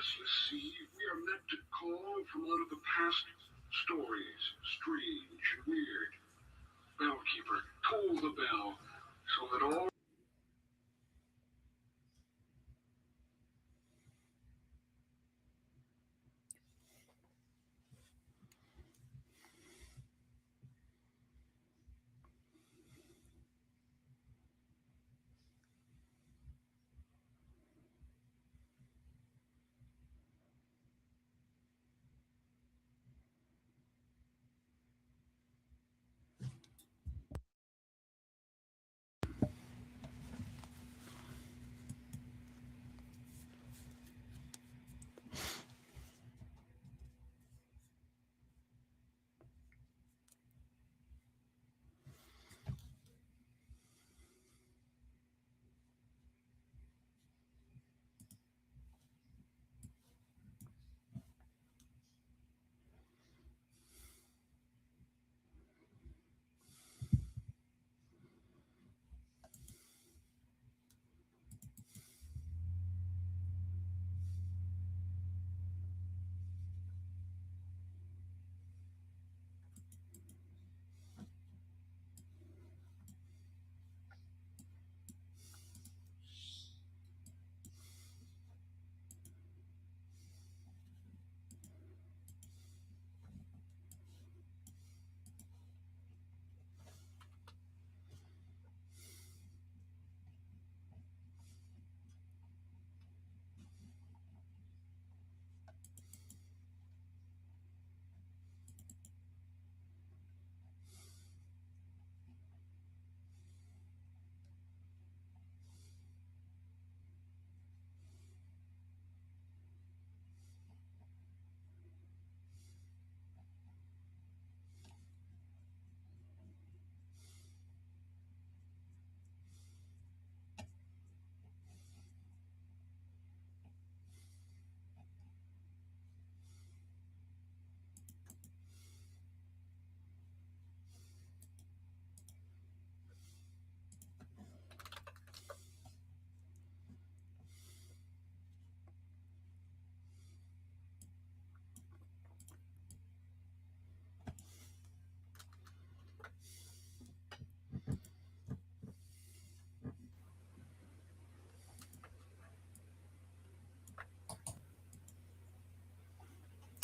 restless sea, we are meant to call from out of the past stories, strange and weird. Bellkeeper, toll the bell, so that all.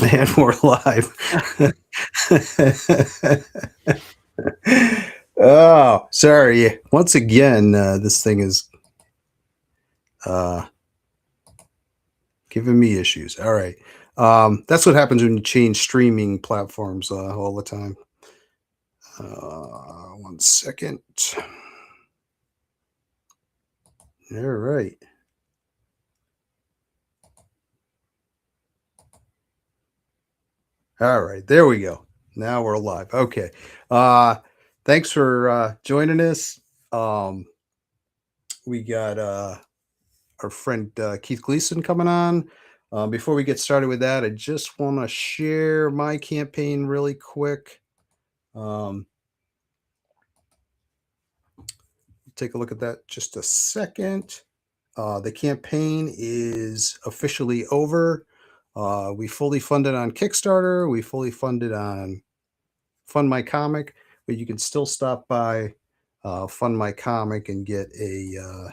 And we're live. Oh, sorry. Once again, this thing is giving me issues. All right. That's what happens when you change streaming platforms all the time. 1 second. All right. All right. There we go. Now we're live. Okay. Thanks for joining us. We got our friend Keith Gleason coming on. Before we get started with that, I just want to share my campaign really quick. Take a look at that just a second. The campaign is officially over. We fully funded on Kickstarter. We fully funded on Fund My Comic, but you can still stop by Fund My Comic and get a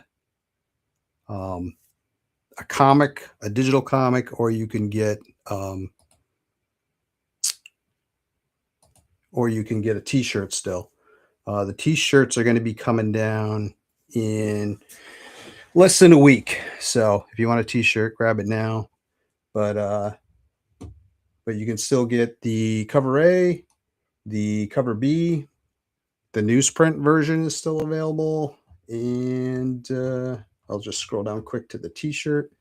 comic, a digital comic, or you can get a T-shirt still. The T-shirts are going to be coming down in less than a week. So if you want a T-shirt, grab it now. But you can still get the cover A, the cover B. The newsprint version is still available, and I'll just scroll down quick to the T-shirt,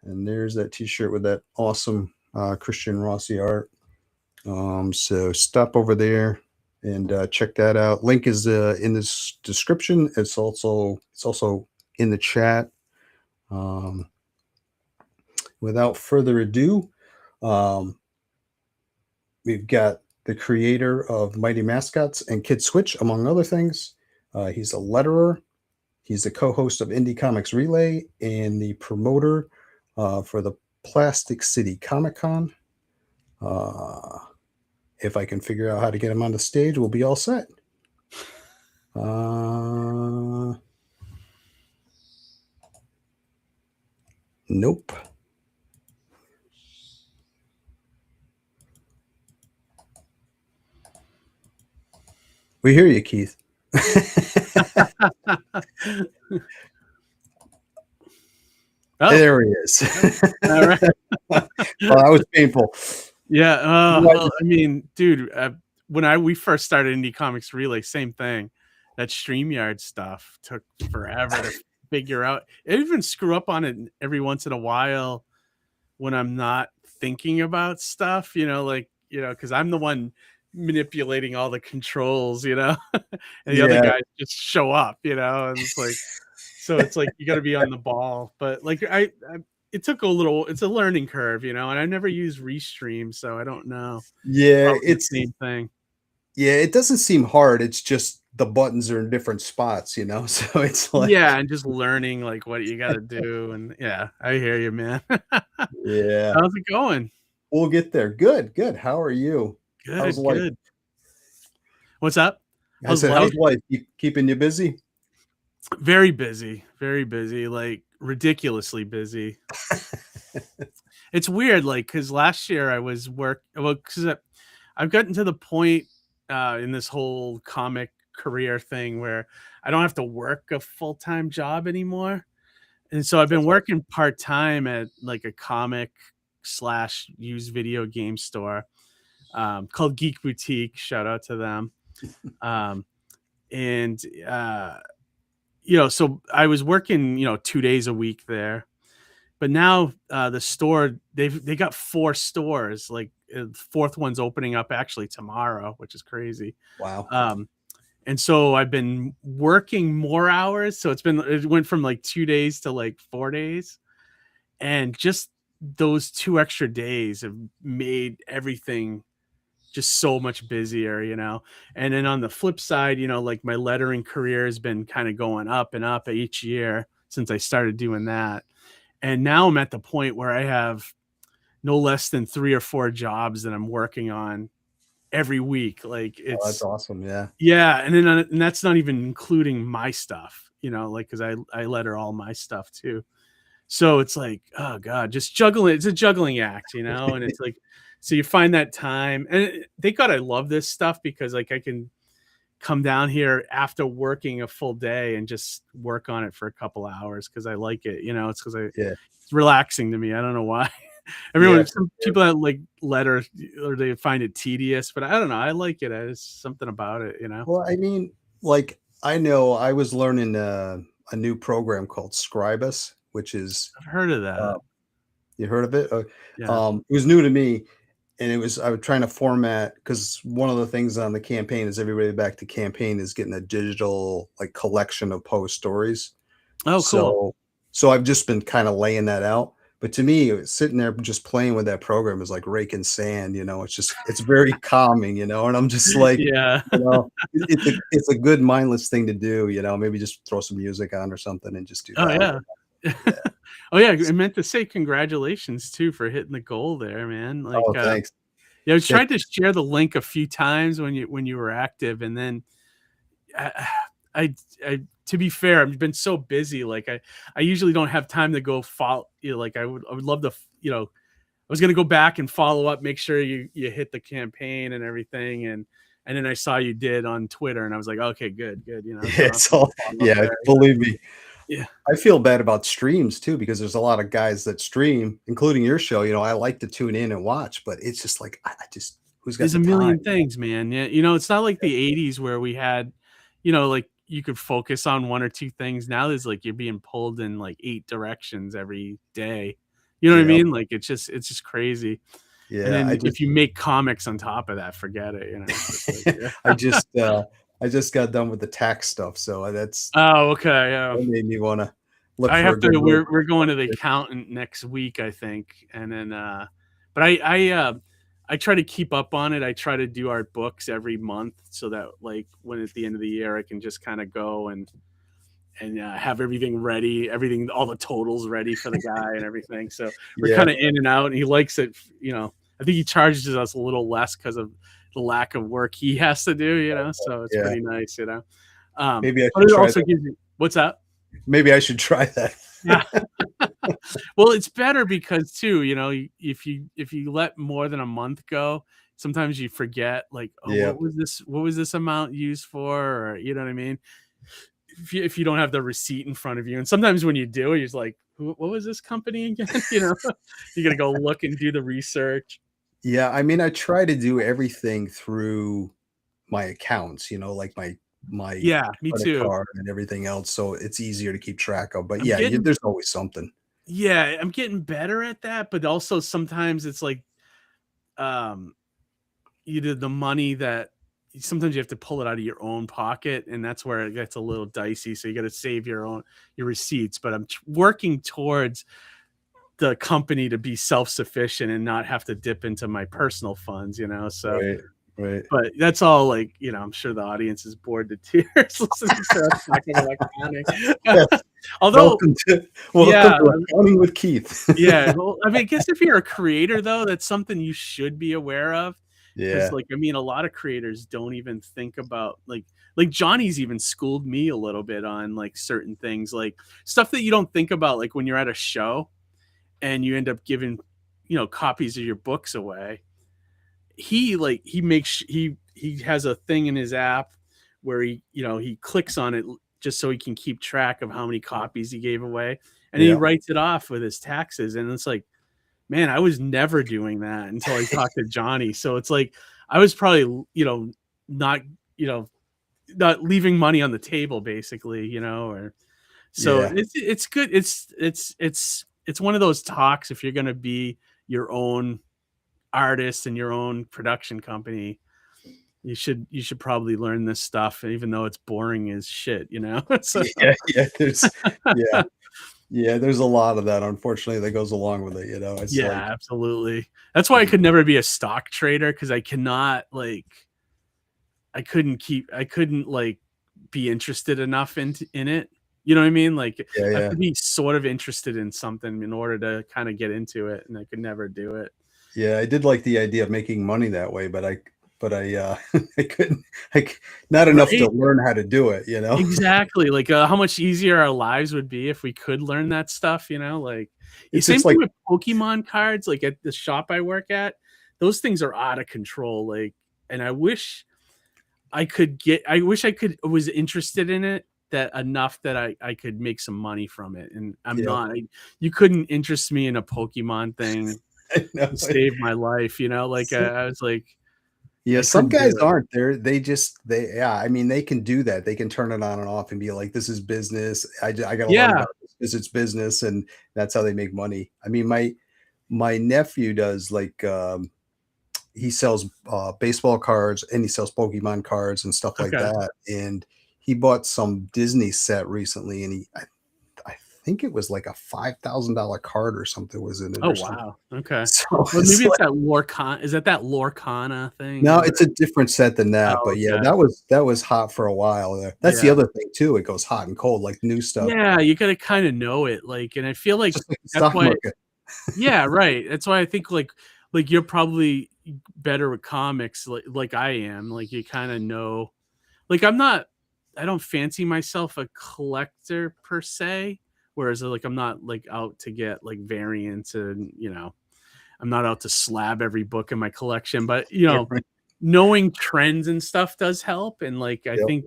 and there's that T-shirt with that awesome Christian Rossi art. So stop over there and check that out. Link is in this description. It's also in the chat. Without further ado, we've got the creator of Mighty Mascots and Kid Switch, among other things. He's a letterer. He's the co-host of Indie Comics Relay and the promoter for the Plastic City Comic Con. If I can figure out how to get him on the stage, we'll be all set. Nope. We hear you, Keith. Oh, there he is. all right. Well, that was painful. Yeah. Well, I mean, dude, when we first started Indie Comics Relay, same thing. That StreamYard stuff took forever to figure out. I even screw up on it every once in a while when I'm not thinking about stuff, because I'm the one manipulating all the controls, and the other guys just show up, and it's like, so it's like you got to be on the ball. But like it took it's a learning curve, and I never used Restream, so I don't know. Yeah, Probably it's the same thing. Yeah, it doesn't seem hard. It's just the buttons are in different spots, So it's like, yeah, and just learning like what you got to do, and yeah, I hear you, man. yeah. How's it going? We'll get there. Good. How are you? Good. How's life? Good. What's up? How's life? Keeping you busy? Very busy, like ridiculously busy. It's weird, like, because last year I was because I've gotten to the point in this whole comic career thing where I don't have to work a full-time job anymore. And so I've been working part-time at like a comic / used video game store called Geek Boutique. Shout out to them. And so I was working, 2 days a week there, but now the store, they got 4 stores, like the 4th one's opening up actually tomorrow, which is crazy. Wow. And so I've been working more hours. So it went from like 2 days to like 4 days. And just those 2 extra days have made everything just so much busier, and then on the flip side, like my lettering career has been kind of going up and up each year since I started doing that. And now I'm at the point where I have no less than 3 or 4 jobs that I'm working on every week. Like that's awesome. Yeah. Yeah. And that's not even including my stuff, like, cause I letter all my stuff too. So it's like, oh God, just juggling. It's a juggling act, and it's like, so you find that time, and thank God I love this stuff because like I can come down here after working a full day and just work on it for a couple hours because I like it. It's because it's relaxing to me. I don't know why. Some people that like letter or they find it tedious, but I don't know. I like it. There's something about it, Well, I mean, like I know I was learning a new program called Scribus, which is I've heard of that. You heard of it? Yeah. It was new to me. And I was trying to format, because one of the things on the campaign is everybody back to campaign is getting a digital like collection of Poe stories. Oh, cool. So I've just been kind of laying that out. But to me, sitting there just playing with that program is like raking sand. It's very calming. And I'm just like, yeah, it's a good mindless thing to do. Maybe just throw some music on or something and just do that. Oh yeah. Oh yeah, I meant to say congratulations too for hitting the goal there, man. Like, thanks. Yeah, I was trying to share the link a few times when you were active, and then I to be fair, I've been so busy. Like I usually don't have time to go follow. Like I would love to. I was gonna go back and follow up, make sure you hit the campaign and everything, and then I saw you did on Twitter, and I was like, okay, good. So believe me. Yeah, I feel bad about streams too, because there's a lot of guys that stream, including your show. I like to tune in and watch, but it's just like who's got there's the a million time? things, man. Yeah, it's not like the '80s where we had, like you could focus on 1 or 2 things. Now there's like you're being pulled in like 8 directions every day. You know what I mean? Like it's just crazy. Yeah. And then if you make comics on top of that, forget it. I just got done with the tax stuff, so that's okay. Yeah, that made me want to look. We're going to the accountant next week, I think, and then but I try to keep up on it. I try to do our books every month so that like when at the end of the year I can just kind of go and and have everything ready, all the totals ready for the guy and everything. So we're Yeah. kind of in and out, and he likes it. I think he charges us a little less because of the lack of work he has to do. So it's pretty nice. Maybe I but should it try also that. gives you what's that? Maybe I should try that. Yeah. Well, it's better because too, if you let more than a month go, sometimes you forget, like, oh, Yeah. what was this amount used for, or you know what I mean? If you don't have the receipt in front of you, and sometimes when you do, you're just like, what was this company again? You gotta go look and do the research. Yeah, I mean, I try to do everything through my accounts, like my Yeah, me credit too. card and everything else, so it's easier to keep track of. But I'm yeah, getting there's always something. Yeah, I'm getting better at that, but also sometimes it's like, either the money that sometimes you have to pull it out of your own pocket, and that's where it gets a little dicey. So you got to save your receipts. But I'm working towards the company to be self-sufficient and not have to dip into my personal funds. So. Right. But that's all, like, I'm sure the audience is bored to tears listening to us talking about accounting. Although, welcome to Accounting with Keith. yeah, well, I mean, I guess if you're a creator, though, that's something you should be aware of. Because, Yeah. like, I mean, a lot of creators don't even think about, like Johnny's even schooled me a little bit on, like, certain things, like stuff that you don't think about, like when you're at a show and you end up giving, copies of your books away. He has a thing in his app where he clicks on it just so he can keep track of how many copies he gave away, and he writes it off with his taxes. And it's like, man, I was never doing that until I talked to Johnny. So it's like I was probably not leaving money on the table, basically, or so. It's good. It's one of those talks. If you're going to be your own artist and your own production company, you should probably learn this stuff, even though it's boring as shit. So. There's a lot of that, unfortunately, that goes along with it. It's absolutely. That's why I could never be a stock trader, because I cannot, like, I couldn't be interested enough in it. You know what I mean? Like, I have to be sort of interested in something in order to kind of get into it, and I could never do it. Yeah, I did like the idea of making money that way, but I I couldn't, not enough to learn how to do it, Exactly. Like, how much easier our lives would be if we could learn that stuff, like it's same just thing like with Pokemon cards, like at the shop I work at, those things are out of control. Like, and I wish I was interested in it that enough that I could make some money from it. And I'm not. You couldn't interest me in a Pokemon thing to save my life, like I was like, yeah, some guys aren't there. I mean, they can do that. They can turn it on and off and be like, this is business. I got to learn about this because it's business, and that's how they make money. I mean, my nephew does, like, he sells baseball cards, and he sells Pokemon cards and stuff like that. And he bought some Disney set recently, and I think it was like a $5,000 card or something was in it. Oh, wow. Okay. So well, maybe it's that Lorcana. Is that Lorcana thing? No, it's a different set than that. But yeah, that was hot for a while there. That's the other thing too. It goes hot and cold, like new stuff. Yeah, you gotta kind of know it. Like, and I feel like that's why. Yeah, right. That's why I think like you're probably better with comics, like I am. Like, you kind of know. Like, I don't fancy myself a collector per se. Whereas, like, I'm not like out to get like variants, and I'm not out to slab every book in my collection. But knowing trends and stuff does help. And like, I think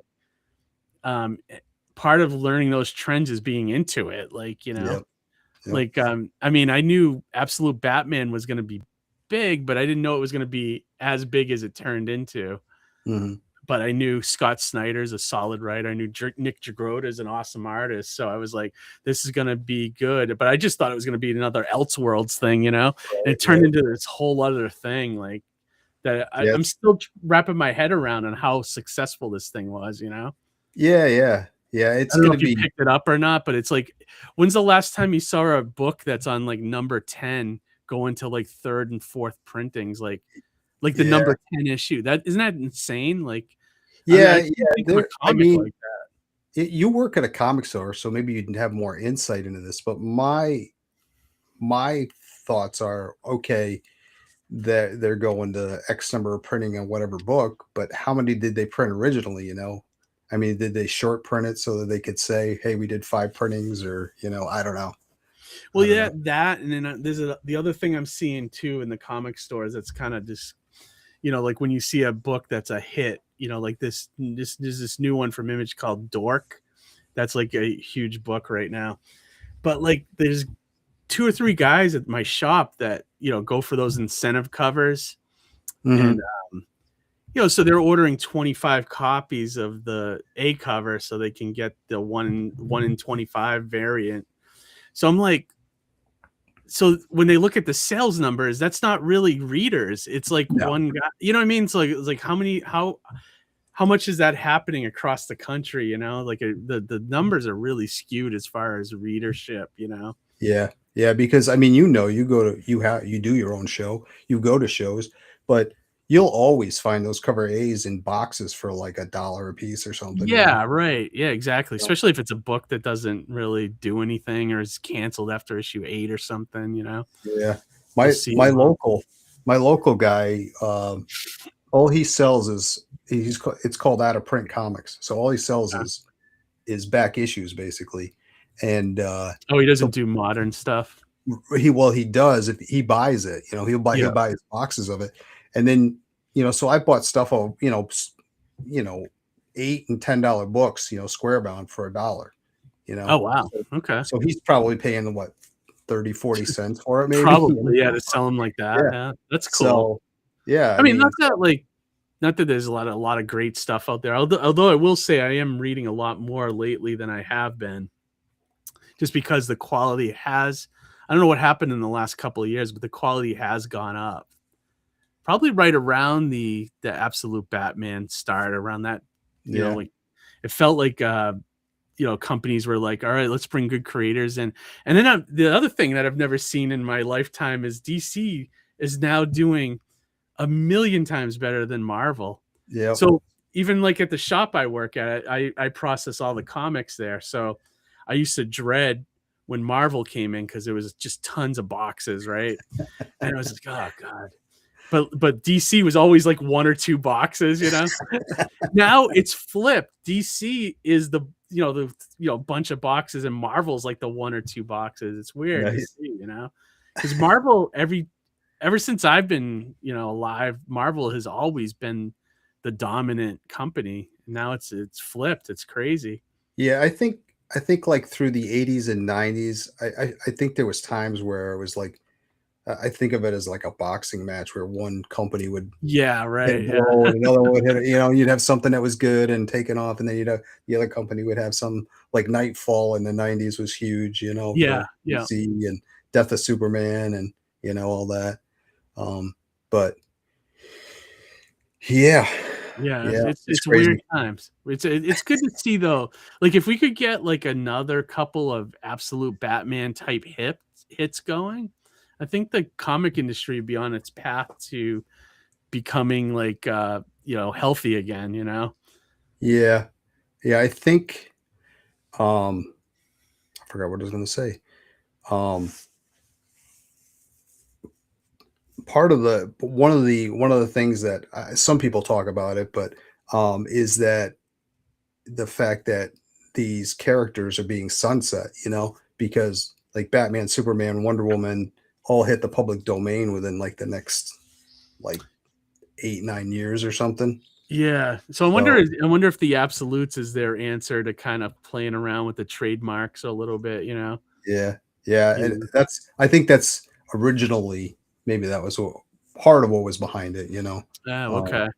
part of learning those trends is being into it. Like, like, I mean, I knew Absolute Batman was going to be big, but I didn't know it was going to be as big as it turned into. Mm-hmm. But I knew Scott Snyder's a solid writer. I knew Nick Dragotta is an awesome artist. So I was like, this is going to be good. But I just thought it was going to be another Elseworlds thing, and it turned into this whole other thing, like that. I'm still wrapping my head around on how successful this thing was, Yeah. It's going to be, picked it up or not, but it's like, when's the last time you saw a book that's on like number 10 go into like third and fourth printings, like the number 10 issue? That isn't that insane? Like, I mean, like that. you work at a comic store, so maybe you'd have more insight into this. But my thoughts are okay. They're going to X number of printing on whatever book, but how many did they print originally? I mean, did they short print it so that they could say, "Hey, we did 5 printings," or I don't know. Well, yeah, that, and then the other thing I'm seeing too in the comic stores that's kind of just, like when you see a book that's a hit, like this new one from Image called Dork, that's like a huge book right now. But like, there's 2 or 3 guys at my shop that go for those incentive covers, and so they're ordering 25 copies of the A cover so they can get the 1 in 25 variant. So I'm like, so when they look at the sales numbers, that's not really readers. It's like one guy, you know what I mean? It's like how much is that happening across the country? Like the numbers are really skewed as far as readership. Yeah, because I mean, you do your own show, you go to shows, but you'll always find those cover A's in boxes for like $1 a piece or something. Yeah, right. Yeah, exactly. Especially if it's a book that doesn't really do anything or is canceled after issue 8 or something, Yeah. My local guy, all he sells is it's called out of print comics. So all he sells is back issues basically. And he doesn't do modern stuff. He does if he buys it, he'll buy his boxes of it. And then, so I bought stuff of, $8 and $10 books, square bound for $1, Oh, wow. Okay. So he's probably paying 30, 40 cents for it, maybe. Probably, yeah, to sell them like that. Yeah. That's cool. So, yeah. I mean, not that there's a lot of great stuff out there. Although I will say I am reading a lot more lately than I have been, just because the quality has, I don't know what happened in the last couple of years, but the quality has gone up. Probably right around the Absolute Batman start, around that, like it felt like companies were like, all right, let's bring good creators in. And then the other thing that I've never seen in my lifetime is DC is now doing 1,000,000 times better than Marvel. Yeah. So even like at the shop I work at, I process all the comics there. So I used to dread when Marvel came in because there was just tons of boxes, right? And I was like, oh God. But DC was always like 1 or 2 boxes, Now it's flipped. DC is the bunch of boxes, and Marvel's like the 1 or 2 boxes. It's weird to see, because Marvel ever since I've been alive, Marvel has always been the dominant company. Now it's flipped. It's crazy. Yeah, I think like through the 80s and 90s, I think there was times where it was like, I think of it as like a boxing match where one company would right, and another one would hit it. You'd have something that was good and taken off, and then you'd have the other company would have some, like Nightfall in the 90s was huge, DC and Death of Superman and all that. But it's weird times. It's good to see though. Like if we could get like another couple of Absolute Batman type hits going, I think the comic industry would be on its path to becoming like healthy again. Yeah. I think I forgot what I was going to say. One of the things that some people talk about it, but is that the fact that these characters are being sunset, because like Batman, Superman, Wonder Woman all hit the public domain within like the next 8-9 years or something. Yeah. So I wonder if the Absolutes is their answer to kind of playing around with the trademarks a little bit, Yeah. And I think that's originally, maybe that was part of what was behind it, Oh, okay.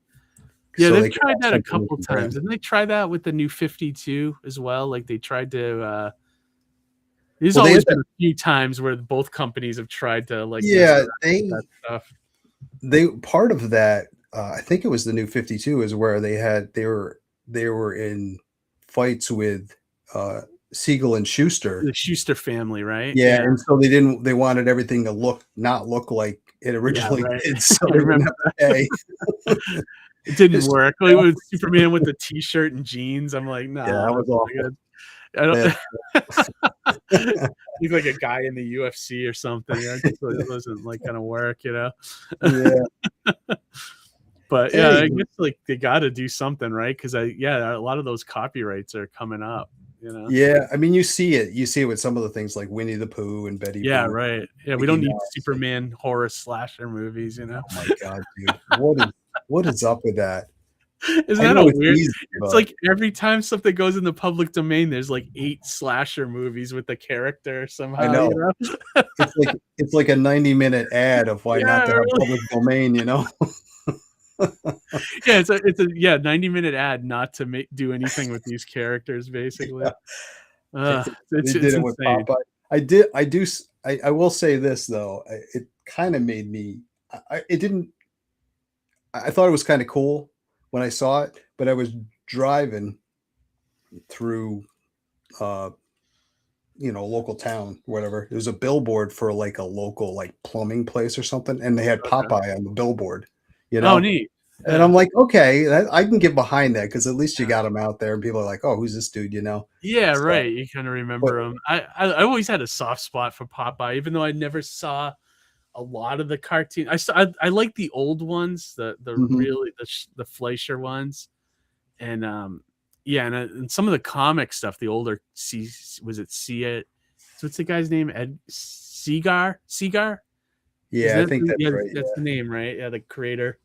Yeah, so they've tried that a couple times. Didn't they try that with the New 52 as well? Like they tried to there's always been a few times where both companies have tried to that stuff. They part of that, I think it was the New 52 is where they were in fights with Siegel and Schuster, the Schuster family, right? Yeah, and so they wanted everything to not look like it originally did. So I remember that. It didn't It's- work. Like, with Superman with the t-shirt and jeans. I'm like, no, Yeah, that was awful. I don't. Yeah. He's like a guy in the UFC or something. It just wasn't like gonna work, you know. Yeah. But yeah, Hey, I guess like they got to do something, right? Because a lot of those copyrights are coming up, you know. yeah. I mean, you see it with some of the things like Winnie the Pooh and Betty Yeah, Boop, right. Yeah, we Mickey don't need Mouse. Superman horror slasher movies, you know. Oh my god, dude, what is up with that? Isn't I that know a it's weird? easy, It's but like every time something goes in the public domain, there's like 8 slasher movies with the character I somehow, know. you know? It's like a 90-minute ad of why not Yeah, to have really. public domain, you know? Yeah, it's a 90-minute ad not to do anything with these characters, basically. They It's did it with insane. Popeye. I will say this though, it kind of made me. It didn't. I thought it was kind of cool when I saw it, but I was driving through, uh, local town, whatever. There was a billboard for like a local like plumbing place or something, and they had Okay. Popeye on the billboard. Oh, neat. And Yeah. I'm like, okay, I can get behind that because at least you got him out there, and people are like, oh, who's this dude? Yeah, So, right. You kind of but remember him. I always had a soft spot for Popeye, even though I never saw a lot of the cartoon. I like the old ones, the mhm. really the Fleischer ones, and yeah, and some of the comic stuff. The older was it see it? What's the guy's name? Ed Segar? Yeah, I think that's Yeah, right. that's the name, right? Yeah, the creator.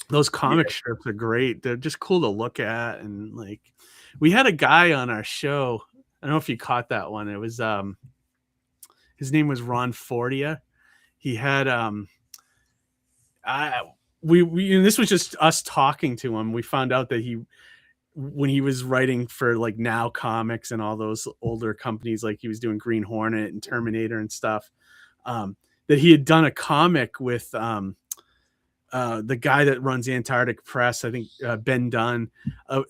Those Yeah, comic strips are great. They're just cool to look at, and like we had a guy on our show. I don't know if you caught that one. It was his name was Ron Fordia. He had I we and this was just us talking to him. We found out that when he was writing for like Now Comics and all those older companies, like he was doing Green Hornet and Terminator and stuff, that he had done a comic with the guy that runs Antarctic Press, I think Ben Dunn.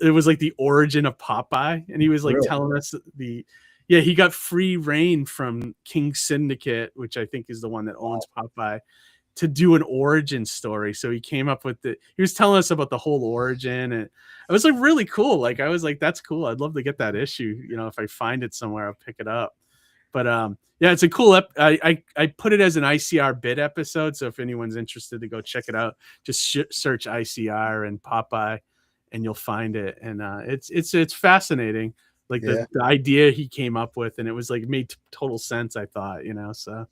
It was like the origin of Popeye, and he was like really. telling us he got free reign from King Syndicate, which I think is the one that owns Popeye, to do an origin story. So he came up with he was telling us about the whole origin, and it was like really cool. Like I was like, that's cool. I'd love to get that issue. You know, if I find it somewhere, I'll pick it up. But yeah, it's a cool I put it as an ICR bid episode, so if anyone's interested to go check it out, just search ICR and Popeye, and you'll find it. And it's fascinating, like Yeah. the idea he came up with, and it was like made total sense. I thought, so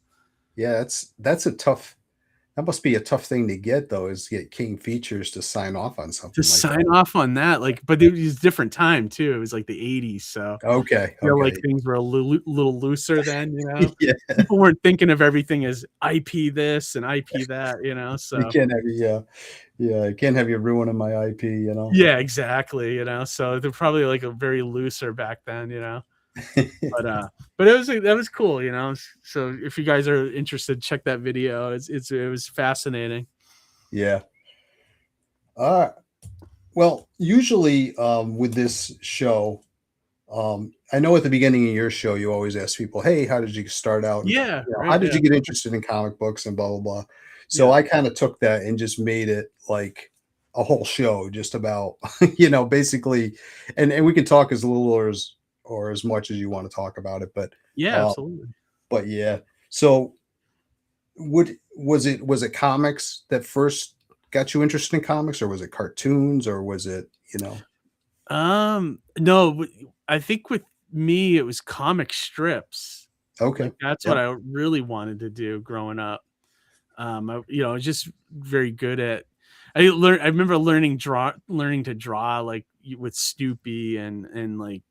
Yeah, that's a tough. That must be a tough thing to get though, is to get King Features to sign off on to something like sign that. off on that, like, but it was a different time too. It was like the '80s, so Okay, I feel like okay. things were a little looser then. Yeah, People weren't thinking of everything as IP this and IP that. you So can't have I can't have you ruining my IP. yeah, exactly. So they're probably like a very looser back then. But that was cool. So if you guys are interested, check that video. It was fascinating. Yeah. Well, usually with this show, I know at the beginning of your show, you always ask people, "Hey, how did you start out? Yeah, How right, did yeah, you get interested in comic books and blah blah blah?" So yeah, I kind of took that and just made it like a whole show, just about basically, and we can talk as little or as much as you want to talk about it, yeah, uh, absolutely. but yeah. So was it comics that first got you interested in comics, or was it cartoons, or was it? No, I think with me it was comic strips. Okay. Like that's Yeah. what I really wanted to do growing up. I was just very good at. I remember learning to draw like with Snoopy and like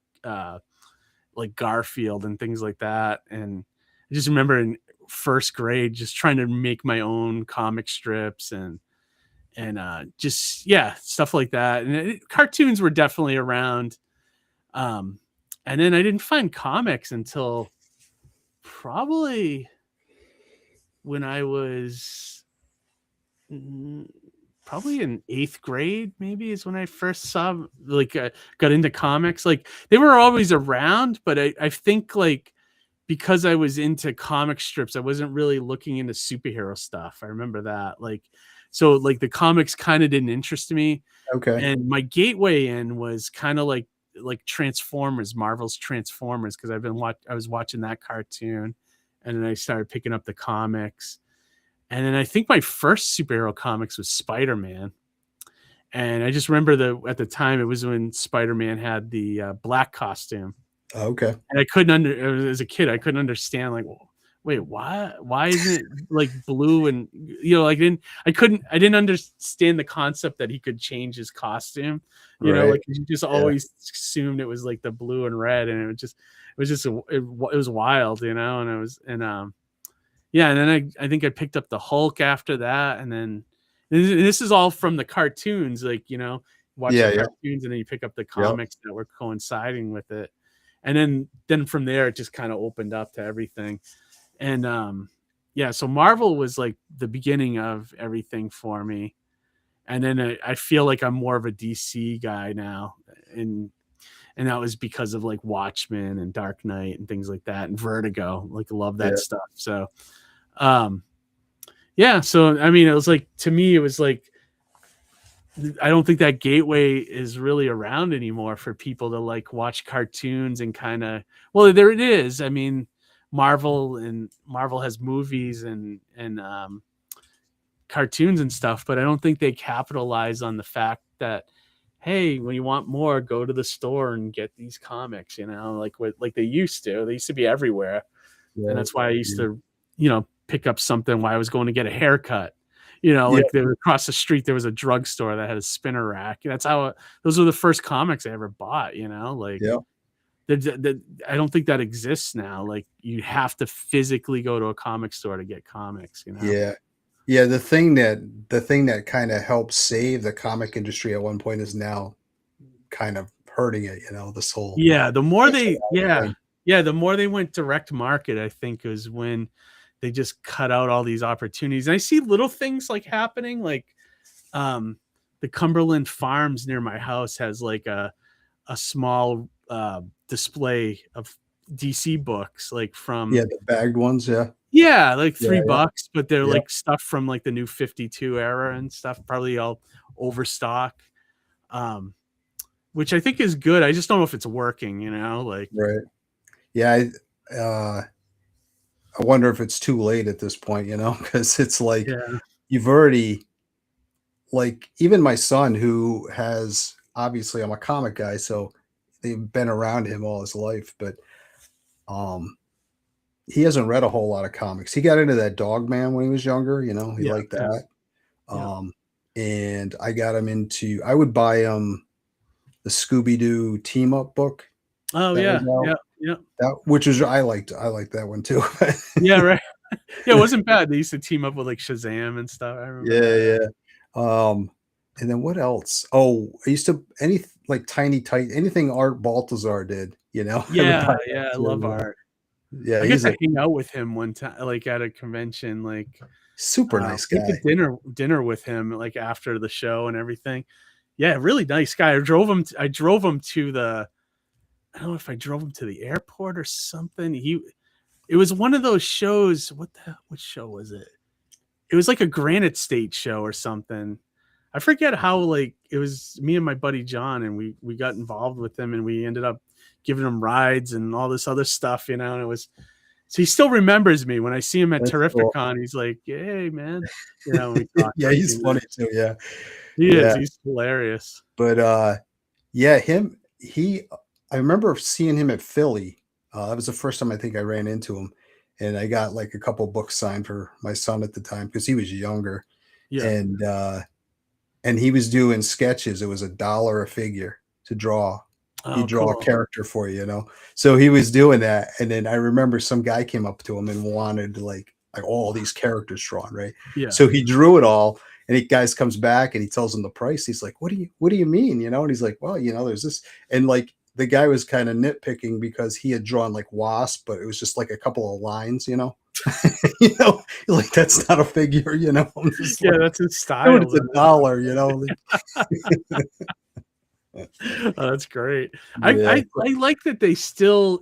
Garfield and things like that. And I just remember in first grade just trying to make my own comic strips and just stuff like that. And cartoons were definitely around. And then I didn't find comics until probably when I was probably in 8th grade, maybe is when I first saw got into comics. Like they were always around, but I think like because I was into comic strips, I wasn't really looking into superhero stuff. I remember that. Like So like the comics kind of didn't interest me. Okay. And my gateway in was kind of like Transformers, Marvel's Transformers, because I was watching that cartoon, and then I started picking up the comics. And then I think my first superhero comics was Spider-Man. And I just remember at the time it was when Spider-Man had the black costume. Okay. And as a kid, I couldn't understand, like, wait, why isn't it like blue? And like I didn't understand the concept that he could change his costume. Like you just always assumed it was like the blue and red, and it was wild, and and then I think I picked up the Hulk after that, and then this is all from the cartoons, like watch the cartoons, and then you pick up the comics that were coinciding with it, and then from there it just kind of opened up to everything. And so Marvel was like the beginning of everything for me. And then I feel like I'm more of a DC guy now. And that was because of like Watchmen and Dark Knight and things like that, and Vertigo. Like, I love that stuff. So, so I mean, it was like, to me, it was like, I don't think that gateway is really around anymore for people to like watch cartoons and kind of, well, there it is. I mean, Marvel has movies and cartoons and stuff, but I don't think they capitalize on the fact that, hey, when you want more, go to the store and get these comics, like they used to. They used to be everywhere. And that's why I used to, pick up something while I was going to get a haircut. Like there across the street, there was a drugstore that had a spinner rack. That's how those were the first comics I ever bought, like, I don't think that exists now. Like, you have to physically go to a comic store to get comics, Yeah. The thing that kind of helped save the comic industry at one point is now kind of hurting it, this whole. Yeah. The more they went direct market, I think, is when they just cut out all these opportunities. And I see little things like happening, like the Cumberland Farms near my house has like a small display of DC books, like from the bagged ones, like $3, but they're like stuff from like the New 52 era and stuff, probably all overstock, which I think is good. I just don't know if it's working, like. Right. I wonder if it's too late at this point, because it's like you've already, like, even my son, who has, obviously I'm a comic guy, so they've been around him all his life, but he hasn't read a whole lot of comics. He got into that Dog Man when he was younger, he liked that. And I got him into, I would buy him the Scooby-Doo team up book. Oh yeah. That, which is, I liked that one too. Yeah, right. Yeah, it wasn't bad. They used to team up with like Shazam and stuff. I remember. And then what else? Oh, I used to anything Art Baltazar did, Yeah, I love Art. Yeah, I guess I hang out with him one time, like at a convention, like super nice guy. We did dinner with him, like after the show and everything. Yeah, really nice guy. I drove him to the, I don't know if I drove him to the airport or something. It was one of those shows. What show was it? It was like a Granite State show or something. I forget how, like, it was me and my buddy John, and we got involved with him, and we ended up giving him rides and all this other stuff, and it was, so he still remembers me when I see him at Terrificon. Cool. He's like, "Hey, man," we talk, he's funny too. Yeah, he is. He's hilarious. But I remember seeing him at Philly. That was the first time I think I ran into him, and I got like a couple books signed for my son at the time because he was younger. Yeah, and he was doing sketches. It was $1 a figure to draw. He'd draw a character for you, So he was doing that, and then I remember some guy came up to him and wanted like all these characters drawn, right? Yeah. So he drew it all, and the guy comes back and he tells him the price. He's like, "What do you mean?" And he's like, "Well, there's this," and like the guy was kind of nitpicking because he had drawn like Wasp, but it was just like a couple of lines, like that's not a figure, I'm just that's his style. It's $1, Oh, that's great. I like that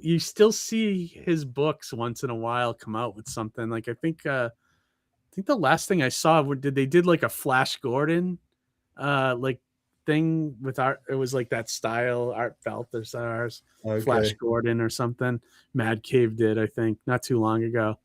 you still see his books once in a while come out with something. Like, I think did think the last thing I saw they did like a Flash Gordon like thing with art. It was like that style, Art Balthazar's Flash Gordon or something. Mad Cave did, I think, not too long ago.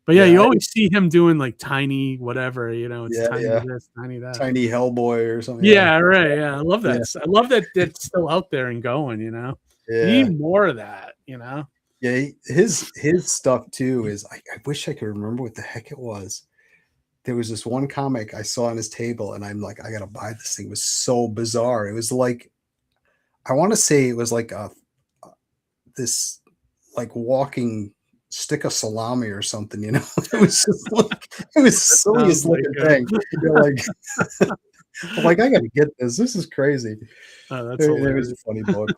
But yeah, you always see him doing like tiny whatever, it's tiny this, tiny that. Tiny Hellboy or something. Yeah, right. Yeah, I love that. Yeah. I love that it's still out there and going, Yeah. You need more of that, Yeah, his stuff too is I wish I could remember what the heck it was. There was this one comic I saw on his table and I'm like, I gotta buy this thing. It was so bizarre. It was like, I want to say it was like this like walking stick of salami or something, It was just like, it was the silliest looking thing. Like, I'm like, I gotta get this. This is crazy. Oh, that's it was a funny book.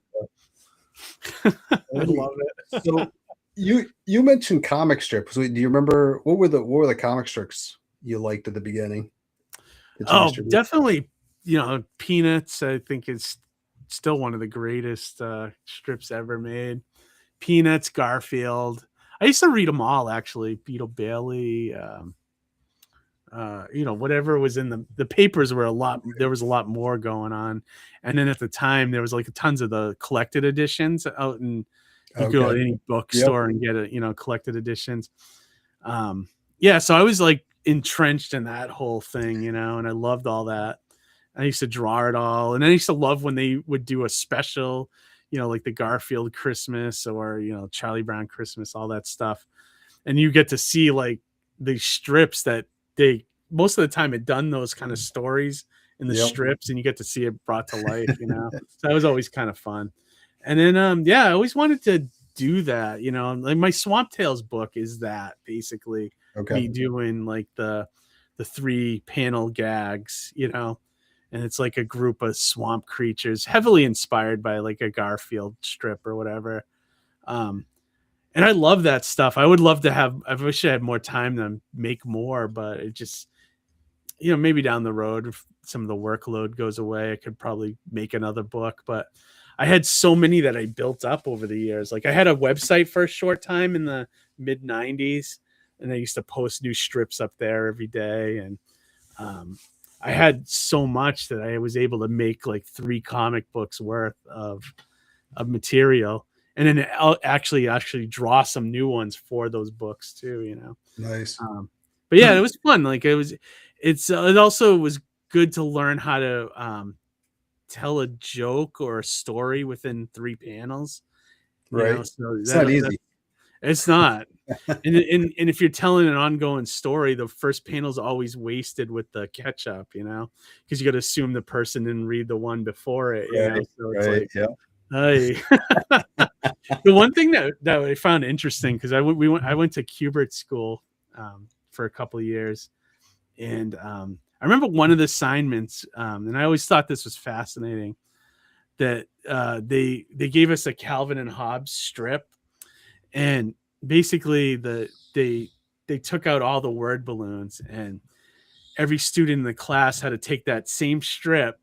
I love it. So you mentioned comic strips. Do you remember what were the comic strips you liked at the beginning? Oh, definitely. Peanuts, I think, is still one of the greatest strips ever made. Peanuts, Garfield. I used to read them all, actually. Beetle Bailey, whatever was in the papers were there was a lot more going on. And then at the time there was like tons of the collected editions out, and you go to any bookstore and get it, collected editions. So I was like entrenched in that whole thing, and I loved all that. I used to draw it all, and I used to love when they would do a special, like the Garfield Christmas or Charlie Brown Christmas, all that stuff, and you get to see like the strips that they most of the time had done those kind of stories in the strips, and you get to see it brought to life, So that was always kind of fun. And then I always wanted to do that, like my Swamp Tales book is that basically me doing like the 3-panel gags, and it's like a group of swamp creatures heavily inspired by like a Garfield strip or whatever. And I love that stuff. I would love to I wish I had more time to make more, but it just, maybe down the road, if some of the workload goes away, I could probably make another book. But I had so many that I built up over the years. Like I had a website for a short time in the mid 90s, and I used to post new strips up there every day. And I had so much that I was able to make like 3 comic books worth of material. And then I'll actually draw some new ones for those books too, Nice. But yeah, it was fun. Like it also was good to learn how to tell a joke or a story within 3 panels. Right. So it's not easy. It's not. and if you're telling an ongoing story, the first panel is always wasted with the catch up, because you got to assume the person didn't read the one before it. So it's the one thing that I found interesting, because I went to Kubert School for a couple of years, and I remember one of the assignments, and I always thought this was fascinating, that they gave us a Calvin and Hobbes strip, and basically they took out all the word balloons, and every student in the class had to take that same strip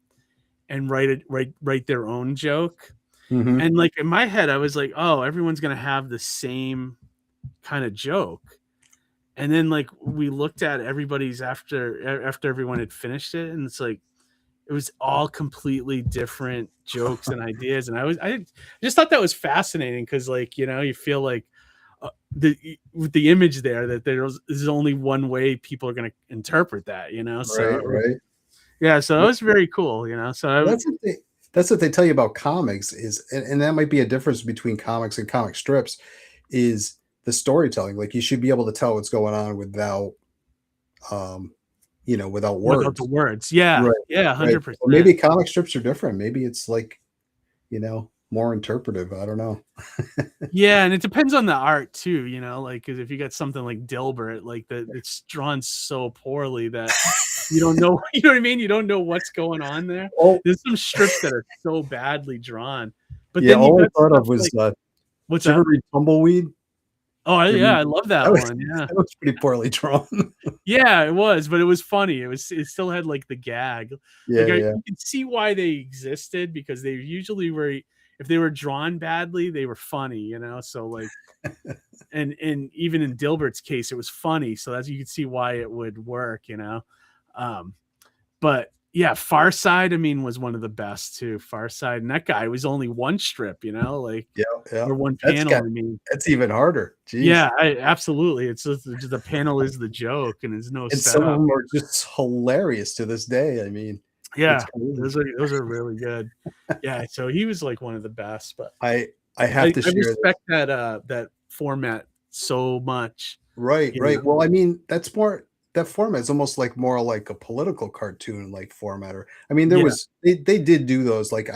and write their own joke. Mm-hmm. And like in my head, I was like, oh, everyone's gonna have the same kind of joke. And then like we looked at everybody's after everyone had finished it, and it's like it was all completely different jokes and ideas. And I just thought that was fascinating, because like you feel like with the image there that there's only one way people are going to interpret that, right. Yeah, so that was very cool, so that's what they tell you about comics is, and that might be a difference between comics and comic strips, is the storytelling. Like you should be able to tell what's going on without without words. Without the words. Yeah. Right. Yeah, 100%. Right. Well, maybe comic strips are different. Maybe it's like, more interpretive. I don't know. Yeah, and it depends on the art too, like, because if you got something like Dilbert, like that, it's drawn so poorly that you don't know, you know what I mean? You don't know what's going on there. There's some strips that are so badly drawn. But yeah, all I thought of was what's that? Ever read Tumbleweed? Oh yeah, I love that one. Yeah, that was pretty poorly drawn. Yeah, it was, but it was funny. It still had like the gag. Yeah, you can see why they existed, because they usually were if they were drawn badly, they were funny, you know. So like, and even in Dilbert's case, it was funny, so that's, you can see why it would work, you know. But yeah, Far Side, I mean, was one of the best too. Far Side, and that guy was only one strip, you know, like or one panel. I mean, that's even harder. Jeez. Yeah, absolutely. It's just the panel is the joke, and there's no. And some of them are just hilarious to this day. I mean, yeah, those are really good. Yeah, so he was like one of the best. But I have to share. I respect that format so much. Right. Well, I mean, that format is almost like more like a political cartoon like formatter. I mean, they did do those. Like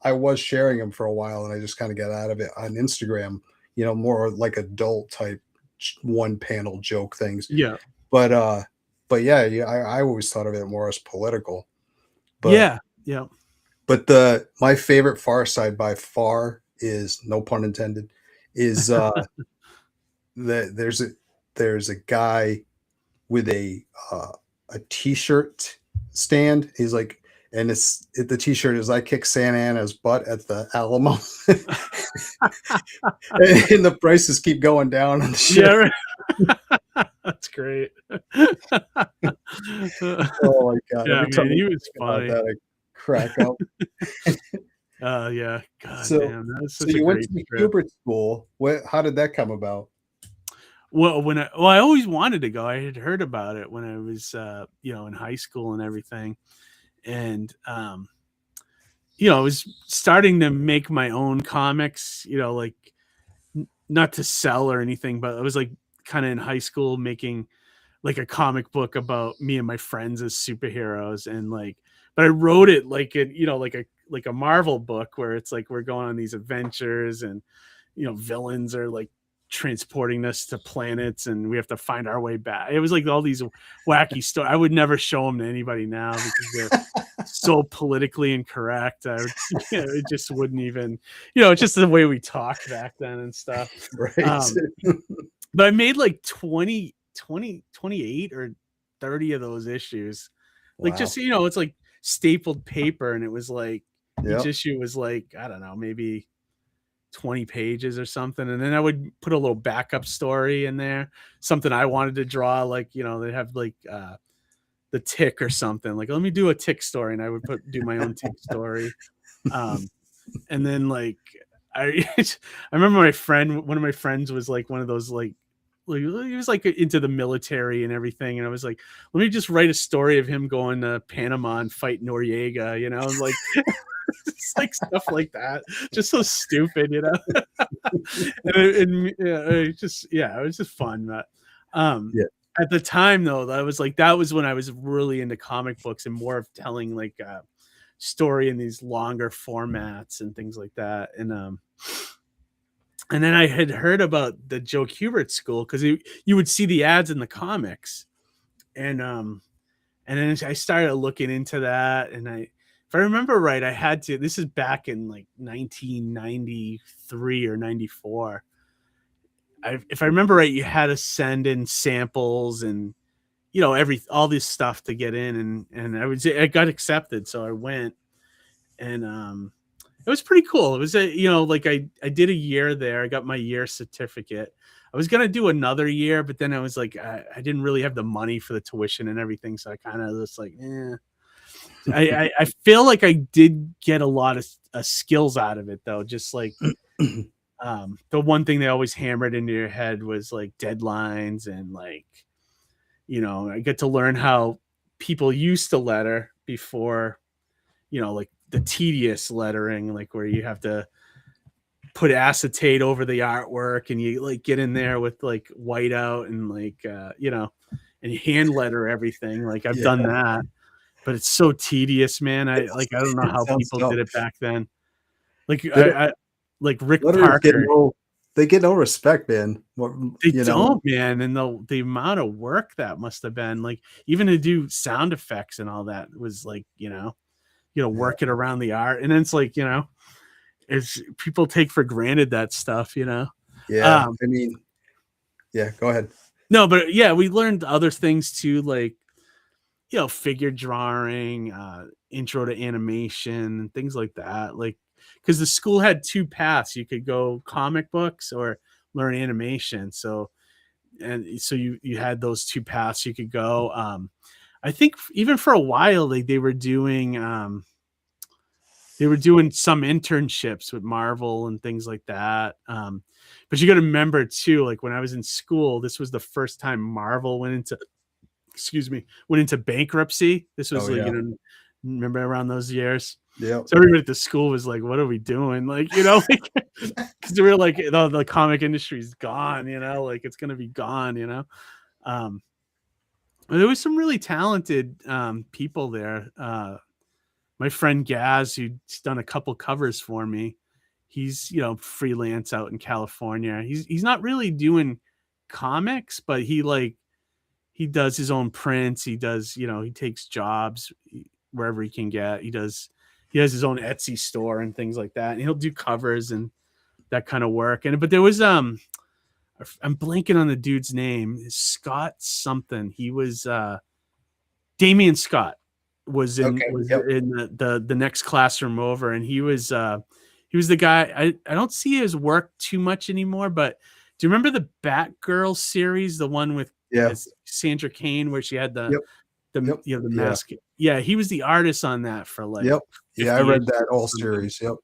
I was sharing them for a while, and I just kind of got out of it on Instagram. You know, more like adult type one panel joke things. Yeah. But yeah, I always thought of it more as political. But yeah. But my favorite Far Side by far is, no pun intended, is there's a guy with a t-shirt stand. He's like, and the t-shirt is, "I kick Santa Ana's butt at the Alamo." And the prices keep going down on the shit. Yeah, right. That's great. Oh my god. Yeah, man, he was funny. That, I crack up. Yeah. God damn, that's so such you a went great to the trip. Kubert School. How did that come about? Well, I always wanted to go. I had heard about it when I was, in high school and everything. And, I was starting to make my own comics, like not to sell or anything, but I was like kind of in high school making like a comic book about me and my friends as superheroes. And but I wrote it like a Marvel book where it's like, we're going on these adventures and, villains are like transporting us to planets and we have to find our way back. It was like all these wacky stories. I would never show them to anybody now because they're so politically incorrect. It just wouldn't even, it's just the way we talked back then and stuff. Right. But I made like 28 or 30 of those issues. Like, just, it's like stapled paper, and it was like, each issue was like, I don't know, maybe 20 pages or something. And then I would put a little backup story in there, something I wanted to draw, like, they have like the Tick or something, like, let me do a Tick story, and I would do my own Tick story. And then like I remember one of my friends was like one of those like he was like into the military and everything, and I was like, let me just write a story of him going to Panama and fight Noriega, like it's like stuff like that, just so stupid, and it was just fun. But at the time though, that was when I was really into comic books and more of telling like a story in these longer formats and things like that. And then I had heard about the Joe Kubert School because you would see the ads in the comics, and then I started looking into that, and if I remember right, I had to. This is back in like 1993 or 94. If I remember right, you had to send in samples and all this stuff to get in, and I got accepted, so I went, and it was pretty cool. It was I did a year there. I got my year certificate. I was gonna do another year, but then I was like, I didn't really have the money for the tuition and everything, so I kind of just like, I feel like I did get a lot of skills out of it though. Just like the one thing they always hammered into your head was like deadlines, and like, I get to learn how people used to letter before, like the tedious lettering, like where you have to put acetate over the artwork and you like get in there with like whiteout and like, and you hand letter everything. Like I've done that, but it's so tedious, man. I don't know how people did it back then. Like like Rick Parker. They get no respect, man. They don't, man. And the amount of work that must have been, like, even to do sound effects and all that was like, work it around the art. And then it's like, it's people take for granted that stuff, Yeah. I mean, yeah, go ahead. No, but yeah, we learned other things too, like, figure drawing, intro to animation and things like that. Like, because the school had two paths. You could go comic books or learn animation. So you had those two paths you could go. I think even for a while they were doing some internships with Marvel and things like that. But you got to remember too, like when I was in school, this was the first time Marvel went into bankruptcy. This was remember around those years. Yeah. So everybody at the school was like, "What are we doing?" Like, because they were like, the comic industry's gone. Like it's gonna be gone. There was some really talented people there. My friend Gaz, who's done a couple covers for me, he's freelance out in California. He's not really doing comics, but he does his own prints. He does he takes jobs wherever he can get. He has his own Etsy store and things like that, and he'll do covers and that kind of work. But there was I'm blanking on the dude's name. Scott something. He was Damian Scott was in the next classroom over, and he was the guy. I don't see his work too much anymore, but do you remember the Batgirl series, the one with Sandra Kane, where she had the mask? Yeah, he was the artist on that for like. Yep. Yeah, I read that whole series. Yep.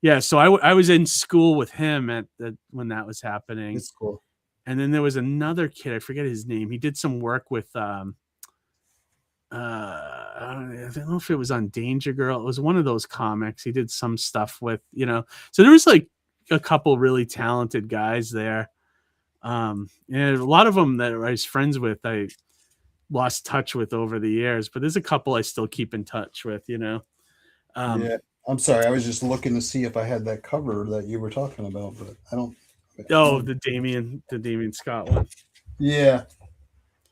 Yeah, so I was in school with him when that was happening. It's cool. And then there was another kid, I forget his name. He did some work with I don't know if it was on Danger Girl. It was one of those comics. He did some stuff with, So there was like a couple really talented guys there. And a lot of them that I was friends with, I lost touch with over the years, but there's a couple I still keep in touch with, Yeah. I'm sorry. I was just looking to see if I had that cover that you were talking about, but I don't. Oh, the Damian Scott one. Yeah.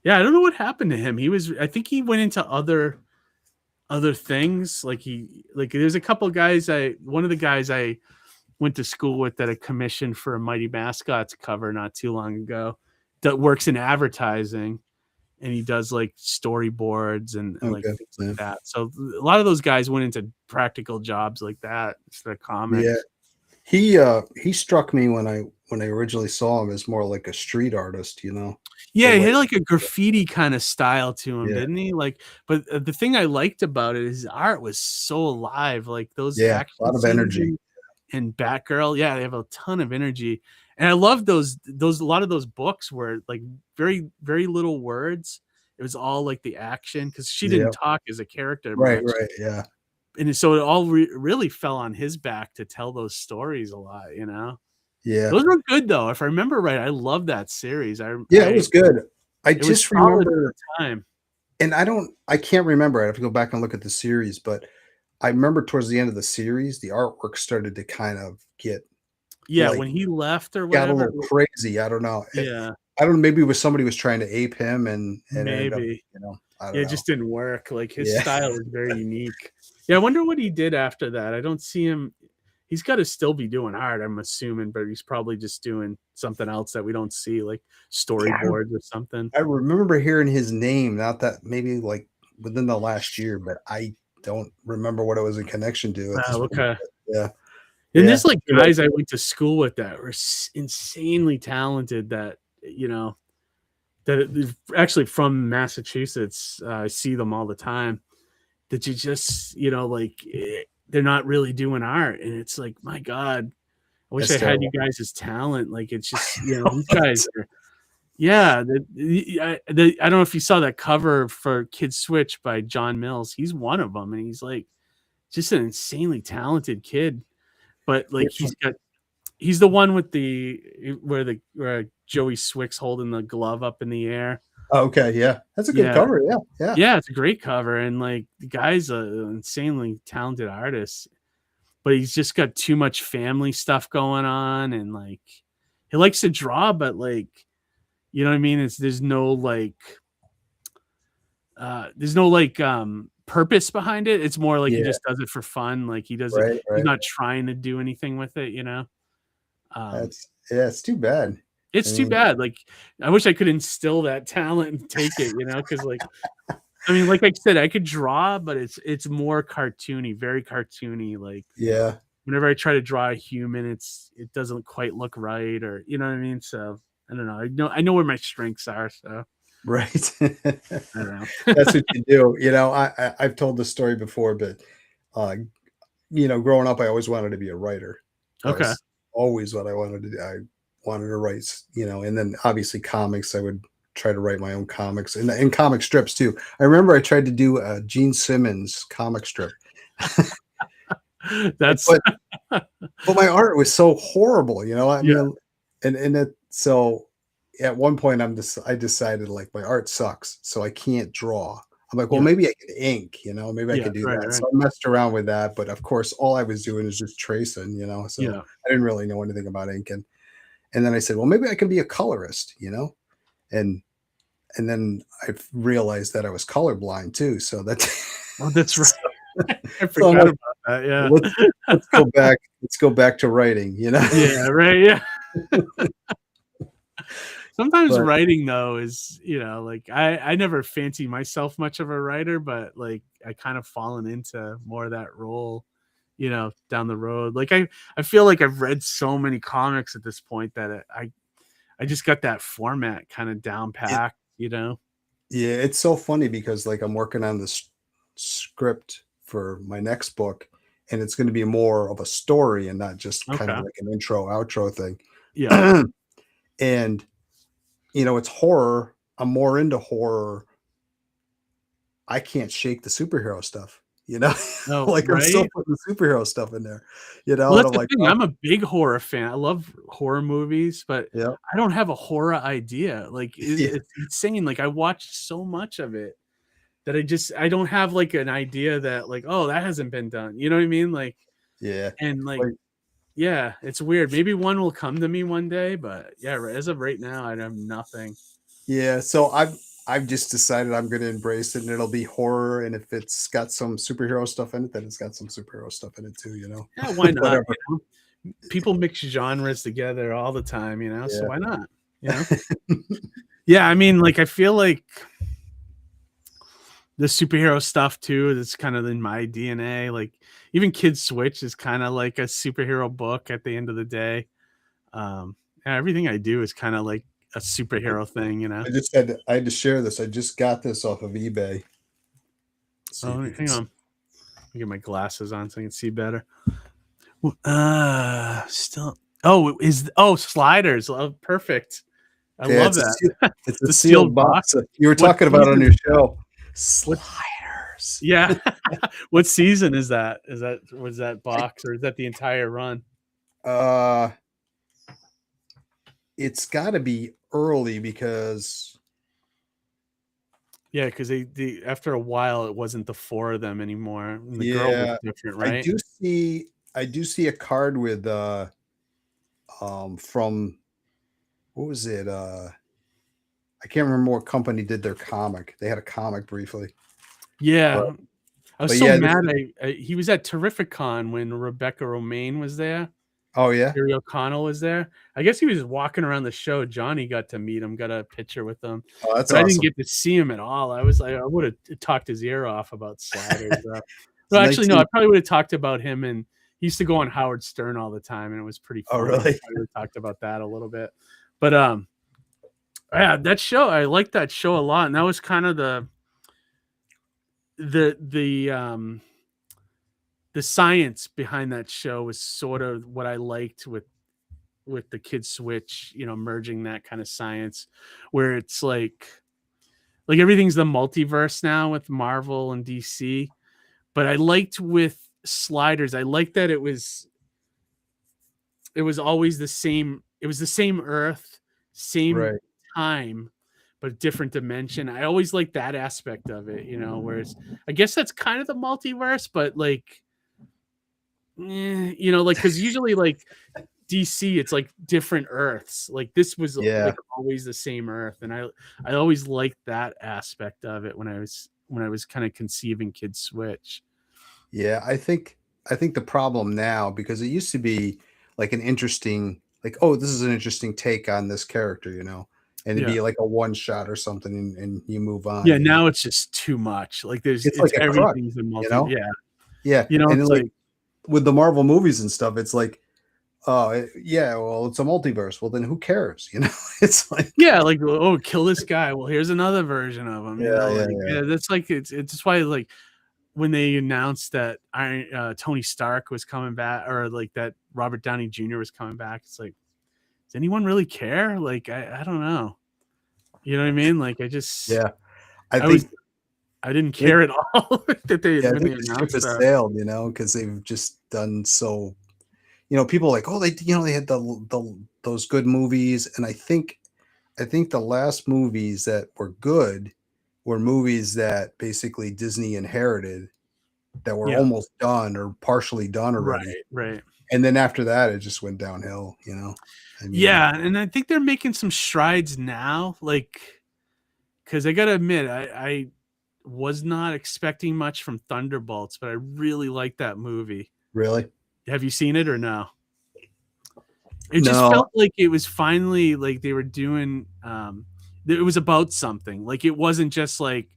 Yeah, I don't know what happened to him. I think he went into other things. There's a couple of guys one of the guys I went to school with that I commissioned for a Mighty Mascots cover not too long ago that works in advertising, and he does like storyboards and like things like that. So a lot of those guys went into practical jobs like that instead of comics. Yeah. He struck me when I originally saw him as more like a street artist, Yeah, he had like a graffiti kind of style to him, didn't he? But the thing I liked about it is his art was so alive. Like those action a lot of energy. And Batgirl, they have a ton of energy. And I love those a lot of those books where like very, very little words. It was all like the action because she didn't talk as a character. Right, yeah. And so it all really fell on his back to tell those stories a lot, Yeah. Those were good though. If I remember right, I love that series. It was good. I just remember at the time. And I can't remember. I have to go back and look at the series, but I remember towards the end of the series, the artwork started to kind of get when he left or whatever. Got a little crazy. I don't know. Yeah. I don't know. Maybe it was somebody was trying to ape him and maybe I don't know. It just didn't work. Like his style was very unique. Yeah, I wonder what he did after that. I don't see him. He's got to still be doing art, I'm assuming, but he's probably just doing something else that we don't see, like storyboards or something. I remember hearing his name, not that maybe like within the last year, but I don't remember what it was in connection to. Okay. Yeah. And there's like guys I went to school with that were insanely talented that, that actually from Massachusetts. I see them all the time that you just, they're not really doing art. And it's like, my God, I wish I had you guys' talent. Like, it's just, these guys are, I don't know if you saw that cover for Kid Switch by John Mills. He's one of them. And he's like, just an insanely talented kid. But like, he's the one with where Joey Swick's holding the glove up in the air. Okay, yeah, that's a good cover. Yeah, it's a great cover, and like the guy's an insanely talented artist, but he's just got too much family stuff going on, and like he likes to draw, but like you know what I mean. There's no purpose behind it. It's more like he just does it for fun. Like he doesn't. Right. He's not trying to do anything with it. It's too bad. It's too bad. Like, I wish I could instill that talent and take it, because like, I mean, like I said, I could draw, but it's more cartoony, very cartoony. Like, whenever I try to draw a human, it doesn't quite look right, or you know what I mean. So I don't know. I know where my strengths are. So Right. I don't know. That's what you do. I've told this story before, but growing up, I always wanted to be a writer. That Okay. was always what I wanted to do. I wanted to write, and then obviously comics. I would try to write my own comics and comic strips too. I remember I tried to do a Gene Simmons comic strip. That's but my art was so horrible, I Yeah. mean, so at one point I decided like my art sucks, so I can't draw. I'm like, well, Yeah. maybe I could ink, maybe I Yeah, could do right, that. right. So I messed around with that, but of course, all I was doing is just tracing, so Yeah. I didn't really know anything about inking. And then I said, well, maybe I can be a colorist, and then I realized that I was colorblind too. So that's Oh, that's right. I so I'm forgot like, about that. Yeah. let's go back. Let's go back to writing, Yeah, right. Yeah. Sometimes But writing though is, like I never fancy myself much of a writer, but like I kind of fallen into more of that role, down the road. Like I feel like I've read so many comics at this point that I just got that format kind of down packed, yeah, it's so funny because like I'm working on this script for my next book, and it's going to be more of a story and not just kind of Okay. like an intro outro thing. Yeah. And it's horror. I'm more into horror. I can't shake the superhero stuff, Oh, like I'm still right. putting the superhero stuff in there, Well, and that's I'm the like, thing. oh, I'm a big horror fan. I love horror movies, but yeah, I don't have a horror idea. Like yeah, it's insane. Like I watched so much of it that I don't have like an idea that like, oh, that hasn't been done. You know what I mean? Like, yeah. and like, Like, yeah, it's weird. Maybe one will come to me one day, but yeah, as of right now, I have nothing. yeah, so I've just decided I'm going to embrace it, and it'll be horror. And if it's got some superhero stuff in it, then it's got some superhero stuff in it too. Yeah, why not? Whatever. People mix genres together all the time, so Yeah. why not? Yeah, I mean, like I feel like the superhero stuff too, that's kind of in my DNA. Like even Kid Switch is kind of like a superhero book at the end of the day. Yeah, everything I do is kind of like a superhero thing. I had to share this. I just got this off of eBay. Let's see if you can Hang see. on. Let me get my glasses on so I can see better. Still. Sliders. Oh, perfect. I Yeah, love that. it's a The sealed box. You were What talking about it on season? your show. Sliders. Yeah. What season is that? Was that box, or is that the entire run? It's got to be early because Yeah, because they after a while it wasn't the four of them anymore. And the girl was different, right? I do see a card with from what was it? I can't remember what company did their comic. They had a comic briefly. Yeah. I was but so yeah, mad. He was at Terrificon when Rebecca Romaine was there. Oh yeah. Jerry O'Connell was there. I guess he was walking around the show. Johnny got to meet him, got a picture with him. Oh, that's but awesome. I didn't get to see him at all. I was like, I would have talked his ear off about Sliders. Well, actually, no, I probably would have talked about him, and he used to go on Howard Stern all the time, and it was pretty funny. Oh, really? I would have talked about that a little bit. But yeah, that show, I liked that show a lot, and that was kind of the science behind that show was sort of what I liked with the Kid Switch, merging that kind of science where it's like everything's the multiverse now with Marvel and DC. But I liked with Sliders, I liked that it was always the same. It was the same Earth, same time, but different dimension. I always liked that aspect of it, whereas I guess that's kind of the multiverse, but like, because usually like DC, it's like different Earths. Like this was like always the same Earth, and I always liked that aspect of it when I was kind of conceiving Kid Switch. Yeah, I think the problem now, because it used to be like an interesting, like, oh, this is an interesting take on this character, and it'd be like a one shot or something, and you move on. Yeah, now it's just too much. Like it's like everything's a multi. Yeah, yeah, it's like with the Marvel movies and stuff, it's like, oh yeah, well, it's a multiverse. Well, then who cares? You know, it's like, Yeah, like, oh, kill this guy. Well, here's another version of him. You yeah, know, yeah, like, yeah. that's like it's just why like when they announced that Tony Stark was coming back, or like that Robert Downey Jr. was coming back, it's like, does anyone really care? Like, I don't know. You know what I mean? Like, I I was think, I didn't I think, care at all that they yeah, I when they think the ship announced has that. sailed, you know, because they've just done so. You know, people are like, oh, they had the those good movies, and I think the last movies that were good were movies that basically Disney inherited that were Yeah, almost done or partially done already. right, right. And then after that, it just went downhill, you know? I mean, Yeah, and I think they're making some strides now. Like, because I gotta admit, I was not expecting much from Thunderbolts, but I really like that movie. really? Have you seen it or no? It just No, felt like it was finally like they were doing it was about something. Like it wasn't just like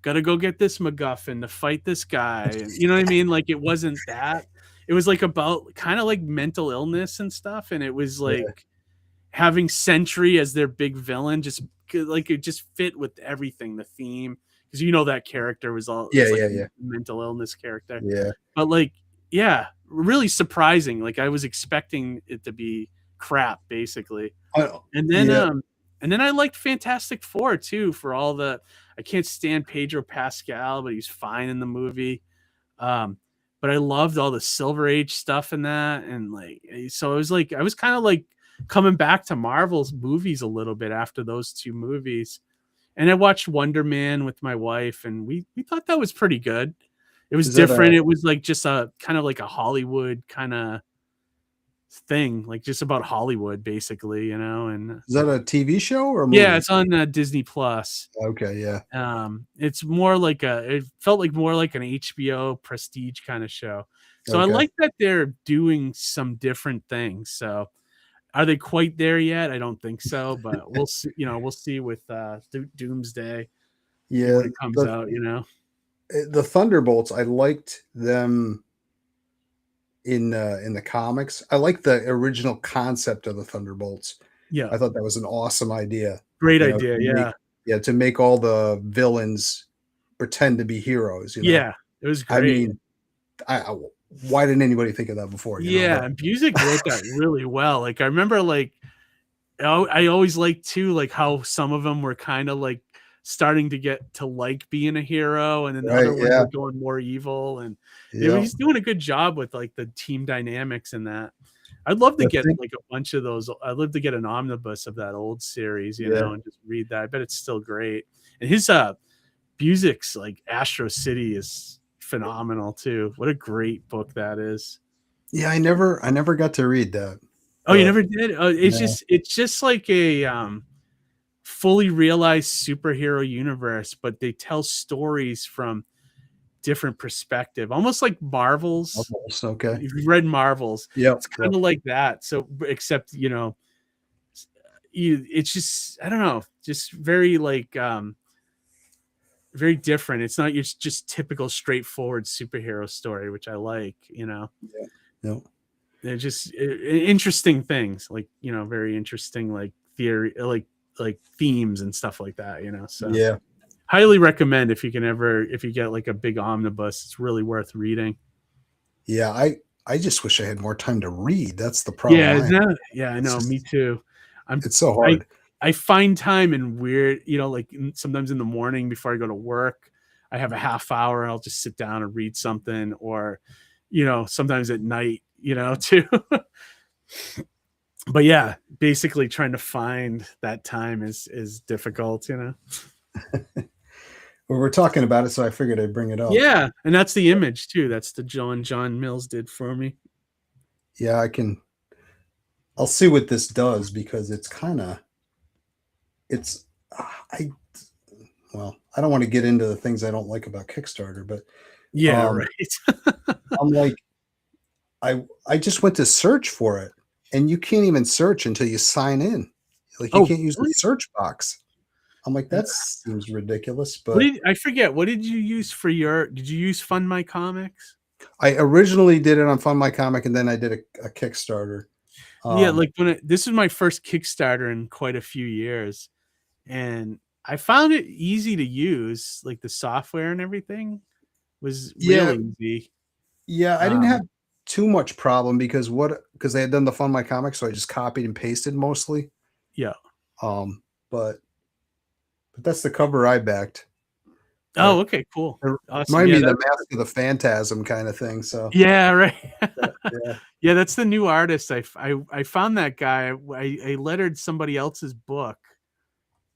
gotta go get this MacGuffin to fight this guy. And you know what I mean? Like it wasn't that. It was like about kind of like mental illness and stuff. And it was yeah, like having Sentry as their big villain just like it just fit with everything, the theme. Because you know that character was yeah, like yeah, a yeah, mental illness character. yeah. But like, yeah, really surprising. Like I was expecting it to be crap, basically. I, And then yeah. and then I liked Fantastic Four too for all the I can't stand Pedro Pascal, but he's fine in the movie. Um, but I loved all the Silver Age stuff in that, and so it was like I was kind of like coming back to Marvel's movies a little bit after those two movies. And I watched Wonder Man with my wife, and we thought that was pretty good. It was Is that different. It was like just a kind of like a Hollywood kind of thing, like just about Hollywood, basically, you know. And a TV show or a yeah, movie? it's on Disney Plus. Okay, yeah. It's more like it felt like more like an HBO prestige kind of show. So I Okay. like that they're doing some different things. So are they quite there yet? I don't think so, but we'll see. You know, we'll see with Doomsday Yeah, when it comes out. You know. the Thunderbolts, I liked them in the comics. I like the original concept of the Thunderbolts. Yeah. I thought that was an awesome idea. Great You know, idea. Yeah. to make all the villains pretend to be heroes, you know. Yeah. It was I great. mean, why didn't anybody think of that before, you know? Yeah. But And Busick wrote that really well. Like I remember like I always liked too, like how some of them were kind of like starting to get to like being a hero, and then the right, other ones yeah. were going more evil. And Yeah. he's doing a good job with like the team dynamics in that. I'd love to The get thing, like a bunch of those. I'd love to get an omnibus of that old series, you yeah. know, and just read that. I bet it's still great. And his Busick's like Astro City is phenomenal too. What a great book that is. Yeah, I never got to read that. Oh, you But never did? Oh, no. it's just like a fully realized superhero universe, but they tell stories from different perspective, almost like Marvels. Almost, okay. If you've read Marvels, Yep, it's yep. kind of like that. So except, you know, it's just I don't know, just very like very different. It's not your just typical straightforward superhero story, which I like, you know. Yeah. Yep. They're just interesting things, like, you know, very interesting like theory, like themes and stuff like that, you know. So Yeah. highly recommend if you get like a big omnibus. It's really worth reading. Yeah, I just wish I had more time to read. That's the problem Yeah, I have. yeah, I It's know. just Me too. it's so I hard. I find time in weird, you know, like sometimes in the morning before I go to work, I have a half hour. I'll just sit down and read something, or, you know, sometimes at night, you know, too. But yeah, basically trying to find that time is difficult, you know. Well, we're talking about it, so I figured I'd bring it up. Yeah, and that's the Image too. That's the John Mills did for me. Yeah, I'll see what this does because it's I well, I don't want to get into the things I don't like about Kickstarter, but Yeah, um right. I'm like I just went to search for it and you can't even search until you sign in. Like you Oh, can't use the really? search box. I'm like, that seems ridiculous, What but did I forget? What did you use for your? Did you use Fund My Comics? I originally did it on Fund My Comic, and then I did a Kickstarter. Yeah, like this is my first Kickstarter in quite a few years, and I found it easy to use. Like the software and everything was yeah, real easy. yeah, I didn't have too much problem because I had done the Fund My Comic, so I just copied and pasted mostly. Yeah. Um, but that's the cover I backed. Oh, okay, cool. It Awesome. reminded Yeah, me of the Mask of the Phantasm kind of thing. So yeah, right. yeah, Yeah, that's the new artist. I found that guy. I lettered somebody else's book,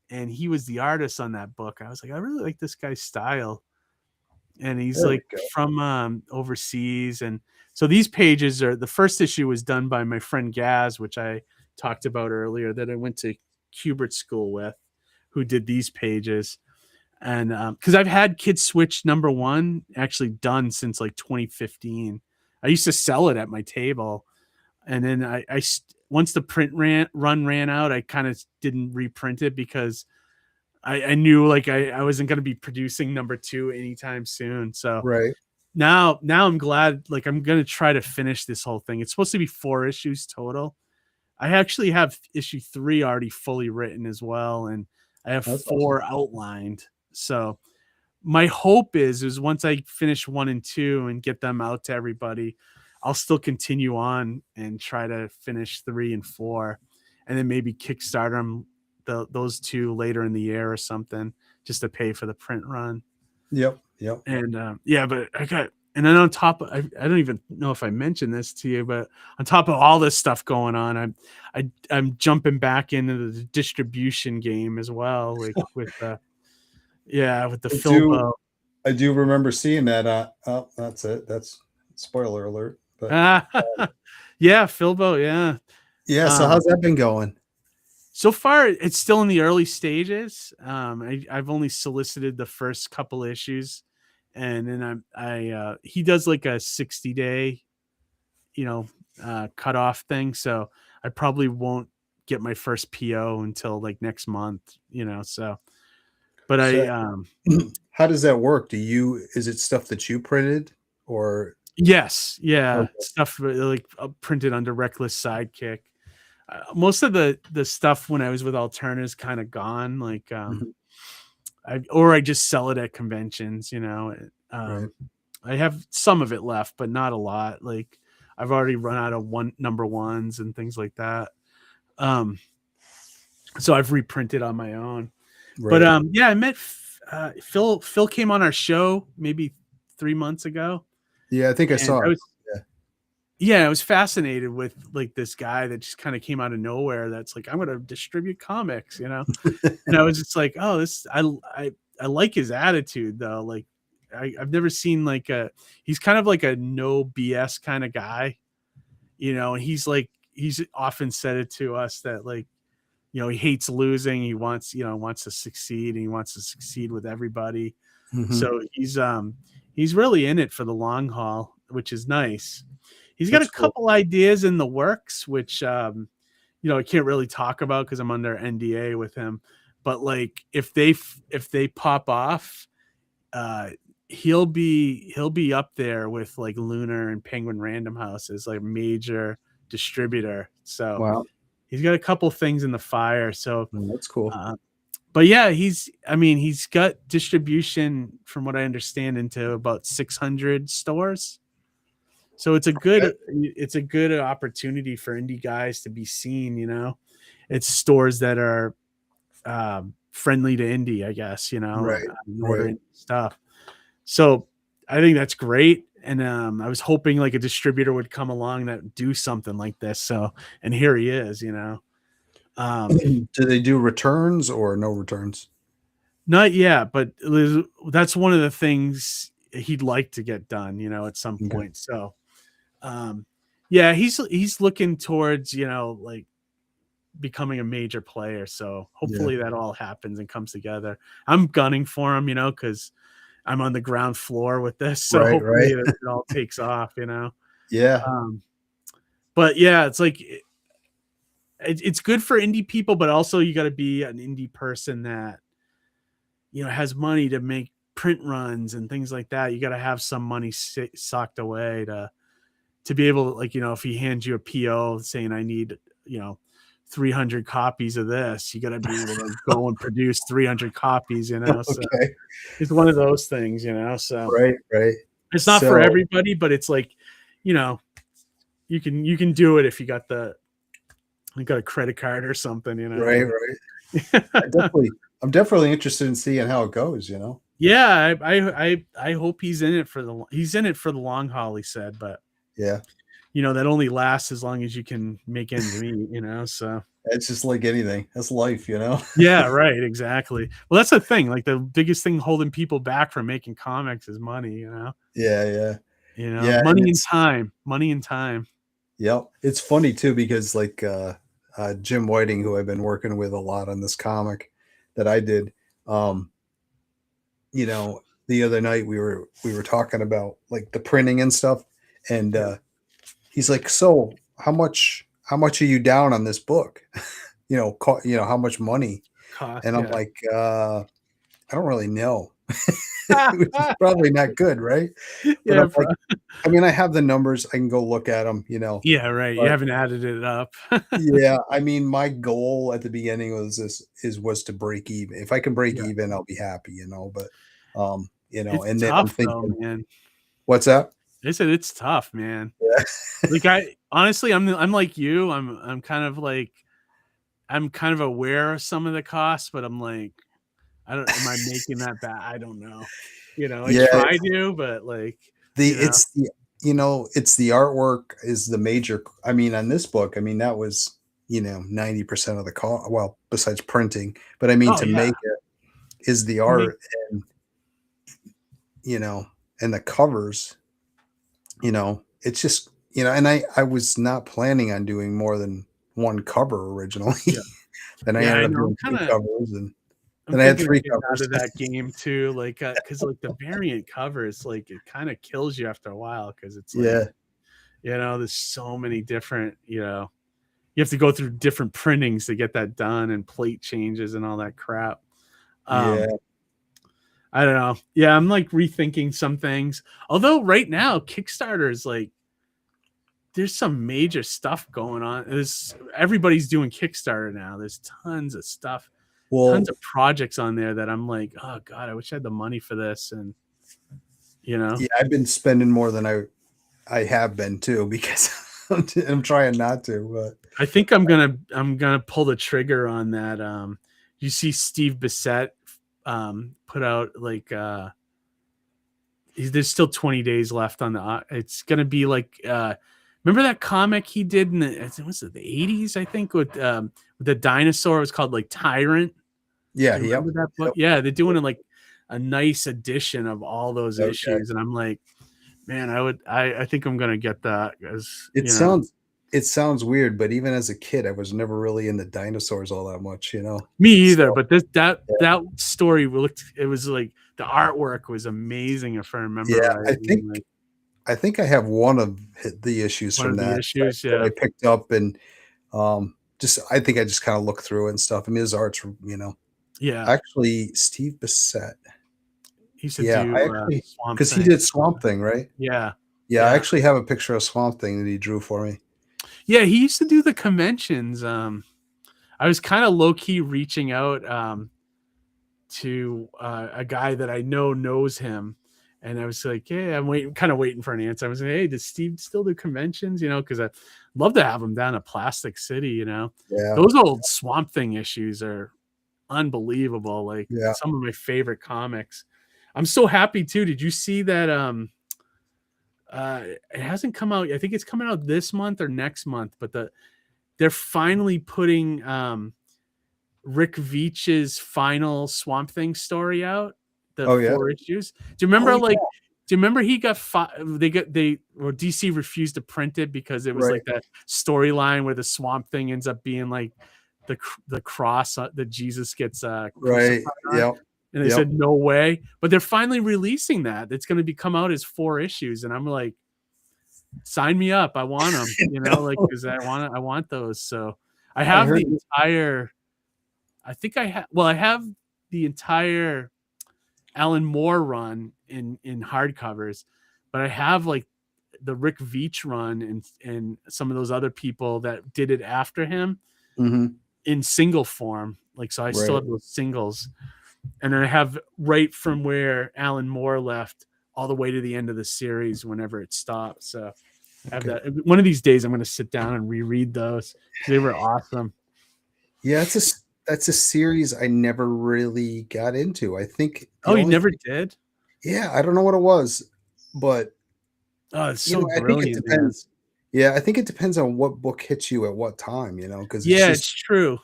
and he was the artist on that book. I was like, I really like this guy's style, and he's there we like go. from overseas. And so these pages are the first issue was done by my friend Gaz, which I talked about earlier, that I went to Kubert school with, who did these pages. And because I've had Kid Switch #1 actually done since like 2015. I used to sell it at my table, and then once the run ran out, I kind of didn't reprint it because I knew like I wasn't going to be producing #2 anytime soon. So Right. now I'm glad, like I'm going to try to finish this whole thing. It's supposed to be 4 issues total. I actually have issue 3 already fully written as well, and I have That's 4 outlined. So my hope is once I finish 1 and 2 and get them out to everybody, I'll still continue on and try to finish 3 and 4, and then maybe Kickstarter them those 2 later in the year or something, just to pay for the print run. Yep. Yep. And yeah, but and then on top of, I don't even know if I mentioned this to you, but on top of all this stuff going on, I'm jumping back into the distribution game as well, like with the Filbo. I do remember seeing that. Oh, that's it. That's spoiler alert. But Yeah, Filbo, yeah. yeah. So how's that been going? So far, it's still in the early stages. I've only solicited the first couple issues, and then he does like a 60-day, cutoff thing. So I probably won't get my first PO until like next month, so. But how does that work? Is it stuff that you printed or? Yes, yeah, Okay. stuff like printed under Reckless Sidekick. Most of the stuff when I was with Alterna is kind of gone. Like, I just sell it at conventions. Right. I have some of it left, but not a lot. Like, I've already run out of #1s and things like that. So I've reprinted on my own. Right. But yeah, I met Phil. Phil came on our show maybe 3 months ago. Yeah, I think I saw it. Yeah, I was fascinated with like this guy that just kind of came out of nowhere. That's like, I'm going to distribute comics, and I was just like, oh, I like his attitude though. Like, I've never seen like he's kind of like a no BS kind of guy, and he's often said it to us that like, he hates losing. He wants to succeed, and he wants to succeed with everybody. Mm-hmm. So he's really in it for the long haul, which is nice. He's got a couple ideas in the works, which I can't really talk about because I'm under NDA with him. But like if they pop off, he'll be up there with like Lunar and Penguin Random House as like major distributor. So wow, he's got a couple things in the fire. So that's cool. But yeah, he's got distribution, from what I understand, into about 600 stores. So it's a good opportunity for indie guys to be seen. It's stores that are friendly to indie, I guess, ordering stuff. So I think that's great. And I was hoping like a distributor would come along that would do something like this. So, and here he is, Do they do returns or no returns? Not yet, but that's one of the things he'd like to get done, at some point. So, yeah, he's looking towards, like becoming a major player. So hopefully that all happens and comes together. I'm gunning for him, because I'm on the ground floor with this. So hopefully it all takes off, Yeah. But yeah, it's like, it's good for indie people, but also you got to be an indie person that, has money to make print runs and things like that. You got to have some money socked away to be able to, like, if he hands you a PO saying I need, 300 copies of this, you got to be able to go and produce 300 copies, So Okay. it's one of those things, so Right. it's not for everybody, but it's like, you can do it if you got a credit card or something, Right. I'm definitely interested in seeing how it goes, Yeah, I hope he's in it for the long haul, he said, but yeah, that only lasts as long as you can make ends meet, so it's just like anything. That's life, yeah, right, exactly. Well, that's the thing. Like, the biggest thing holding people back from making comics is money, Yeah. Money and time. Yep. It's funny too, because like Jim Whiting, who I've been working with a lot on this comic that I did, the other night we were talking about like the printing and stuff, and he's like, "So how much are you down on this book? How much money?" Cost, And I'm like, I don't really know. Which is probably not good, right? But Yeah, I'm like, I mean, I have the numbers. I can go look at them, yeah, right. You haven't added it up. Yeah, I mean, my goal at the beginning was to break even. If I can break even, I'll be happy, But It's and then tough, I'm thinking, though, man. what's that? I said it's tough, man. Yeah. Like, I'm like you. I'm kind of like, I'm kind of aware of some of the costs, but I'm like, am I making that bad? I don't know. I try to, but like it's the artwork is the major. I mean, on this book, I mean, that was 90% of the cost. Well, besides printing, but I mean, make it is the art, and and the covers. It's just and I was not planning on doing more than one cover originally. Then I ended up doing two covers, and then I had three covers out of that game too, like, because like the variant covers, like, it kind of kills you after a while, because it's like, there's so many different, you have to go through different printings to get that done, and plate changes and all that crap. I don't know. Yeah, I'm like rethinking some things. Although right now Kickstarter is like, there's some major stuff going on. Everybody's doing Kickstarter now. There's tons of stuff. Tons of projects on there that I'm like, oh God, I wish I had the money for this. And yeah, I've been spending more than I have been too, because I'm trying not to. But I think I'm gonna pull the trigger on that. You see Steve Bissett put out like there's still 20 days left on the. It's gonna be like remember that comic he did in the 80s, I think, with the dinosaur? It was called like Tyrant. Yeah, that book? Yeah, they're doing like a nice edition of all those issues, and I'm like, man, I think I'm gonna get that, because it sounds weird, but even as a kid, I was never really into dinosaurs all that much, Me either. But that story it was like, the artwork was amazing, if I remember right. I think I have one of the issues from that that I picked up, and I think I just kind of looked through it and stuff. I mean, his art's actually Steve Bissett. He used to do because he did Swamp Thing, right? Yeah. I actually have a picture of Swamp Thing that he drew for me. Yeah, he used to do the conventions. I was kind of low key reaching out to a guy that I know knows him, and I was like, "Hey, I'm waiting for an answer." I was like, "Hey, does Steve still do conventions?" Because I'd love to have him down at Plastic City. Those old Swamp Thing issues are unbelievable. Like, some of my favorite comics. I'm so happy too. Did you see that? It hasn't come out. I think it's coming out this month or next month. But they're finally putting Rick Veitch's final Swamp Thing story out. The 4 issues. Do you remember? Do you remember he got DC refused to print it because it was like that storyline where the Swamp Thing ends up being like the cross that Jesus gets right. Yep. And they said no way, but they're finally releasing that. It's going to come out as 4 issues, and I'm like, sign me up. I want them, because I want those. So I have the entire. I think I have. Well, I have the entire Alan Moore run in hardcovers, but I have like the Rick Veitch run and some of those other people that did it after him in single form. Like, so I still have those singles, and then I have right from where Alan Moore left all the way to the end of the series whenever it stopped. So I have that. One of these days I'm going to sit down and reread those. They were awesome. Yeah, that's a series I never really got into. I think. Oh, you never did? Yeah, I don't know what it was, but it's so brilliant. I think it depends. Yeah, I think it depends on what book hits you at what time, because it's true.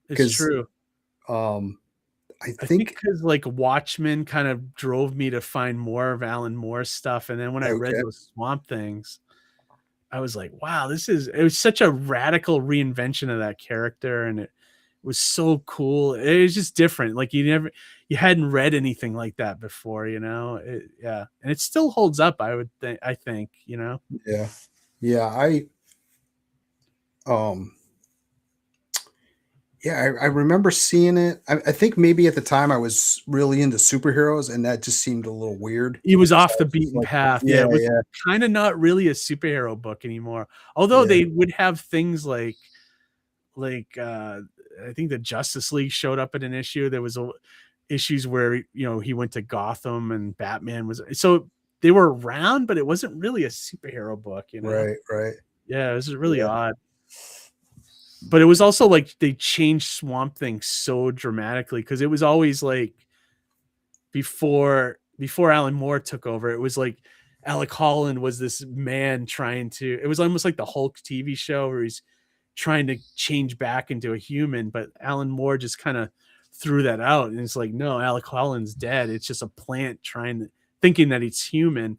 It's true. I think because like Watchmen kind of drove me to find more of Alan Moore's stuff, and then when I read those Swamp Things, I was like, wow, it was such a radical reinvention of that character, and it was so cool. It was just different. Like you hadn't read anything like that before, and it still holds up. I think. I remember seeing it. I think maybe at the time I was really into superheroes, and that just seeed a little weird. He was off the beaten path. Yeah, it was kind of not really a superhero book anymore. Although they would have things like I think the Justice League showed up in an issue. There was issues where he went to Gotham and Batman was, so they were around, but it wasn't really a superhero book. Right. Yeah, it was really odd. But it was also like they changed Swamp Thing so dramatically, because it was always like before Alan Moore took over, it was like Alec Holland was this man it was almost like the Hulk TV show where he's trying to change back into a human, but Alan Moore just kind of threw that out, and it's like, no, Alec Holland's dead. It's just a plant thinking that it's human.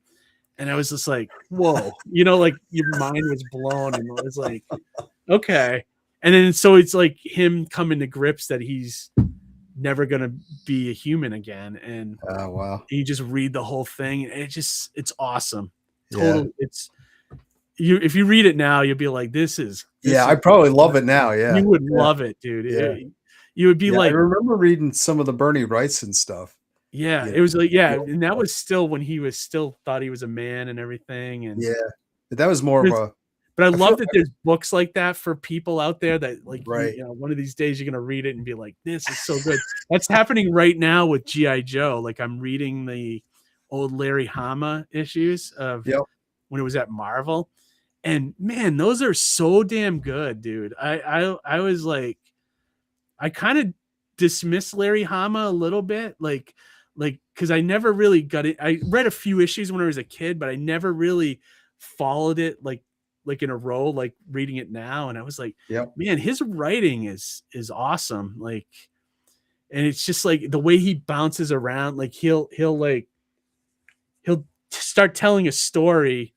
And I was just like, whoa, like your mind was blown, and it was like, okay. And then so it's like him coming to grips that he's never gonna be a human again, and oh wow, you just read the whole thing, and it's awesome. Totally, if you read it now, you'll be like, this is I probably love it now. Yeah, you would love it, dude. You would be like, I remember reading some of the Bernie Wrightson stuff. Yeah, it was like, and that was still when he was still thought he was a man and everything, and that was more of a. But I love that there's books like that for people out there that like, one of these days you're gonna read it and be like, this is so good. That's happening right now with G.I. Joe. Like I'm reading the old Larry Hama issues of when it was at Marvel, and man, those are so damn good, dude. I was like, I kind of dismissed Larry Hama a little bit, like because I never really got it. I read a few issues when I was a kid, but I never really followed it like in a row, like reading it now. And I was like, man, his writing is awesome. Like, and it's just like the way he bounces around, like he'll start telling a story,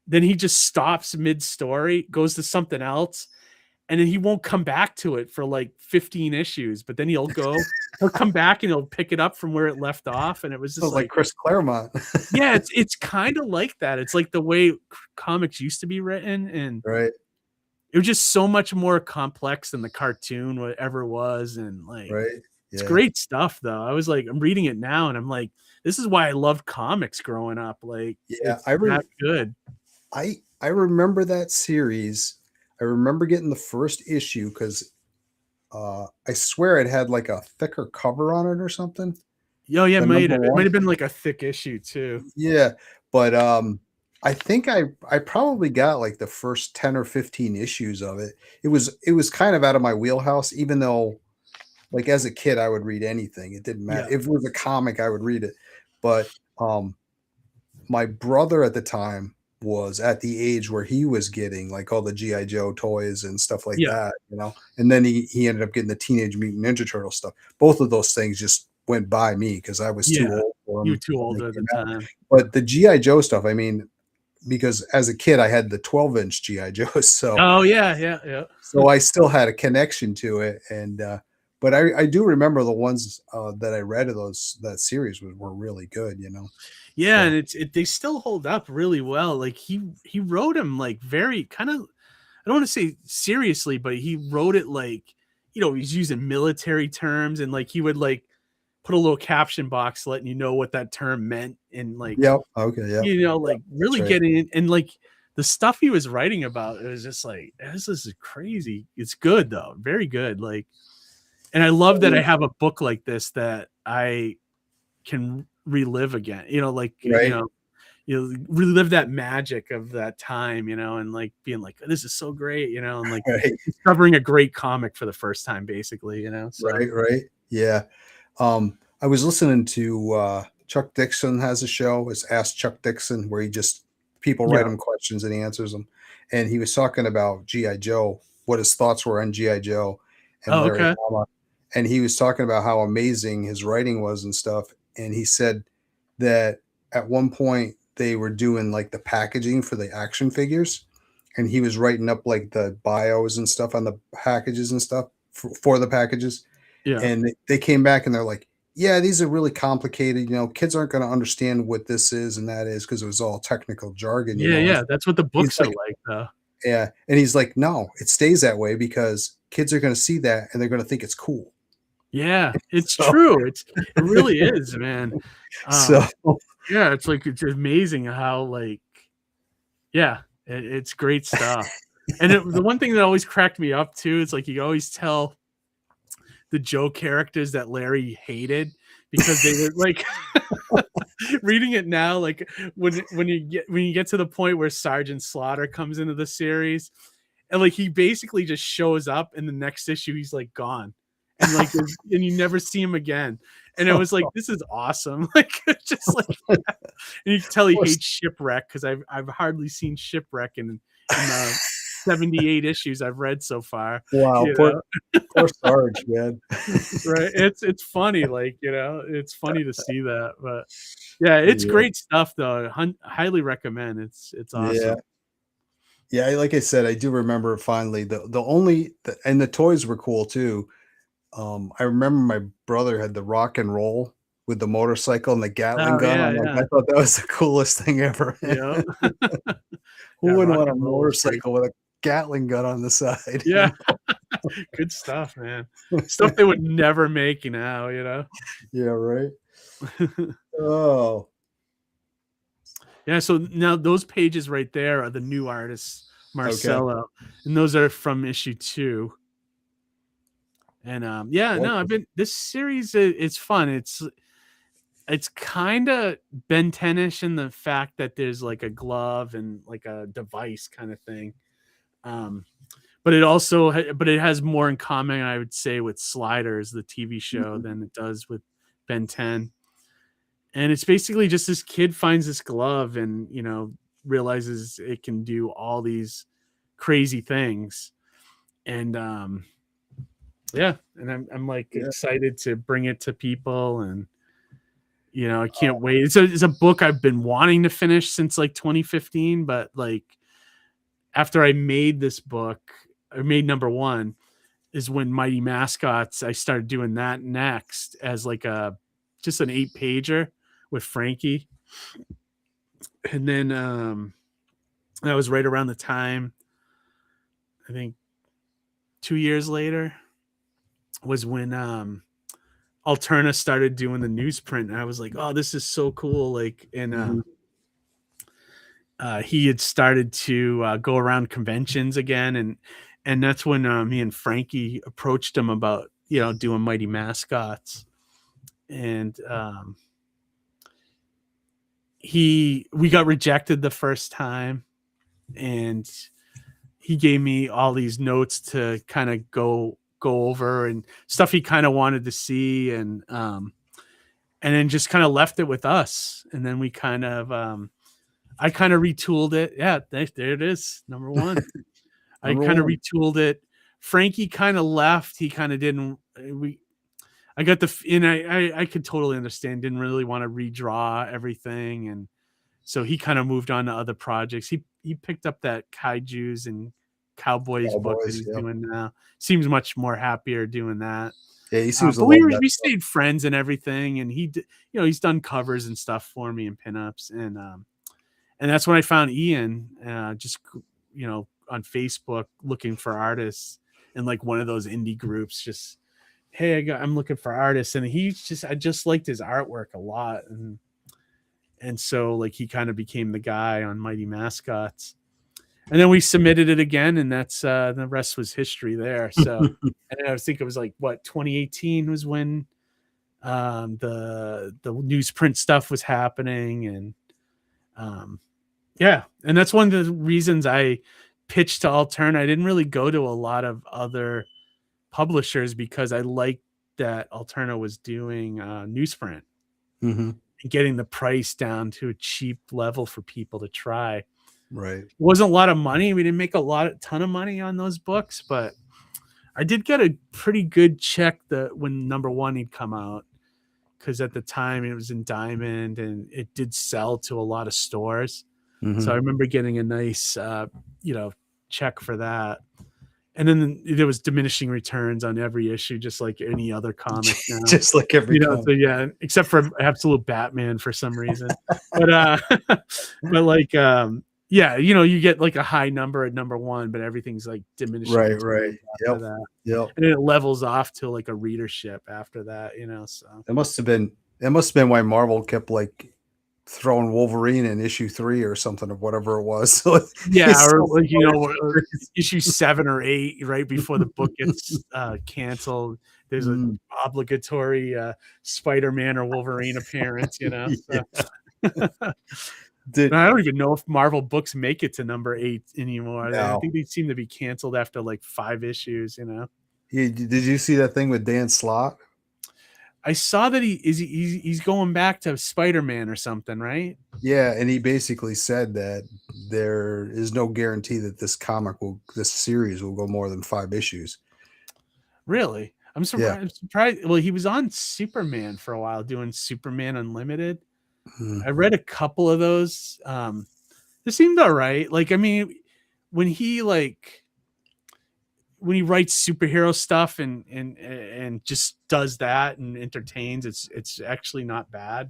then he just stops mid-story, goes to something else, and then he won't come back to it for like 15 issues, but then he'll come back and he'll pick it up from where it left off. And it was just like Chris Claremont. it's kind of like that. It's like the way comics used to be written, and it was just so much more complex than the cartoon, whatever it was. And like, it's great stuff though. I was like, I'm reading it now and I'm like, this is why I loved comics growing up. Like, that good. I remember that series. I remember getting the first issue because I swear it had like a thicker cover on it or something. It might have been like a thick issue too. Yeah, but I think I probably got like the first 10 or 15 issues of it. It was kind of out of my wheelhouse, even though like as a kid I would read anything. It didn't matter. If it was a comic, I would read it. But my brother at the time was at the age where he was getting like all the G.I. Joe toys and stuff like that, and then he ended up getting the Teenage Mutant Ninja Turtle stuff. Both of those things just went by me because I was too old for them. You were too old at the time. But the G.I. Joe stuff, I mean, because as a kid I had the 12-inch G.I. Joes, so so I still had a connection to it, and but I do remember the ones that I read of that series were really good, Yeah, so. And they still hold up really well. Like he wrote them like very kind of, I don't want to say seriously, but he wrote it like, he's using military terms, and like he would like put a little caption box letting you know what that term meant, and like, Yep. Okay. Yeah. you know, like really right. getting in, and like the stuff he was writing about, it was just like, this is crazy. It's good though, very good. Like, and I love that I have a book like this that I can relive again. You know, like Right. you relive that magic of that time, you know, and like being like, this is so great, you know, and like Right. discovering a great comic for the first time, basically, you know. So Right. Yeah. I was listening to Chuck Dixon has a show. It's Ask Chuck Dixon, where he just people write yeah. him questions and he answers them. And he was talking about G.I. Joe, what his thoughts were on G.I. Joe and Oh, Larry okay. Hama. And he was talking about how amazing his writing was and stuff. And he said that at one point they were doing like the packaging for the action figures, and he was writing up like the bios and stuff on the packages and stuff for the packages. Yeah. And they came back and they're like, yeah, these are really complicated. You know, kids aren't going to understand what this is and that is, because it was all technical jargon. You Yeah. know, Yeah. That's what the books are like, like, though. yeah. And he's like, no, it stays that way because kids are going to see that and they're going to think it's cool. Yeah, it's So- true. It really is, man. So Yeah, it's like, it's amazing how, like, yeah, it's great stuff. And the one thing that always cracked me up too is like, you always tell the Joe characters that Larry hated, because they were like reading it now, like when you get to the point where Sergeant Slaughter comes into the series, and like he basically just shows up in the next issue, he's like gone, and like and you never see him again. And it was like, this is awesome. Like, just like, and you can tell he hates Shipwreck, because I've hardly seen Shipwreck in 78 issues I've read so far. wow, poor Sarge, man. Right, it's funny, like, you know, it's funny to see that. But yeah, it's great stuff though. Highly recommend. It's awesome. Yeah, like I said, I do remember finally and the toys were cool too. I remember my brother had the rock and roll with the motorcycle and the Gatling gun. Yeah, I thought that was the coolest thing ever. Yeah. Who Yeah, wouldn't rock want a and roll is motorcycle with a Gatling gun on the side? Yeah. Good stuff, man. Stuff they would never make now, you know. Yeah, right. Oh. Yeah, so now those pages right there are the new artists, Marcelo, and those are from issue 2. And this series, it's fun. It's kind of Ben 10ish in the fact that there's like a glove and like a device kind of thing. But it has more in common, I would say, with Sliders, the TV show, than it does with Ben 10. And it's basically just this kid finds this glove and, you know, realizes it can do all these crazy things. And and I'm like excited to bring it to people, and you know, I can't wait. It's a book I've been wanting to finish since like 2015, but like after I made this book, I made number 1, is when Mighty Mascots, I started doing that next as like just an 8-pager with Frankie. And then that was right around the time, I think 2 years later, was when Alterna started doing the newsprint. And I was like, oh, this is so cool. Like, and he had started to go around conventions again, and that's when me and Frankie approached him about, you know, doing Mighty Mascots. And we got rejected the first time, and he gave me all these notes to kind of go over, and stuff he kind of wanted to see, and then just kind of left it with us. And then we kind of I kind of retooled it. Yeah, there it is, number 1. I kind of retooled it. Frankie kind of left. He kind of didn't. I got and I could totally understand. Didn't really want to redraw everything, and so he kind of moved on to other projects. He picked up that Kaijus and Cowboys book that he's doing now. Seems much more happier doing that. Yeah, he seems. But we stayed friends and everything, and he's done covers and stuff for me and pinups, and that's when I found Ian, just, you know, on Facebook looking for artists in like one of those indie groups, just hey, I'm looking for artists, and I just liked his artwork a lot, and so like he kind of became the guy on Mighty Mascots. And then we submitted it again, and that's the rest was history there. So, and I think it was like 2018 was when the newsprint stuff was happening, and yeah, and that's one of the reasons I pitched to Alterna. I didn't really go to a lot of other publishers because I liked that Alterna was doing newsprint and getting the price down to a cheap level for people to try. Right. It wasn't a lot of money. We didn't make a ton of money on those books, but I did get a pretty good check when number 1 he'd come out, because at the time it was in Diamond and it did sell to a lot of stores. So I remember getting a nice, check for that. And then there was diminishing returns on every issue, just like any other comic now. Just like every comic. So yeah, except for Absolute Batman for some reason. But but like yeah, you get like a high number at number 1, but everyth's like diminishing. Right. Yep. And then it levels off to like a readership after that, So that must have been why Marvel kept like throwing Wolverine in issue 3 or something of whatever it was. So yeah, or like, issue 7 or 8 right before the book gets canceled. There's an obligatory Spider-Man or Wolverine appearance, So. I don't even know if Marvel books make it to number 8 anymore. No. I think they seem to be canceled after like 5 issues, Did you see that thing with Dan Slott? I saw that he's going back to Spider-Man or something, right? Yeah, and he basically said that there is no guarantee that this series will go more than 5 issues. Really? I'm surprised. Yeah. I'm surprised. Well, he was on Superman for a while doing Superman Unlimited. I read a couple of those. They seemed all right. Like, I mean, when he writes superhero stuff and just does that and entertains, it's actually not bad.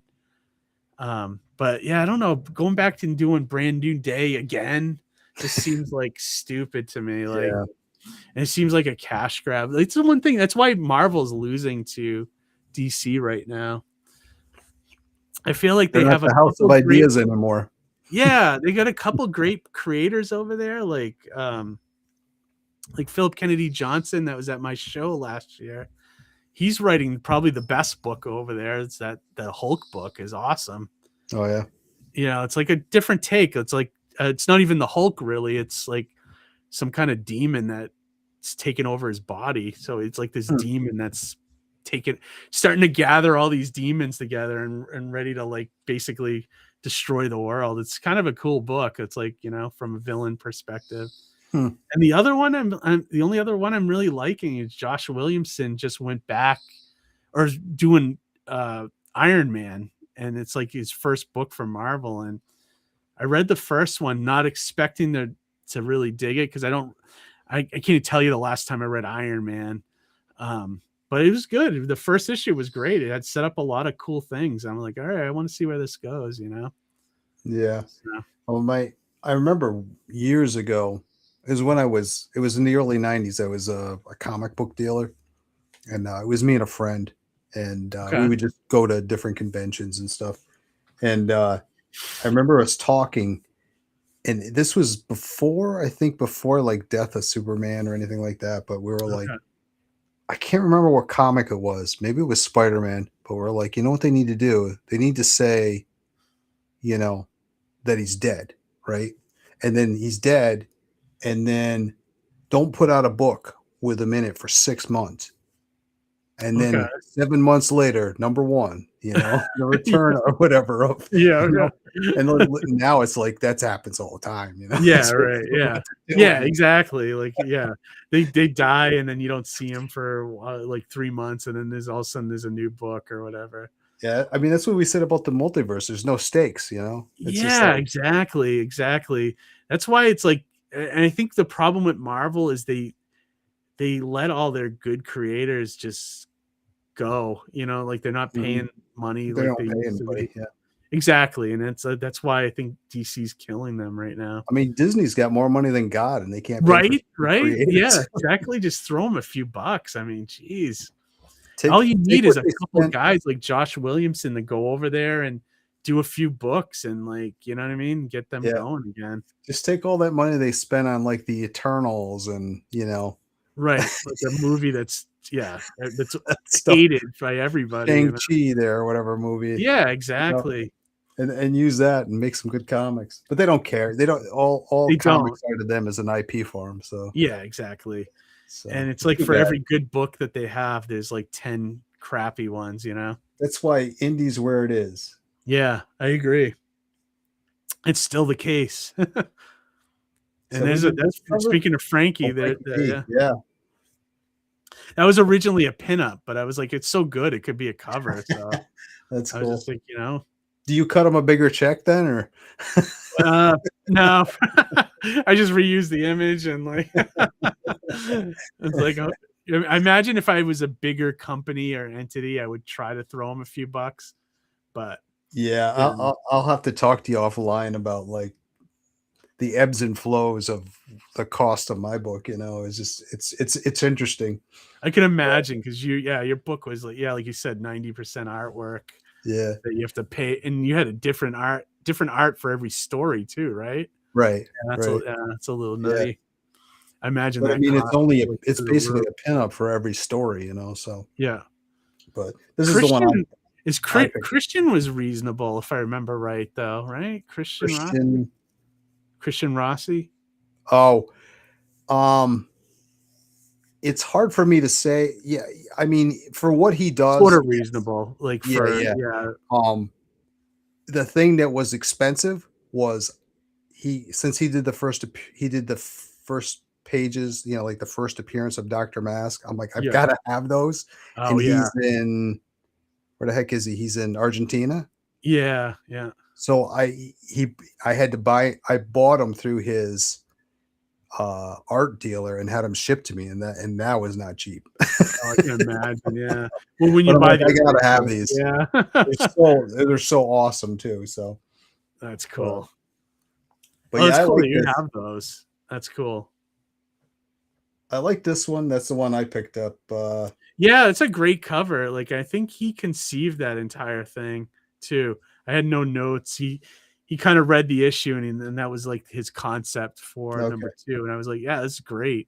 But yeah, I don't know. Going back to doing Brand New Day again just seems like stupid to me. Like, and it seems like a cash grab. It's the one thing. That's why Marvel's losing to DC right now. I feel like they have a house of ideas anymore. Yeah, they got a couple great creators over there, like Philip Kennedy Johnson that was at my show last year. He's writing probably the best book over there. It's the Hulk book is awesome. Oh yeah. It's like a different take. It's like it's not even the Hulk really. It's like some kind of demon that's taken over his body. So it's like this demon that's starting to gather all these demons together and ready to like basically destroy the world. It's kind of a cool book. It's like, from a villain perspective. And the other one the only other one I'm really liking is Josh Williamson just went back or doing Iron Man, and it's like his first book for Marvel. And I read the first one not expecting to really dig it, because I can't tell you the last time I read Iron Man. But it was good. The first issue was great. It had set up a lot of cool things. I'm like, all right, I want to see where this goes, Yeah. Well, I remember years ago, it was in the early 90s. I was a comic book dealer, and it was me and a friend, and we would just go to different conventions and stuff. And I remember us talking, and this was before like Death of Superman or anything like that. But we were like, I can't remember what comic it was. Maybe it was Spider-Man, but we're like, you know what they need to do? They need to say, that he's dead, right? And then he's dead, and then don't put out a book with him in it for 6 months. And then 7 months later, number 1, the return or whatever of and now it's like that happens all the time, Yeah, right. Yeah, exactly. Like, they die, and then you don't see them for like 3 months, and then all of a sudden there's a new book or whatever. Yeah, I mean, that's what we said about the multiverse. There's no stakes, It's exactly. That's why it's like, and I think the problem with Marvel is they let all their good creators just go, like they're not paying money. They like don't pay anybody. Yeah. Exactly. And that's why I think DC's killing them right now. I mean, Disney's got more money than God, and they can't pay right. Yeah, exactly. Just throw them a few bucks. I mean, geez. all you need is a couple spent. guys like Josh Williamson to go over there and do a few books and, like, you know what I mean? Get them Yeah. going again. Just take all that money they spent on like the Eternals and Right. Like a movie that's that's stuff, hated by everybody. Shang-Chi there or whatever movie. Yeah, exactly. And use that and make some good comics. But they don't care. They don't all They comics are to them as an IP for them. So yeah, exactly. So And it's like for every good book that they have, there's like 10 crappy ones, That's why indie's where it is. Yeah, I agree. It's still the case. And that's speaking of Frankie, yeah. That was originally a pinup, but I was like, it's so good, it could be a cover. So that's I cool. was just like, Do you cut them a bigger check then, or? No, I just reused the image and like, it's like, I imagine if I was a bigger company or entity, I would try to throw them a few bucks, but yeah, I'll have to talk to you offline about like the ebbs and flows of the cost of my book. It's just it's interesting. I can imagine because your book was like you said 90% artwork. Yeah, that you have to pay, and you had a different art for every story too, right? Right. That's a little nutty. Yeah. I imagine but that. I mean, it's basically a pinup for every story, So yeah. But this is the one. Christian was reasonable if I remember right, though, right? Christian Rossi. Oh, it's hard for me to say. Yeah, I mean, for what he does, sort of reasonable. Like yeah. The thing that was expensive was since he did the first pages, like the first appearance of Dr. Mask. I'm like, I've got to have those. Oh, and he's in, where the heck is he? He's in Argentina. Yeah, yeah. So I bought him through his art dealer and had them shipped to me, and that was not cheap. I can imagine. Yeah. Well, when you buy I gotta have these. Yeah. they're so awesome too. So that's cool. But it's cool that you have those. That's cool. I like this one. That's the one I picked up. Yeah, it's a great cover. Like, I think he conceived that entire thing too. I had no notes. He kind of read the issue and that was like his concept for number 2. And I was like, yeah, this is great.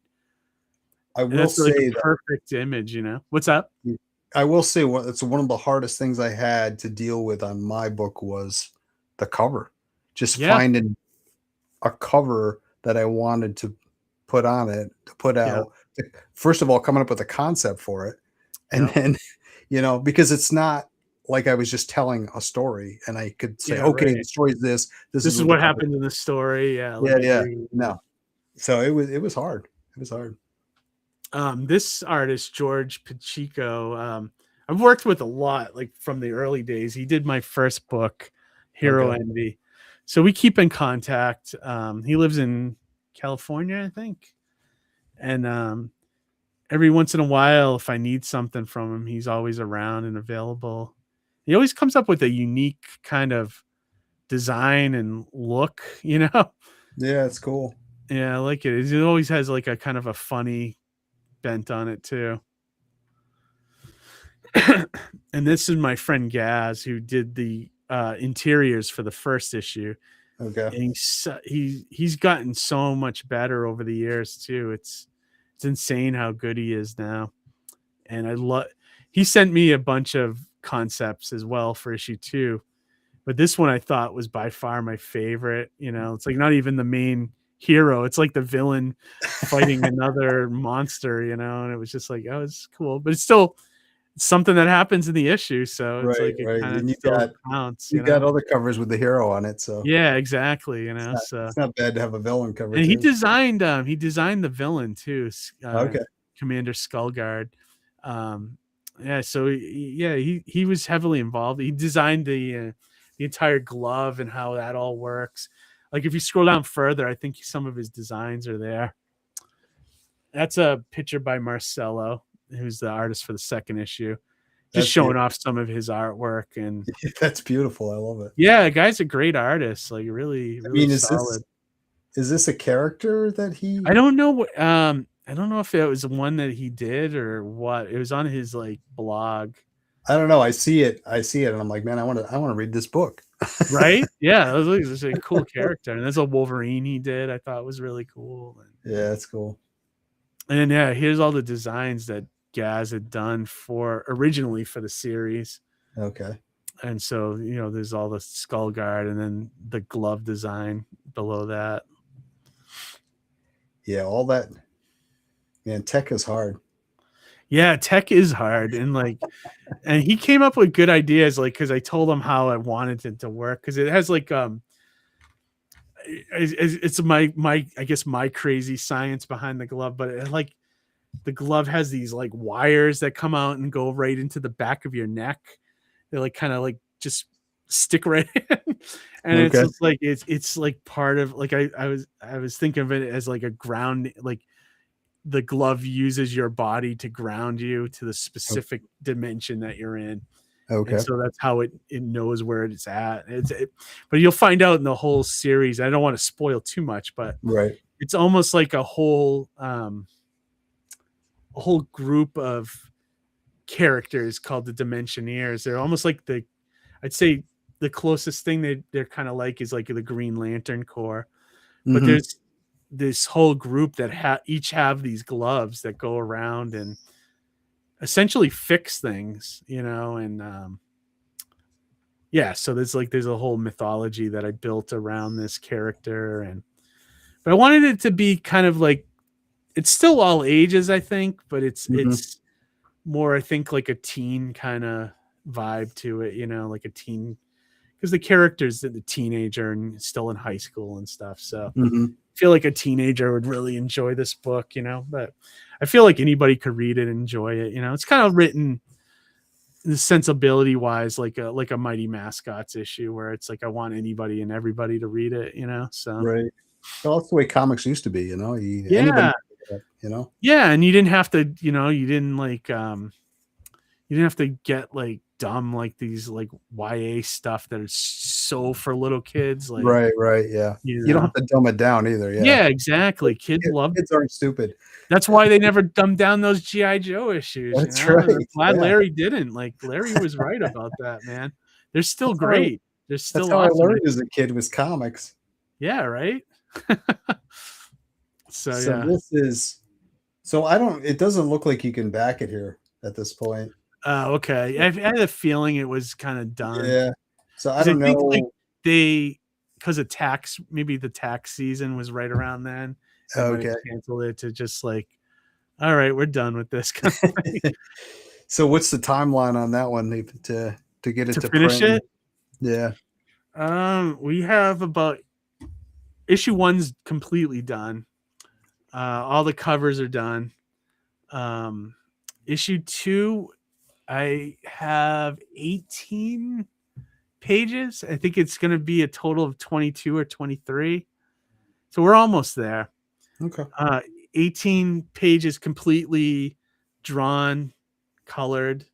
I will say like a perfect image, What's up? I will say it's one of the hardest things I had to deal with on my book was the cover. Just finding a cover that I wanted to put on it, to put out. First of all, coming up with a concept for it. And then, because it's not like I was just telling a story and I could say, the story is this. This is what happened in the story. Yeah. No. So it was hard. It was hard. This artist, George Pacheco, I've worked with a lot, like from the early days. He did my first book, Hero Envy. So we keep in contact. He lives in California, I think. And every once in a while, if I need something from him, he's always around and available. He always comes up with a unique kind of design and look, Yeah, it's cool. Yeah, I like it. It always has like a kind of a funny bent on it too. And this is my friend Gaz, who did the interiors for the first issue. Okay. And he's gotten so much better over the years too. It's insane how good he is now. And he sent me a bunch of concepts as well for issue 2. But this one I thought was by far my favorite. It's like not even the main hero. It's like the villain fighting another monster, and it was just like, oh, it's cool. But it's still something that happens in the issue. So it's it kind of still counts. You got other covers with the hero on it. So yeah, exactly. It's not bad to have a villain cover. And he designed the villain too. Commander Skullguard. So he was heavily involved. He designed the entire glove and how that all works. Like if you scroll down further, I think some of his designs are there. That's a picture by Marcelo, who's the artist for the second issue. Just showing off some of his artwork. And that's beautiful. I love it. Yeah, the guy's a great artist. Like really, really solid. Is this a character that he? I don't know. I don't know if it was one that he did or what. It was on his like blog. I don't know. I see it, and I'm like, man, I want to read this book. Right? Yeah, it was a cool character. And there's a Wolverine he did. I thought was really cool. Yeah, that's cool. And yeah, here's all the designs that Gaz had done originally for the series. Okay. And so, there's all the skull guard and then the glove design below that. Yeah, all that. Man, tech is hard. Yeah, tech is hard. And he came up with good ideas, like, because I told him how I wanted it to work. Because it has like it's my I guess my crazy science behind the glove, but like the glove has these like wires that come out and go right into the back of your neck. They like kind of like just stick right in. And Okay. it's just like it's like part of like I was thinking of it as like a ground, like the glove uses your body to ground you to the specific dimension that you're in. Okay. And so that's how it knows where it's at. But you'll find out in the whole series. I don't want to spoil too much, but Right. it's almost like a whole group of characters called the Dimensioneers. They're almost like I'd say the closest thing they're kind of like is like the Green Lantern Corps. But there's this whole group that each have these gloves that go around and essentially fix things, and so there's a whole mythology that I built around this character, but I wanted it to be kind of like, it's still all ages, I think, but it's more, I think, like a teen kind of vibe to it, like a teen, because the character's the teenager and still in high school and stuff. So I feel like a teenager would really enjoy this book, but I feel like anybody could read it and enjoy it. It's kind of written the sensibility wise, like a Mighty Mascots issue where it's like, I want anybody and everybody to read it, so. Right. Well, that's the way comics used to be, anybody, Yeah. And you didn't have to, you didn't like, you didn't have to get like dumb, like these like YA stuff that is so for little kids. Like, right. Yeah. You don't have to dumb it down either. Yeah. Yeah, exactly. Kids aren't stupid. That's why they never dumbed down those G.I. Joe issues. That's right. I'm glad Larry didn't. Like, Larry was right about that, man. They're still great. They're still That's how awesome. I learned as a kid was comics. Yeah, right. So yeah. This is it doesn't look like you can back it here at this point. Oh, okay. I had a feeling it was kind of done. Yeah. So I don't know. Like because of tax, maybe the tax season was right around then. Okay. Canceled it to just like, all right, we're done with this. So what's the timeline on that one to get it to finish print? it? Yeah. We have about issue 1's completely done. All the covers are done. Issue 2, I have 18 pages. I think it's going to be a total of 22 or 23. So we're almost there. Okay. 18 pages completely drawn, colored.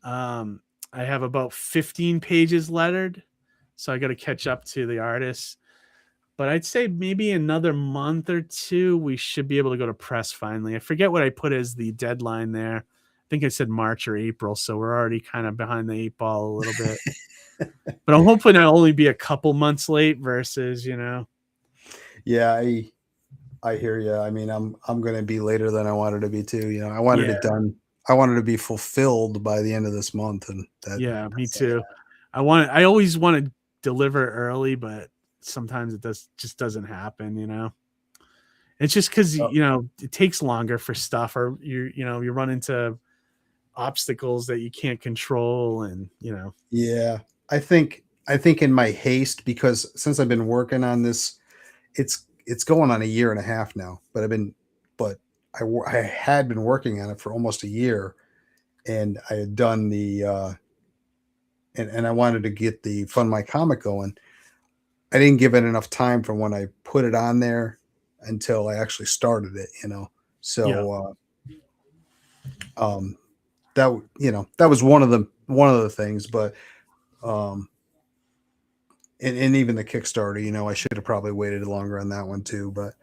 I have about 15 pages lettered. So I got to catch up to the artists. But I'd say maybe another month or two, we should be able to go to press finally. I forget what I put as the deadline there. I think I said March or April. So we're already kind of behind the 8 ball a little bit. But I'm hoping I'll only be a couple months late versus, Yeah, I hear you. I mean, I'm going to be later than I wanted to be too. I wanted it done. I wanted to be fulfilled by the end of this month, and me too. I always want to deliver early, but sometimes it just doesn't happen. It's just because it takes longer for stuff, or you run into obstacles that you can't control, and Yeah, I think in my haste, because since I've been working on this, it's going on a year and a half now, but I had been working on it for almost a year, and I had done the and I wanted to get the Fund My Comic going. I didn't give it enough time from when I put it on there until I actually started it, So that was one of the things, but and even the Kickstarter, I should have probably waited longer on that one too, but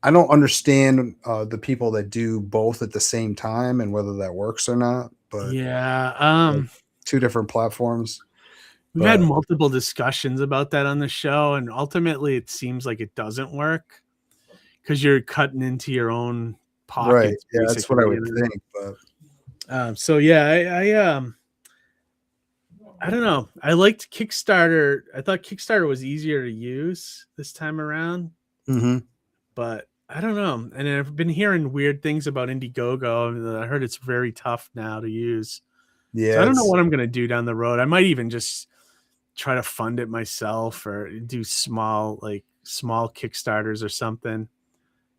I don't understand the people that do both at the same time and whether that works or not. But Yeah. like, two different platforms. We've had But multiple discussions about that on the show, and ultimately it seems like it doesn't work because you're cutting into your own right, pockets, yeah, that's what I basically. would think. But So yeah, I don't know. I liked Kickstarter. I thought Kickstarter was easier to use this time around, mhm. but I don't know. And I've been hearing weird things about Indiegogo. I heard it's very tough now to use. So Yeah, I don't know it's what I'm gonna do down the road. I might even just try to fund it myself or do small Kickstarters or something,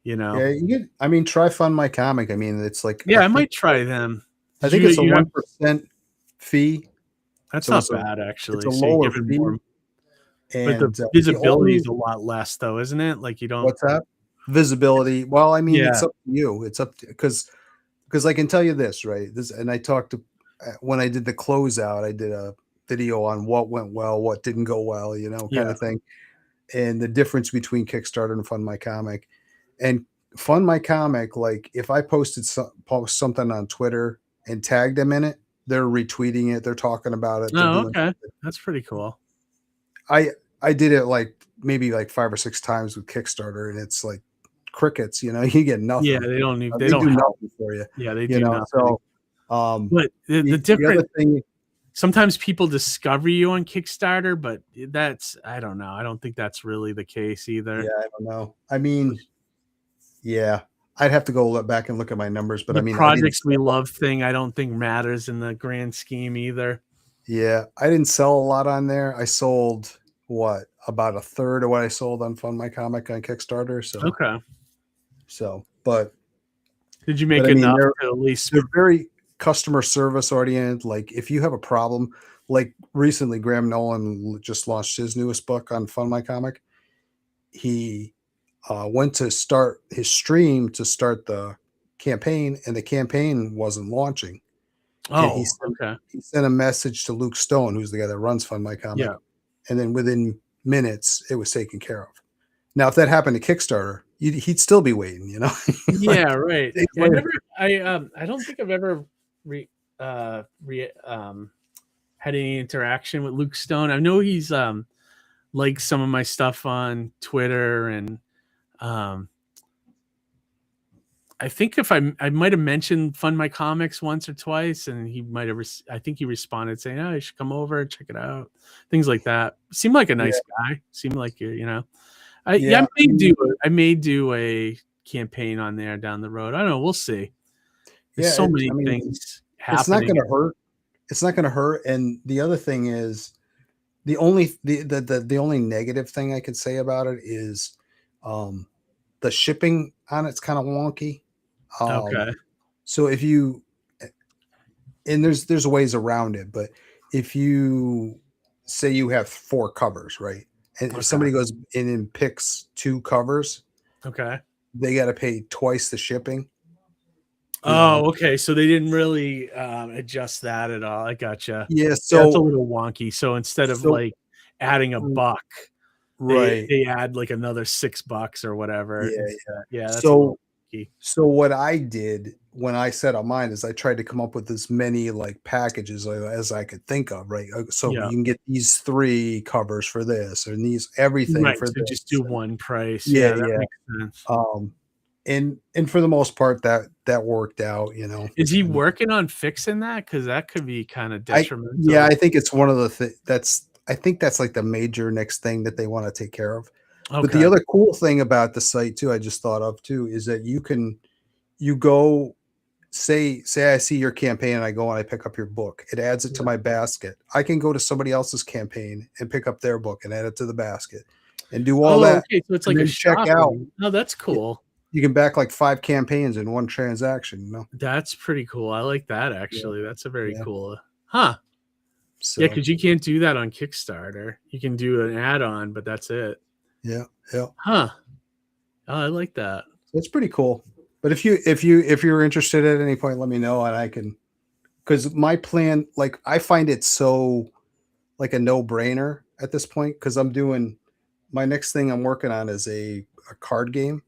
you know. yeah. You get. I mean, try Fund My Comic. I mean, it's like Yeah, I might try them. I Did think you it's a you have 1% fee, that's so not it's bad a actually. So you lower give them fee. more, but the And the visibility only is a lot less though, isn't it? Like you don't what's that visibility? Well, I mean, it's yeah. up to you. It's up to because I can tell you this, right? This, and I talked to when I did the closeout, I did a video on what went well, what didn't go well, kind Yeah. of thing, and the difference between Kickstarter and Fund My Comic. And Fund My Comic, like if I post something on Twitter and tagged them in it, they're retweeting it, they're talking about it, they're Oh, doing. okay. That's pretty cool. I I did it like maybe like 5 or 6 times with Kickstarter, and it's like crickets. You get Yeah, nothing. they They don't do help. nothing for you. Yeah, they do nothing. So But the the other different thing, sometimes people discover you on Kickstarter, but that's I don't know. I don't think that's really the case yeah, either. I don't know. I mean, yeah, I'd have to go look back and look at my numbers, but I The mean, I didn't. projects we love thing I don't think matters in the grand scheme either. Yeah, I didn't sell a lot on there. I sold what about a third of what I sold on Fund My Comic on Kickstarter. Okay. But Did you but make I mean, enough to at least they're very customer service oriented. Like if you have a problem, like recently, Graham Nolan just launched his newest book on Fund My Comic. He went to start his stream to start the campaign, and the campaign wasn't launching. And Oh, okay. he sent a message to Luke Stone, who's the guy that runs Fund My Comic, Yeah. and then within minutes, it was taken care of. Now, if that happened to Kickstarter, he'd still be waiting. Like Yeah, right. days Yeah, later. I don't think I've ever re, uh re had any interaction with Luke Stone. I know he's liked some of my stuff on Twitter and um I think if I might have mentioned Fund My Comics once or twice, and he might have. I think he responded saying, "Oh, you should come over and check it out." Things like that. Seemed like a Yeah, nice guy. Seemed like you. yeah. I may do a campaign on there down the road. I don't know. We'll see. There's Yeah. so many I mean, things it's not happening. going to hurt. It's not going to hurt. And the other thing is, the only negative thing I could say about it is, um, the shipping on it's kind of wonky. Um, Okay. so if you and there's ways around it, but if you say you have 4 covers, right? And if Okay. somebody goes in and picks 2 covers, Okay. they got to pay twice the shipping. You know, Oh, okay. So they didn't really adjust that at all. I gotcha. yeah. Yeah, it's a So little wonky. So instead of so like adding a buck, right, they add like another $6 or whatever. yeah. Yeah, that's a So little wonky. so what I did when I set up mine is I tried to come up with as many like packages as I could think of, right? So Yeah. you can get these 3 covers for this, and these everything Right. for So just this. do And one price. yeah, Yeah, that yeah. makes sense. Um, and for the most part, that worked out. Is he And working on fixing that? Because that could be kind of yeah, detrimental. I think it's one of the I think that's like the major next thing that they want to take care of. But the Okay. other cool thing about the site too, I just thought of too, is that you go say I see your campaign and I go and I pick up your book. It adds it to Yeah. my basket. I can go to somebody else's campaign and pick up their book and add it to the basket and do all Oh, that okay. So it's and like a then check out. shopping. Oh, that's cool. You can back like 5 campaigns in one transaction. That's pretty cool. I like that Yeah, actually. That's a very yeah. cool. Huh. Yeah, So because you can't do that on Kickstarter. You can do an add-on, but that's it. yeah, yeah. Huh. Oh, I like that. So it's pretty cool. But if you're interested at any point, let me know and I can because my plan, like I find it so like a no-brainer at this point because I'm doing my next thing I'm working on is a card game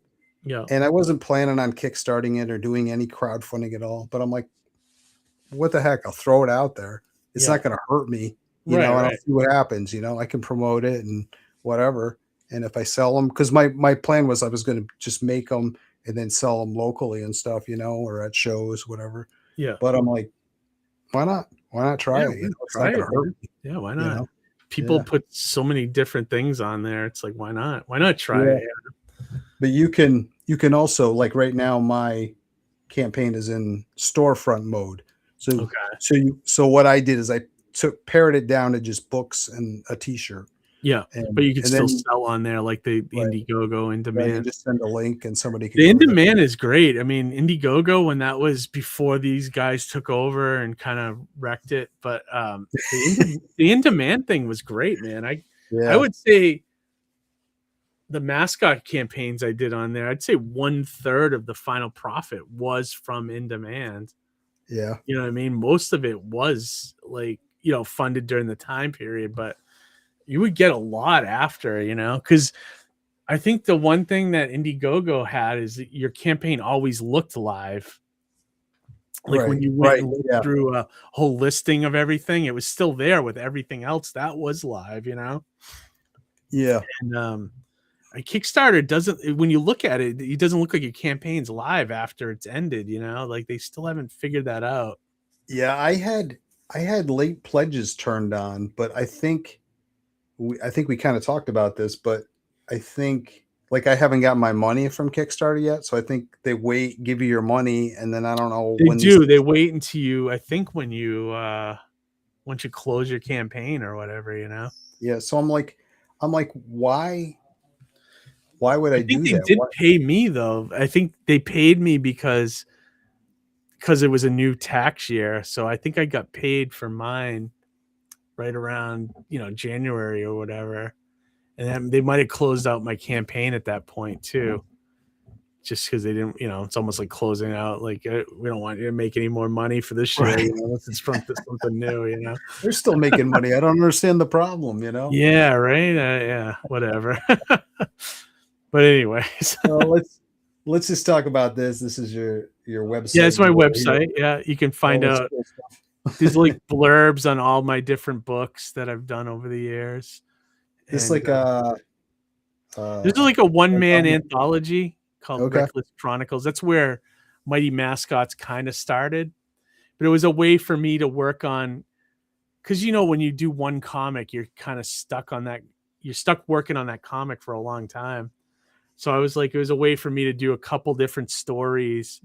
Yeah. And I wasn't planning on kickstarting it or doing any crowdfunding at all. But I'm like, what the heck? I'll throw it out there. It's Yeah. not going to hurt me, Right. and I'll Right. see what happens. I can promote it and whatever. And if I sell them, because my plan was I was going to just make them and then sell them locally and stuff, or at shows, whatever. Yeah. But I'm like, why not? Why not try Yeah, it? It's try not going it, to hurt man. me. Yeah, why You not? know? People Yeah. put so many different things on there. It's like, why not? Why not try Yeah. it? But you can also, like, right now my campaign is in storefront mode. So Okay. so what I did is I pared it down to just books and a t-shirt. Yeah, And but you can still then sell on there like the right, Indiegogo in right, you demand. just send a link and somebody can The in go to that. demand is great. I mean, Indiegogo, when that was before these guys took over and kind of wrecked it, but the in demand thing was great, man. I Yeah. would say the mascot campaigns I did on there, I'd say 1/3 of the final profit was from in demand. Yeah. You know what I mean? Most of it was like, funded during the time period, but you would get a lot after, because I think the one thing that Indiegogo had is that your campaign always looked live. Like when Right. you went Right. and looked Yeah. through a whole listing of everything, it was still there with everything else that was live, Yeah. And a Kickstarter doesn't, when you look at it, it doesn't look like your campaign's live after it's ended, like they still haven't figured that out. Yeah, I had late pledges turned on, but I think we kind of talked about this, but I think, like, I haven't got my money from Kickstarter yet, so I think they give you your money, and then I don't know They when these. do. They wait until you, I think, when you once you close your campaign or whatever, Yeah, so I'm like, why would I I think do they that? did What? pay me though. I think they paid me because it was a new tax year. So I think I got paid for mine right around, January or whatever. And then they might have closed out my campaign at that point too. Just because they didn't, it's almost like closing out. Like, we don't want you to make any more money for this year, Right. unless it's from something new, They're still making money. I don't understand the problem, Yeah, right. Yeah, whatever. But anyways, let's just talk about this. This is your website. yeah, it's my and website. Yeah, you can find all this out. cool stuff. There's like blurbs on all my different books that I've done over the years. It's And like there's like a one-man like, anthology called okay. Reckless Chronicles. That's where Mighty Mascots kind of started. But it was a way for me to work on, because when you do one comic, you're kind of stuck on that. You're stuck working on that comic for a long time. So I was like, it was a way for me to do a couple different stories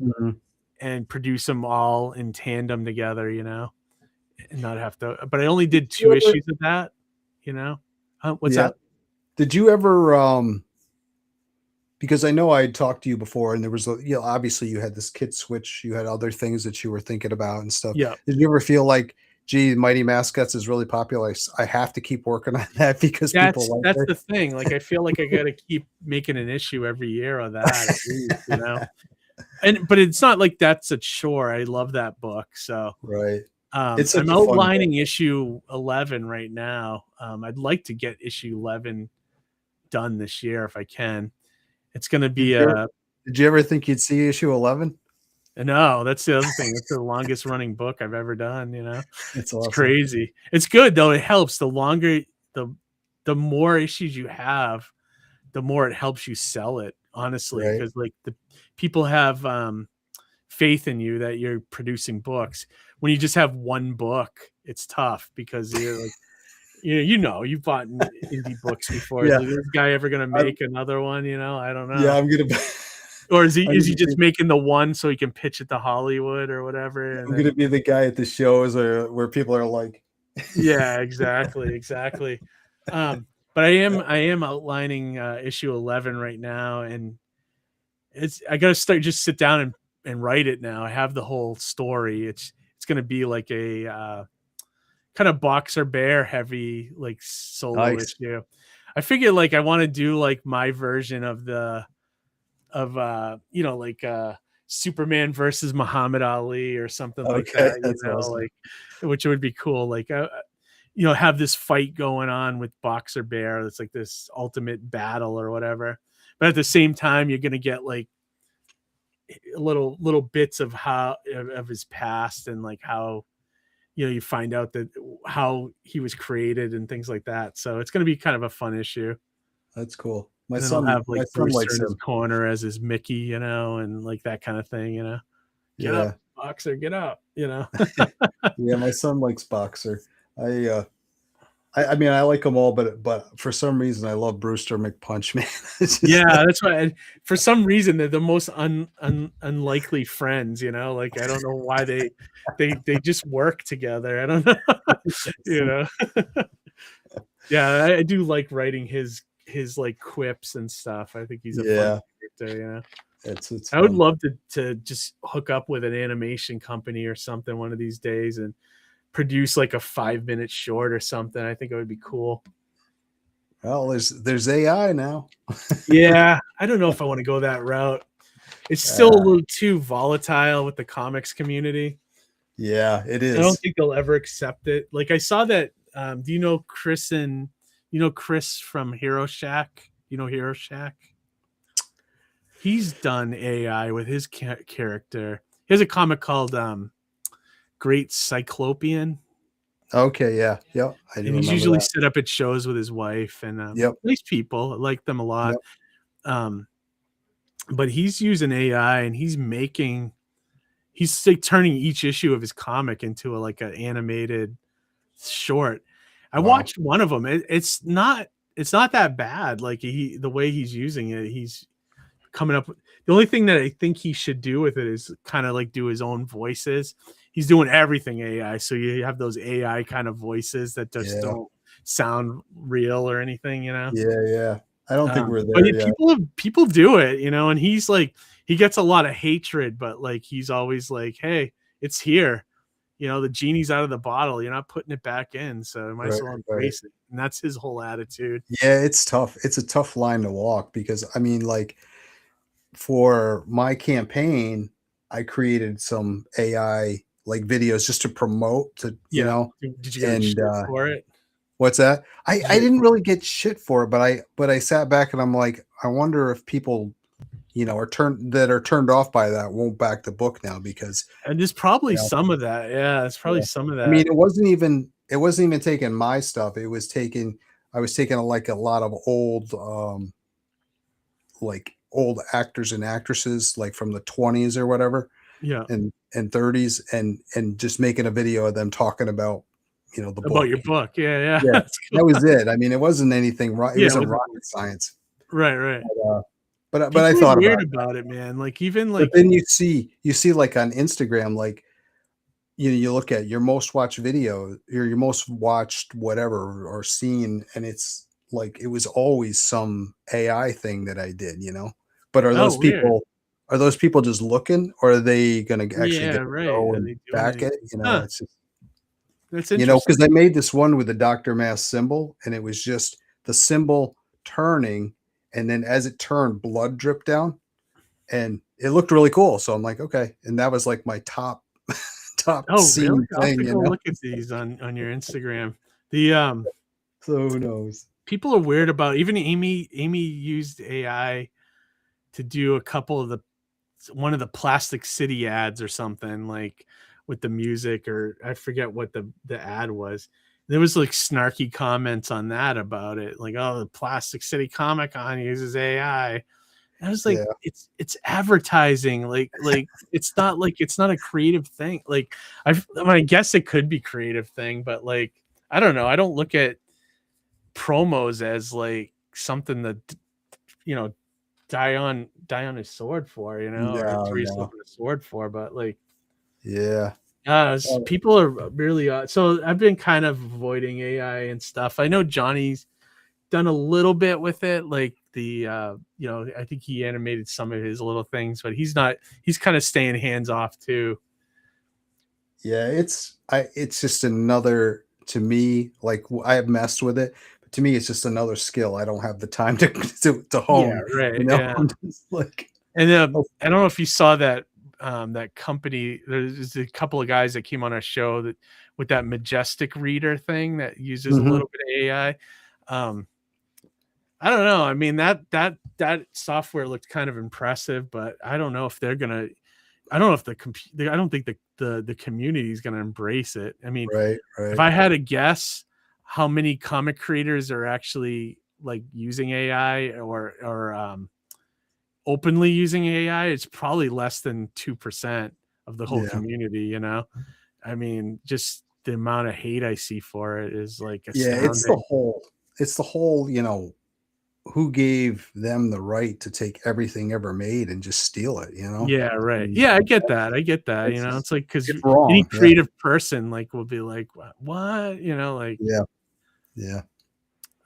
and produce them all in tandem together, and not have to. But I only did 2 issues of that, What's that? Did you ever because I know I had talked to you before, and there was obviously you had this kid switch, you had other things that you were thinking about and stuff. Yeah. Did you ever feel like, gee, Mighty Mascots is really popular, I have to keep working on that because people like that's it? the thing. Like, I feel like I got to keep making an issue every year of that, at least, but it's not like that's a chore. I love that book. So right. It's I'm outlining issue 11 right now. I'd like to get issue 11 done this year if I can. It's going to be Did you ever think you'd see issue 11? No, that's the other thing. It's the longest running book I've ever done. It's awesome. Crazy. It's good though. It helps. The longer, the more issues you have, the more it helps you sell it. Honestly, because like the people have faith in you that you're producing books. When you just have one book, it's tough because you're like, you've bought indie books before. Yeah. Is this guy ever going to make another one? I don't know. Yeah, I'm going to. Or is he just making the one so he can pitch it to Hollywood or whatever? I'm going to be the guy at the shows where people are like, yeah, exactly. But I am outlining issue 11 right now, and I got to sit down and write it now. I have the whole story. It's going to be like a kind of Boxer Bear heavy, like solo issue. I figured like I want to do like my version of Superman versus Muhammad Ali or something like that, that's awesome. like, which would be cool. Like, have this fight going on with Boxer Bear. It's like this ultimate battle or whatever. but at the same time, you're gonna get like little bits of of his past and like how you find out that how he was created and things like that. So it's gonna be kind of a fun issue. That's cool. And then I'll have like Brewster likes in his him. corner as his Mickey, and like that kind of thing. Get Yeah. up, Boxer, get up. Yeah, my son likes Boxer. I mean, I like them all, but for some reason, I love Brewster McPunch, man. That's why. For some reason, they're the most unlikely friends. Like I don't know why they just work together. I don't know. Yeah, I do like writing his like quips and stuff. I think he's a fun character. It's I would love to just hook up with an animation company or something one of these days and produce like a 5-minute short or something. I think it would be cool. Well, there's AI now. Yeah, I don't know if I want to go that route. It's still a little too volatile with the comics community. Yeah, it is. I don't think they'll ever accept it. Like I saw that. Do you know Chris from Hero Shack? Hero Shack? He's done AI with his character. He has a comic called Great Cyclopean. Okay, yeah. And he's usually set up at shows with his wife and nice people. I like them a lot. But he's using AI and he's like turning each issue of his comic into an animated short. I watched one of them. It's not that bad. Like the way he's using it, he's coming up. The only thing that I think he should do with it is kind of like do his own voices. He's doing everything AI, so you have those AI kind of voices that just don't sound real or anything, Yeah. I don't think we're there but yet. People do it, and he's like, he gets a lot of hatred, but like he's always like, hey, it's here. The genie's out of the bottle. You're not putting it back in, so I might as well embrace it. And that's his whole attitude. Yeah, it's tough. It's a tough line to walk because I mean, like for my campaign, I created some AI like videos just to promote Did you get shit for it? What's that? I didn't really get shit for it, but I sat back and I'm like, I wonder if people, are turned off by that won't back the book now because and there's probably some of that. Yeah, it's probably some of that. I mean, it wasn't even taking my stuff. I was taking like a lot of old like old actors and actresses like from the 20s or whatever. Yeah. And 30s and just making a video of them talking about the book. About your book. Yeah. Cool. That was it. I mean, it wasn't anything it wasn't rocket science. Right. But I thought weird about it, man. Like even like but then you see like on Instagram, like you look at your most watched video or your most watched whatever or seen, and it's like it was always some AI thing that I did, But are those people are those people just looking, or are they going to actually go and back it? It's just, that's interesting. Because I made this one with the Dr. Mass symbol, and it was just the symbol turning, and then as it turned, blood dripped down, and it looked really cool. So I'm like, okay, and that was like my top scene really? I'll thing. take a look at these on your Instagram. The so who knows? People are weird about even Amy used AI to do a couple of one of the Plastic City ads or something, like with the music, or I forget what the ad was. There was like snarky comments on that about it, like, oh, the Plastic City Comic Con uses AI. And I was like, it's advertising, like it's not a creative thing. Like I guess it could be creative thing, but like I don't know. I don't look at promos as like something that die on his sword for, or throw yourself in a sword for, but like people are really so I've been kind of avoiding AI and stuff. I know Johnny's done a little bit with it, like the I think he animated some of his little things, but he's kind of staying hands off too. It's just another, to me, like I have messed with it, but to me it's just another skill I don't have the time to hone. Yeah, right. I'm just like, and I don't know if you saw that that company. There's a couple of guys that came on our show that with that Majestic Reader thing that uses a little bit of AI. I don't know. I mean, that software looked kind of impressive, but I don't know if they're gonna. I don't know if I don't think the community is gonna embrace it. I mean, Right, if right. I had to guess, how many comic creators are actually like using AI or openly using AI? It's probably less than 2% of the whole Yeah. community. You know, I mean, just the amount of hate I see for it is like Yeah, astounding. it's the whole, who gave them the right to take everything ever made and just steal it, you know? Yeah, right. And Yeah, I get that. I get that. You know, it's it's like because it's any wrong. Yeah. creative person like will be like, what? You know, like Yeah. Yeah.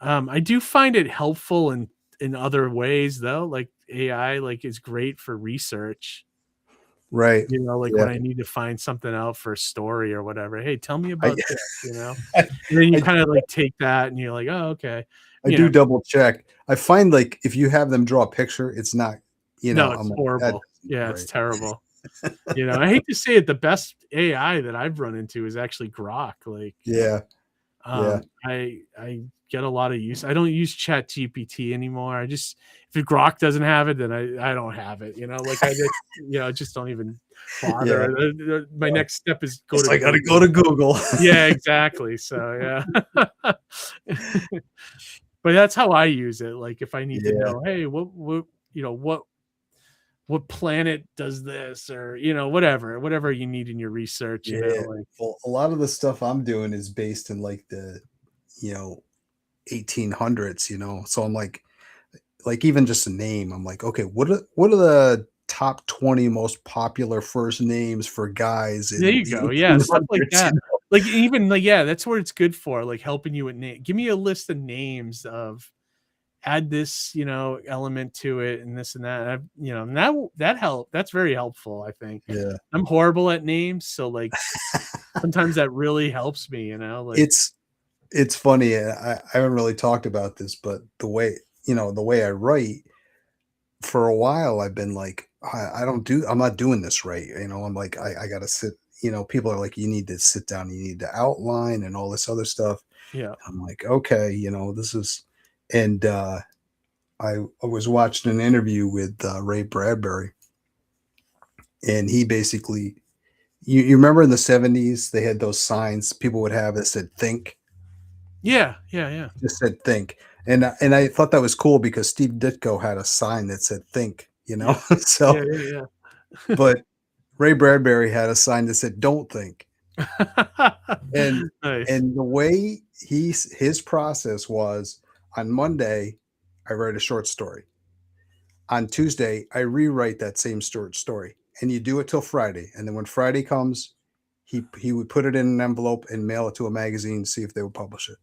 I do find it helpful in other ways though. Like AI, like is great for research. Right. You know, like Yeah. when I need to find something out for a story or whatever. Hey, tell me I about this. You know, and then you I kind of like take that and you're like, oh, okay. I You do know, double check. I find like if you have them draw a picture, it's not, no, I'm it's like, that horrible. doesn't look Yeah, it's right. terrible. You know, I hate to say it, the best AI that I've run into is actually Grok. Like Yeah. Yeah. I get a lot of use. I don't use Chat GPT anymore. I just if Grok doesn't have it, then I don't have it. You know, like I just just don't even Yeah. bother. My Yeah. next step is go It's to like, I gotta go Google. to Google. Yeah, exactly. So yeah, but that's how I use it. Like if I need to Yeah. know, hey, what you know what planet does this or whatever you need in your research. Yeah. Like Well, a lot of the stuff I'm doing is based in like the, you know, 1800s, So I'm like even just a name, I'm like, okay, what are the top 20 most popular first names for guys there in you the go. Yeah, stuff like 1800s, that. Like even like yeah, that's what it's good for. Like helping you with name. Give me a list of names of add this, element to it and this and that. And that help. That's very helpful. I think Yeah. I'm horrible at names, so like sometimes that really helps me. Like It's it's funny. I haven't really talked about this, but the way I write for a while, I've been like, I'm not doing this right. I'm like, I gotta sit, people are like, you need to sit down, you need to outline and all this other stuff. yeah, I'm like, okay, this is, and I was watching an interview with Ray Bradbury, and he basically, you remember in the 70s, they had those signs people would have that said think, yeah, yeah, yeah, just said think. And I thought that was cool because Steve Ditko had a sign that said think, yeah, so, yeah, yeah, but Ray Bradbury had a sign that said don't think. yeah. And Nice. and the way his process was, on Monday, I write a short story. On Tuesday, I rewrite that same short story, and you do it till Friday. And then when Friday comes, he would put it in an envelope and mail it to a magazine, see if they would publish it.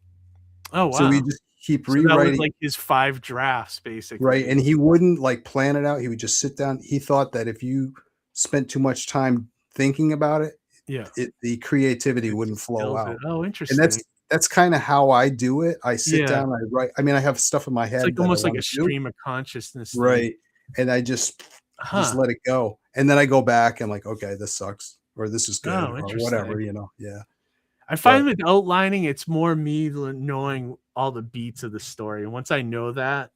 Oh So we wow. just keep So that was rewriting, like his 5 drafts, right? basically. And he wouldn't like plan it out. He would just sit down. He thought that if you spent too much time thinking about it, Yeah. the creativity It wouldn't flow kills it. out. Oh, And interesting. that's kind of how I do it. I sit Yeah. down, I write. I mean, I have stuff in my It's head like that I almost like want a to do, stream of consciousness thing. right? And I just Huh. let it go. And then I go back and like, okay, this sucks or this is good Oh, or whatever, interesting. Yeah. I find But with outlining, it's more me knowing all the beats of the story. And once I know that,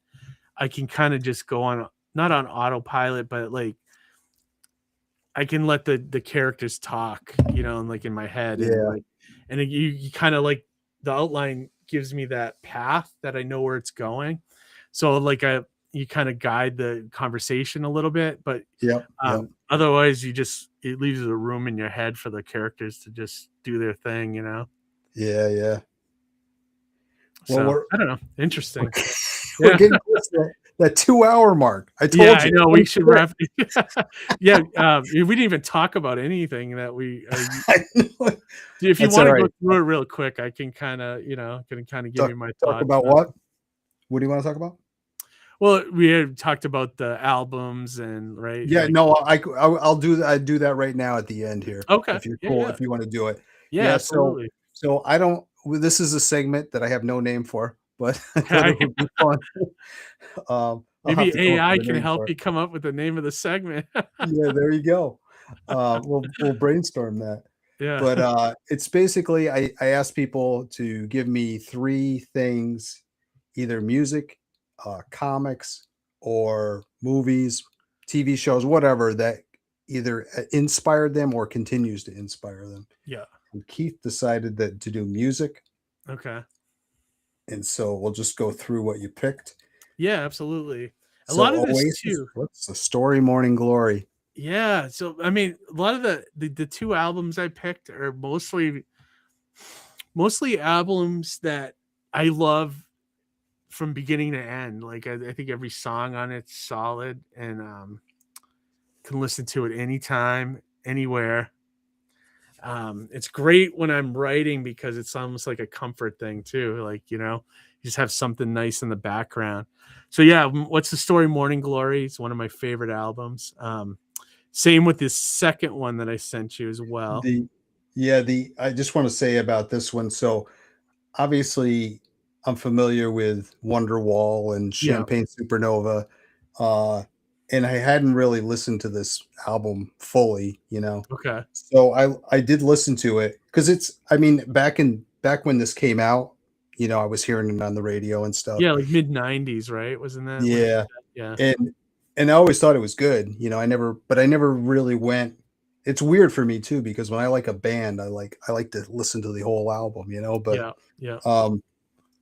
I can kind of just go on, not on autopilot, but like I can let the characters talk, and like in my head, and yeah, like, and then you kind of like the outline gives me that path that I know where it's going. So like you kind of guide the conversation a little bit, but yep, yep. otherwise it leaves a room in your head for the characters to just do their thing. Yeah, yeah. Well, So I don't know. Interesting. we're Yeah. getting close to that 2 hour mark. I Yeah, told I you. know. We Don't should quit. wrap. Yeah, we didn't even talk about anything that we. I know it. If you That's all want to go right. through it real quick, I can kind of give Talk you my talk thoughts. about what? What do you want to talk about? Well, we had talked about the albums and right, Yeah, like no, I do that right now at the end here, okay, if you're yeah, cool, yeah, if you want to do it. yeah, Yeah, absolutely. so I don't. Well, this is a segment that I have no name for, but but Okay. it would be fun. I'll have Maybe to come up AI with a can name help for it. you come up with the name of the segment. Yeah, there you go. We'll brainstorm that. Yeah. But it's basically I ask people to give me three things, either music, comics or movies, TV shows, whatever that either inspired them or continues to inspire them. Yeah. And Keith decided that to do music. Okay. And so we'll just go through what you picked. Yeah, absolutely. A So lot of this Oasis, too. what's the story? Morning Glory. Yeah. So I mean, a lot of the two albums I picked are mostly albums that I love from beginning to end. Like I think every song on it's solid and can listen to it anytime, anywhere. It's great when I'm writing because it's almost like a comfort thing too. Like, you know, you just have something nice in the background. So yeah, what's the story? Morning Glory. It's one of my favorite albums. Same with this second one that I sent you as well. I just want to say about this one. So obviously I'm familiar with Wonderwall and Champagne Supernova. And I hadn't really listened to this album fully, you know. Okay. So I did listen to it because back when this came out, you know, I was hearing it on the radio and stuff. Yeah, like mid 90s, right? Wasn't that? Yeah. Yeah. And I always thought it was good, you know. I never really went. It's weird for me too because when I like a band, I like to listen to the whole album, you know. But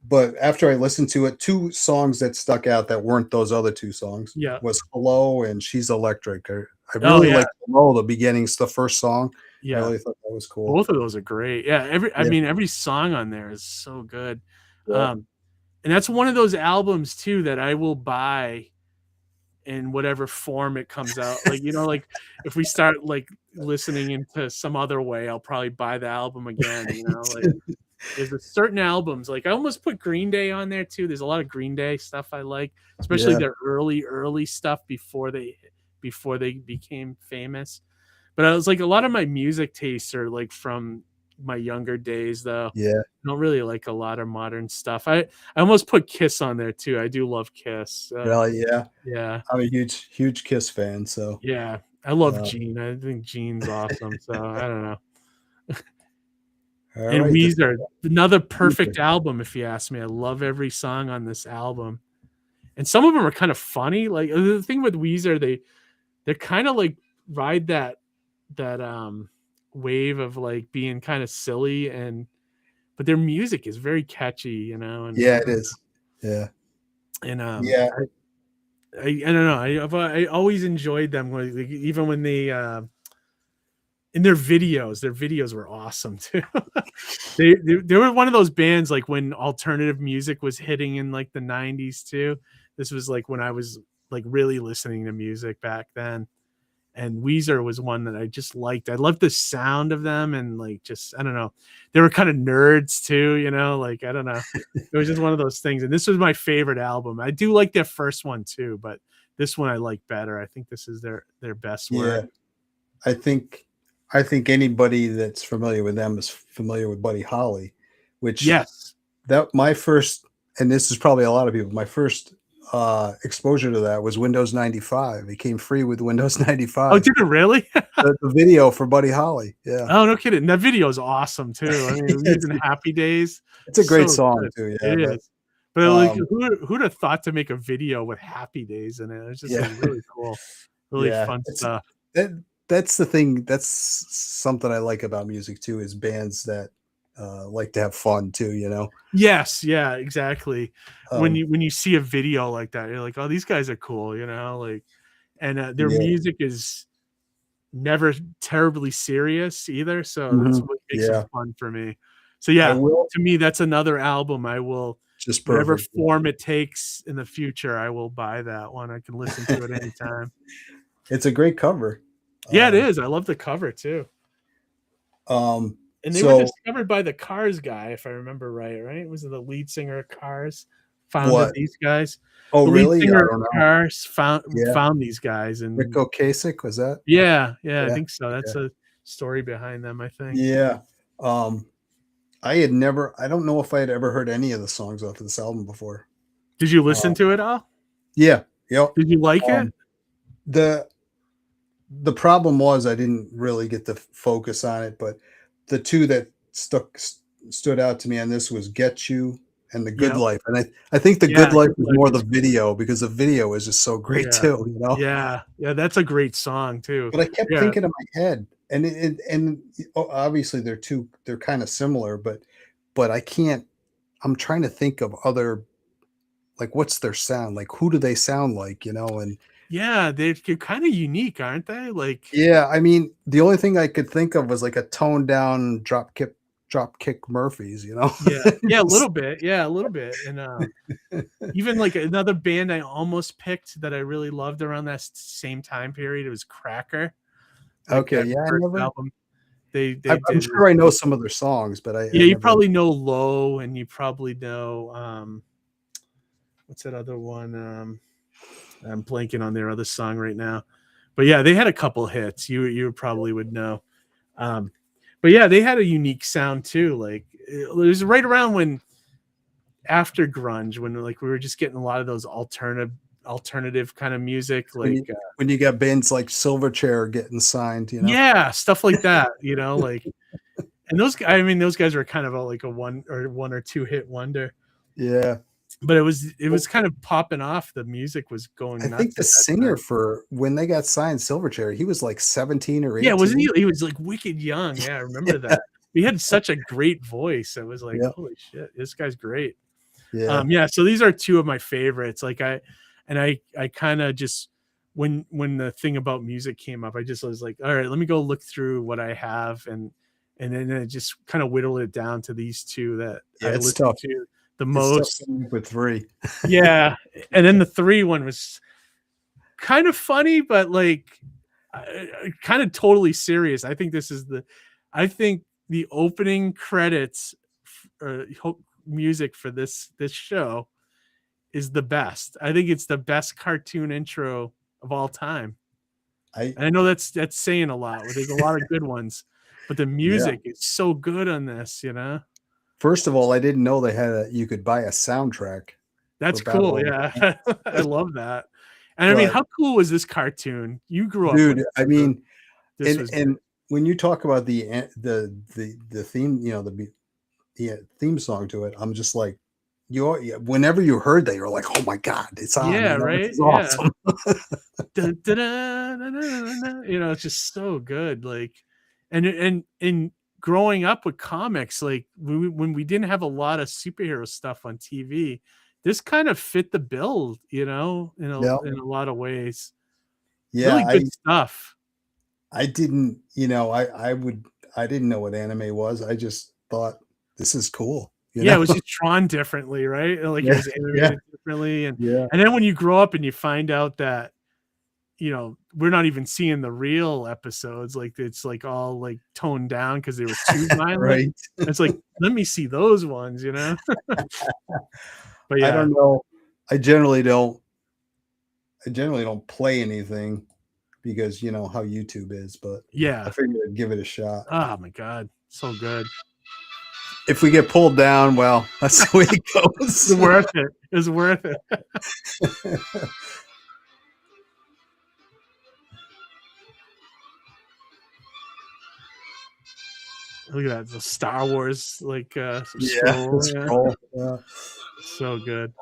but after I listened to it, two songs that stuck out that weren't those other two songs was Hello and She's Electric. I really like Hello, the beginning's the first song. Yeah. I really thought that was cool. Both of those are great. Yeah. Every song on there is so good. Yeah. And that's one of those albums too that I will buy in whatever form it comes out. Like, you know, like if we start like listening into some other way, I'll probably buy the album again, you know, like there's a certain albums, like I almost put Green Day on there too. There's a lot of Green Day stuff I like, especially their early stuff before they became famous. But I was like, a lot of my music tastes are like from my younger days though. Yeah. I don't really like a lot of modern stuff. I almost put Kiss on there too. I do love Kiss. Really? Yeah. Yeah. I'm a huge Kiss fan. So yeah, I love Gene. I think Gene's awesome. So I don't know. And right, Weezer, another perfect album, if you ask me. I love every song on this album. And some of them are kind of funny. Like the thing with Weezer, they're kind of like ride that wave of like being kind of silly but their music is very catchy, you know. And yeah, it is. Yeah. And I don't know. I always enjoyed them even when they in their videos were awesome too. they were one of those bands like when alternative music was hitting in like the 90s too. This was like when I was like really listening to music back then. And Weezer was one that I just liked. I loved the sound of them and like just I don't know. They were kind of nerds too, you know, like I don't know. It was just one of those things. And this was my favorite album. I do like their first one too, but this one I like better. I think this is their best work. I think anybody that's familiar with them is familiar with Buddy Holly, which that my first, and this is probably a lot of people, my first exposure to that was Windows 95. It came free with Windows 95. Oh, did it really? the video for Buddy Holly. Yeah. Oh, no kidding. That video is awesome too. I mean, using Happy Days. It's a great song too. Yeah, it is. But like, who'd have thought to make a video with Happy Days in it? It's just like, really cool, really fun stuff. That's the thing. That's something I like about music too, is bands that like to have fun too, you know? Yes. Yeah, exactly. When you see a video like that, you're like, oh, these guys are cool, you know, like, and their music is never terribly serious either. So that's what makes it fun for me. So to me, that's another album I will just whatever form it takes in the future, I will buy that one. I can listen to it anytime. It's a great cover. Yeah, it is. I love the cover too. And they were discovered by the Cars guy, if I remember right? Was it the lead singer of Cars founded these guys? Oh, the really? Lead singer of Cars found these guys. And Rick Ocasek, was that? Yeah, I think so. That's a story behind them, I think. Yeah. I don't know if I had ever heard any of the songs off of this album before. Did you listen to it all? Yeah. Yep. Did you like it? The problem was I didn't really get to focus on it, but the two that stood out to me on this was Get You and The Good Yep. Life. And I think The Yeah, Good Life Good is Life more is the video, because the video is just so great yeah. too, you know? Yeah. Yeah, that's a great song too. But I kept Yeah. thinking in my head, and obviously they're kind of similar, but I can't. I'm trying to think of other, like, what's their sound? Like, who do they sound like? You know? And Yeah, they're kind of unique, aren't they? Like yeah, I mean, the only thing I could think of was like a toned down drop kick Murphys. You know? yeah. Yeah, a Just- little bit. Yeah, a little bit. And even like another band I almost picked that I really loved around that same time period, it was Cracker. Like okay, that yeah, first album they I'm did was sure I know some of their songs, but yeah, I you never. probably know Low, and you probably know what's that other one? I'm blanking on their other song right now. But yeah, they had a couple hits. You probably would know. Um, but yeah, they had a unique sound too. Like it was right around when after grunge, when like we were just getting a lot of those alternative kind of music, when like you when you got bands like Silverchair getting signed, you know? yeah, stuff like that, like and I mean those guys were kind of like a one or two hit wonder. Yeah. But it was kind of popping off. The music was I going think nuts the at that time. singer for when they got signed Silverchair, he was like 17 or Yeah, wasn't 18. he? He was like wicked young. Yeah, I remember Yeah. that. He had such a great voice. I was like, Yeah. holy shit, this guy's great. Yeah. Yeah. So these are two of my favorites. Like I kind of just when the thing about music came up, I just was like, all right, let me go look through what I have, and then I just kind of whittled it down to these two that Yeah, I it's listened tough. to the It's tough most. coming up with 3. Yeah, and then the 3 one was kind of funny, but like kind of totally serious. I think the opening credits music for this show is the best. I think it's the best cartoon intro of all time. I And I know that's saying a lot. There's a lot of good ones, but the Yeah. music is so good on this. First of all, I didn't know you could buy a soundtrack That's for Battle cool. of the Yeah, I love that. And I mean, But how cool was this cartoon? You grew up with dude, this, I so mean, this was and when you talk about the theme, you know, the theme song to it, I'm just like, whenever you heard that, you're like, oh my god, it's on. yeah, You know, this right? is Yeah. awesome. Dun, dun, dun, dun, dun, dun, it's just so good. Like, and growing up with comics, like when we didn't have a lot of superhero stuff on TV, this kind of fit the bill, Yeah, in a lot of ways. yeah. Really good stuff. I didn't, I didn't know what anime was. I just thought this is cool. Yeah, it was just drawn differently, right? Like it Yeah, was yeah, animated differently, and yeah. then when you grow up and you find out that we're not even seeing the real episodes, like it's like all like toned down because they were too violent. Right. It's like, let me see those ones. But I yeah, don't know. I generally don't. I generally don't play anything because you know how YouTube is, but I yeah. figured I'd give it a shot. Oh my god, so good. If we get pulled down, well, that's the way it It's goes. worth it. It's worth it. Look at that, the Star Wars like scroll. the Yeah. scroll. Yeah. So good.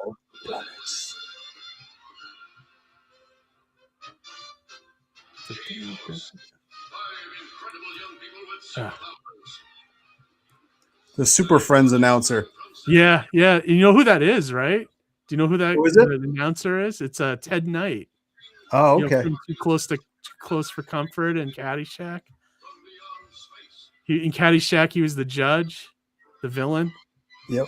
The Super Friends announcer. Yeah, yeah. You know who that is, right? Do you know who Who is it? the announcer is? It's Ted Knight. Oh, okay. From Too Close for Comfort and Caddyshack. In Caddyshack, he was the judge, the villain. Yep.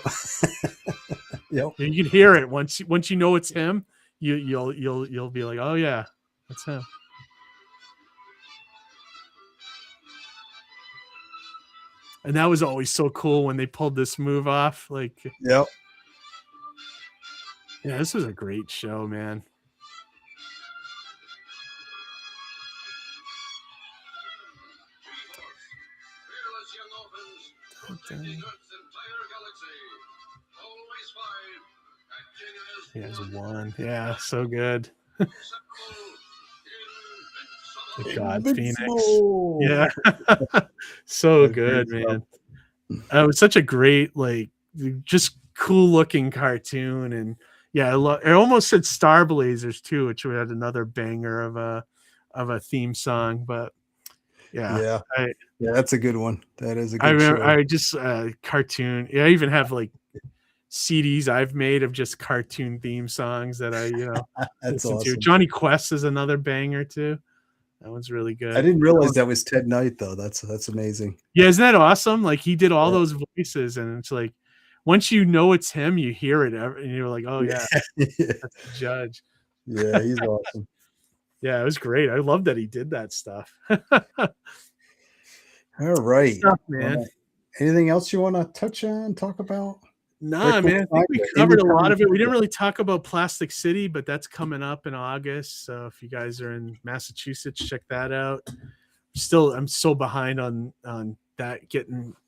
Yep. You can hear it once you know it's him. You'll be like, oh yeah, that's him. And that was always so cool when they pulled this move off. Like, Yep. yeah, this was a great show, man. He has one. Yeah, so good. The God Phoenix. Yeah. So good, man. It was such a great, like, just cool looking cartoon. And yeah, I almost said Star Blazers too, which we had another banger of a theme song. But yeah, yeah, that's a good one. That is a I good remember, show. I just cartoon. Yeah, I even have like CDs I've made of just cartoon theme songs that I That's listen to. awesome. Johnny Quest is another banger too. That one's really good. I didn't realize that was Ted Knight though. That's amazing. Yeah, isn't that awesome? Like he did all those voices, and it's like once you know it's him, you hear it, and you're like, oh yeah, that's the Judge. Yeah, he's awesome. Yeah, it was great. I love that he did that stuff. All right, stuff, man. Anything else you want to touch on, talk about? Nah, man, I think we covered a lot of it. We didn't really talk about Plastic City, but that's coming up in August. So if you guys are in Massachusetts, check that out. I'm so behind on that,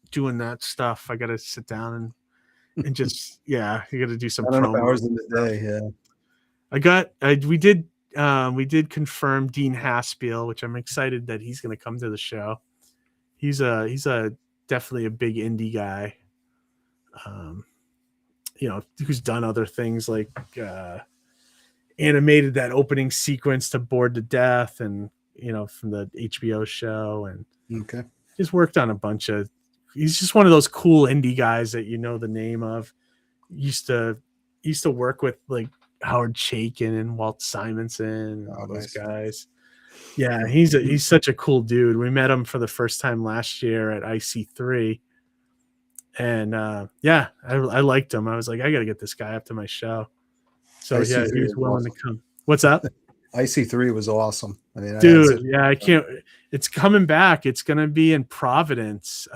doing that stuff. I got to sit down and just, you got to do some hours in the day. Yeah. We did confirm Dean Haspiel, which I'm excited that he's going to come to the show. He's definitely a big indie guy. Who's done other things like animated that opening sequence to Bored to Death, and from the HBO show, and just worked on a bunch of. He's just one of those cool indie guys that the name of. Used to work with like Howard Chaykin and Walt Simonson and all those guys. Yeah, he's such a cool dude. We met him for the first time last year at IC3. And I liked him. I was like, I got to get this guy up to my show. So yeah, he was willing to come. What's up? IC3 was awesome. I mean, dude, I can't. It's coming back. It's gonna be in Providence,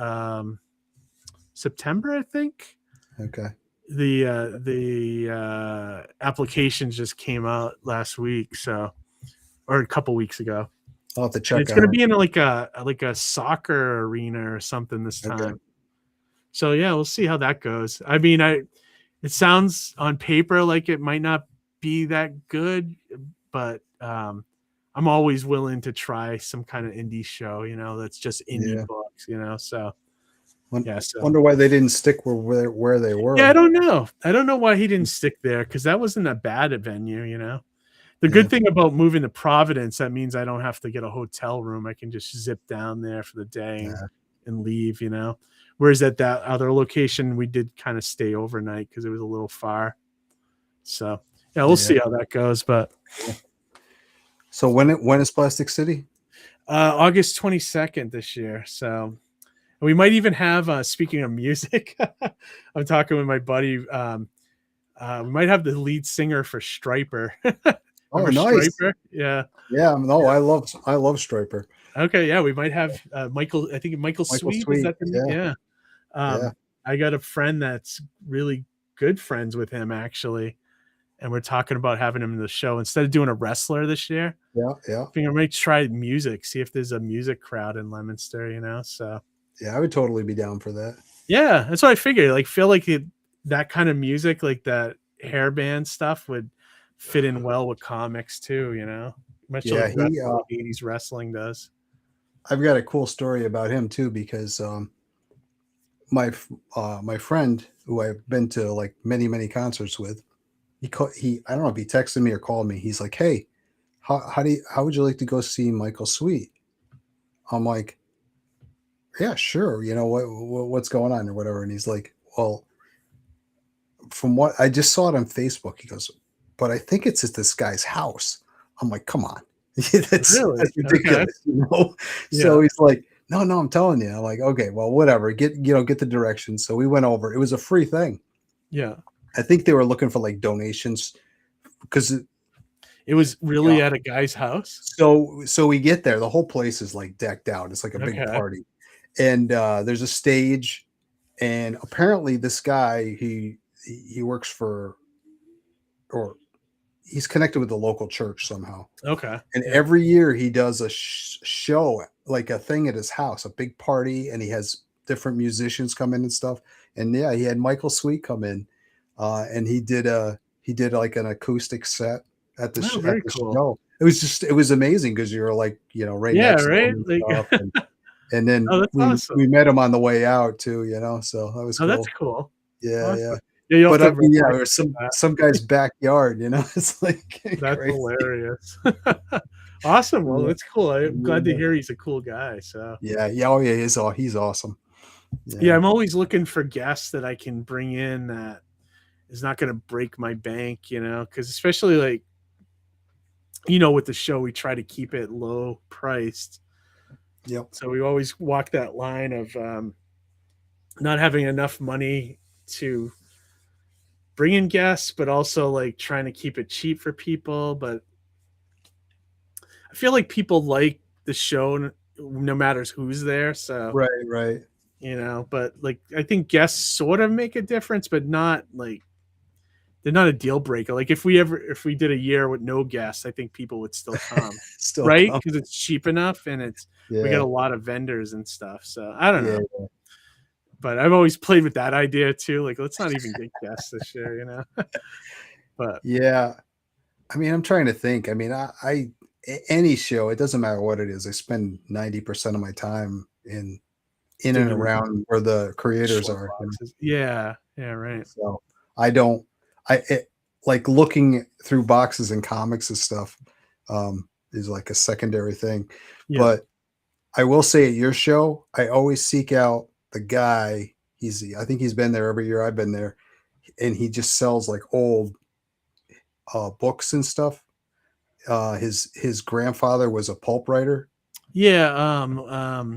September, I think. Okay. The applications just came out last week, or a couple weeks ago. I'll have to check. It's gonna be in like a soccer arena or something this time. Okay. So yeah, we'll see how that goes. I mean, it sounds on paper like it might not be that good, but I'm always willing to try some kind of indie show, that's just indie books, So wonder why they didn't stick where they were. Yeah, I don't know why he didn't stick there, because that wasn't a bad venue, The good thing about moving to Providence, that means I don't have to get a hotel room. I can just zip down there for the day and leave, Whereas at that other location, we did kind of stay overnight because it was a little far. So yeah, we'll see how that goes. But so when is Plastic City? August 22nd this year. So we might even have. Speaking of music, I'm talking with my buddy. We might have the lead singer for Stryper. Oh, nice. Stryper? Yeah. No, I love Stryper. Okay, yeah, we might have Michael. I think Michael Sweet. Is that the name? Yeah. I got a friend that's really good friends with him, actually, and we're talking about having him in the show instead of doing a wrestler this year. Yeah. I think I might try music, see if there's a music crowd in Leominster. So yeah, I would totally be down for that. Yeah, that's what I figured. Like, feel like that kind of music, like that hair band stuff, would fit in well with comics too. Much like 80s wrestling does. I've got a cool story about him too, because my friend who I've been to like many concerts with, he I don't know if he texted me or called me. He's like, "Hey, how would you like to go see Michael Sweet?" I'm like, "Yeah, sure. What's going on or whatever." And he's like, "Well, from what I just saw it on Facebook," he goes, "but I think it's at this guy's house." I'm like, "Come on." That's ridiculous, Yeah. So he's like, no, I'm telling you. I'm like, okay, well, whatever. Get the directions. So we went over. It was a free thing. Yeah. I think they were looking for like donations because it was really at a guy's house. So we get there. The whole place is like decked out. It's like a big party. And there's a stage. And apparently this guy, he works for, or he's connected with the local church somehow. Okay. And every year he does a show, like a thing at his house, a big party, and he has different musicians come in and stuff. And yeah, he had Michael Sweet come in, and he did like an acoustic set at the show. It was amazing because you were like, right next to him and stuff. And then awesome. we met him on the way out too, so that was cool. That's cool. Yeah, awesome. yeah. Yeah, you'll have But I to mean, yeah, remind or me of that. some guy's backyard, it's like That's crazy. hilarious. Awesome. Well, Yeah, that's cool. I'm glad to yeah, hear he's a cool guy. So yeah. Oh yeah, he's awesome. yeah, Yeah, I'm always looking for guests that I can bring in that is not going to break my bank, because especially like, with the show, we try to keep it low priced. yep, So we always walk that line of not having enough money to bring in guests, but also like trying to keep it cheap for people. But I feel like people like the show no matter who's there. So, right, right. but like I think guests sort of make a difference, but not like they're not a deal breaker. Like if we did a year with no guests, I think people would still come, Still right? come. Because it's cheap enough and we got Yeah, a lot of vendors and stuff. So I don't yeah, know. But I've always played with that idea too. Like, let's not even get guests this year. But yeah. I mean, I'm trying to think. I mean, any show, it doesn't matter what it is. I spend 90% of my time in and digging around where the creators short are. boxes. Yeah. Yeah. Right. So I don't, like looking through boxes and comics and stuff is like a secondary thing. Yeah. But I will say at your show, I always seek out the guy. I think he's been there every year I've been there, and he just sells like old books and stuff. His grandfather was a pulp writer. Yeah.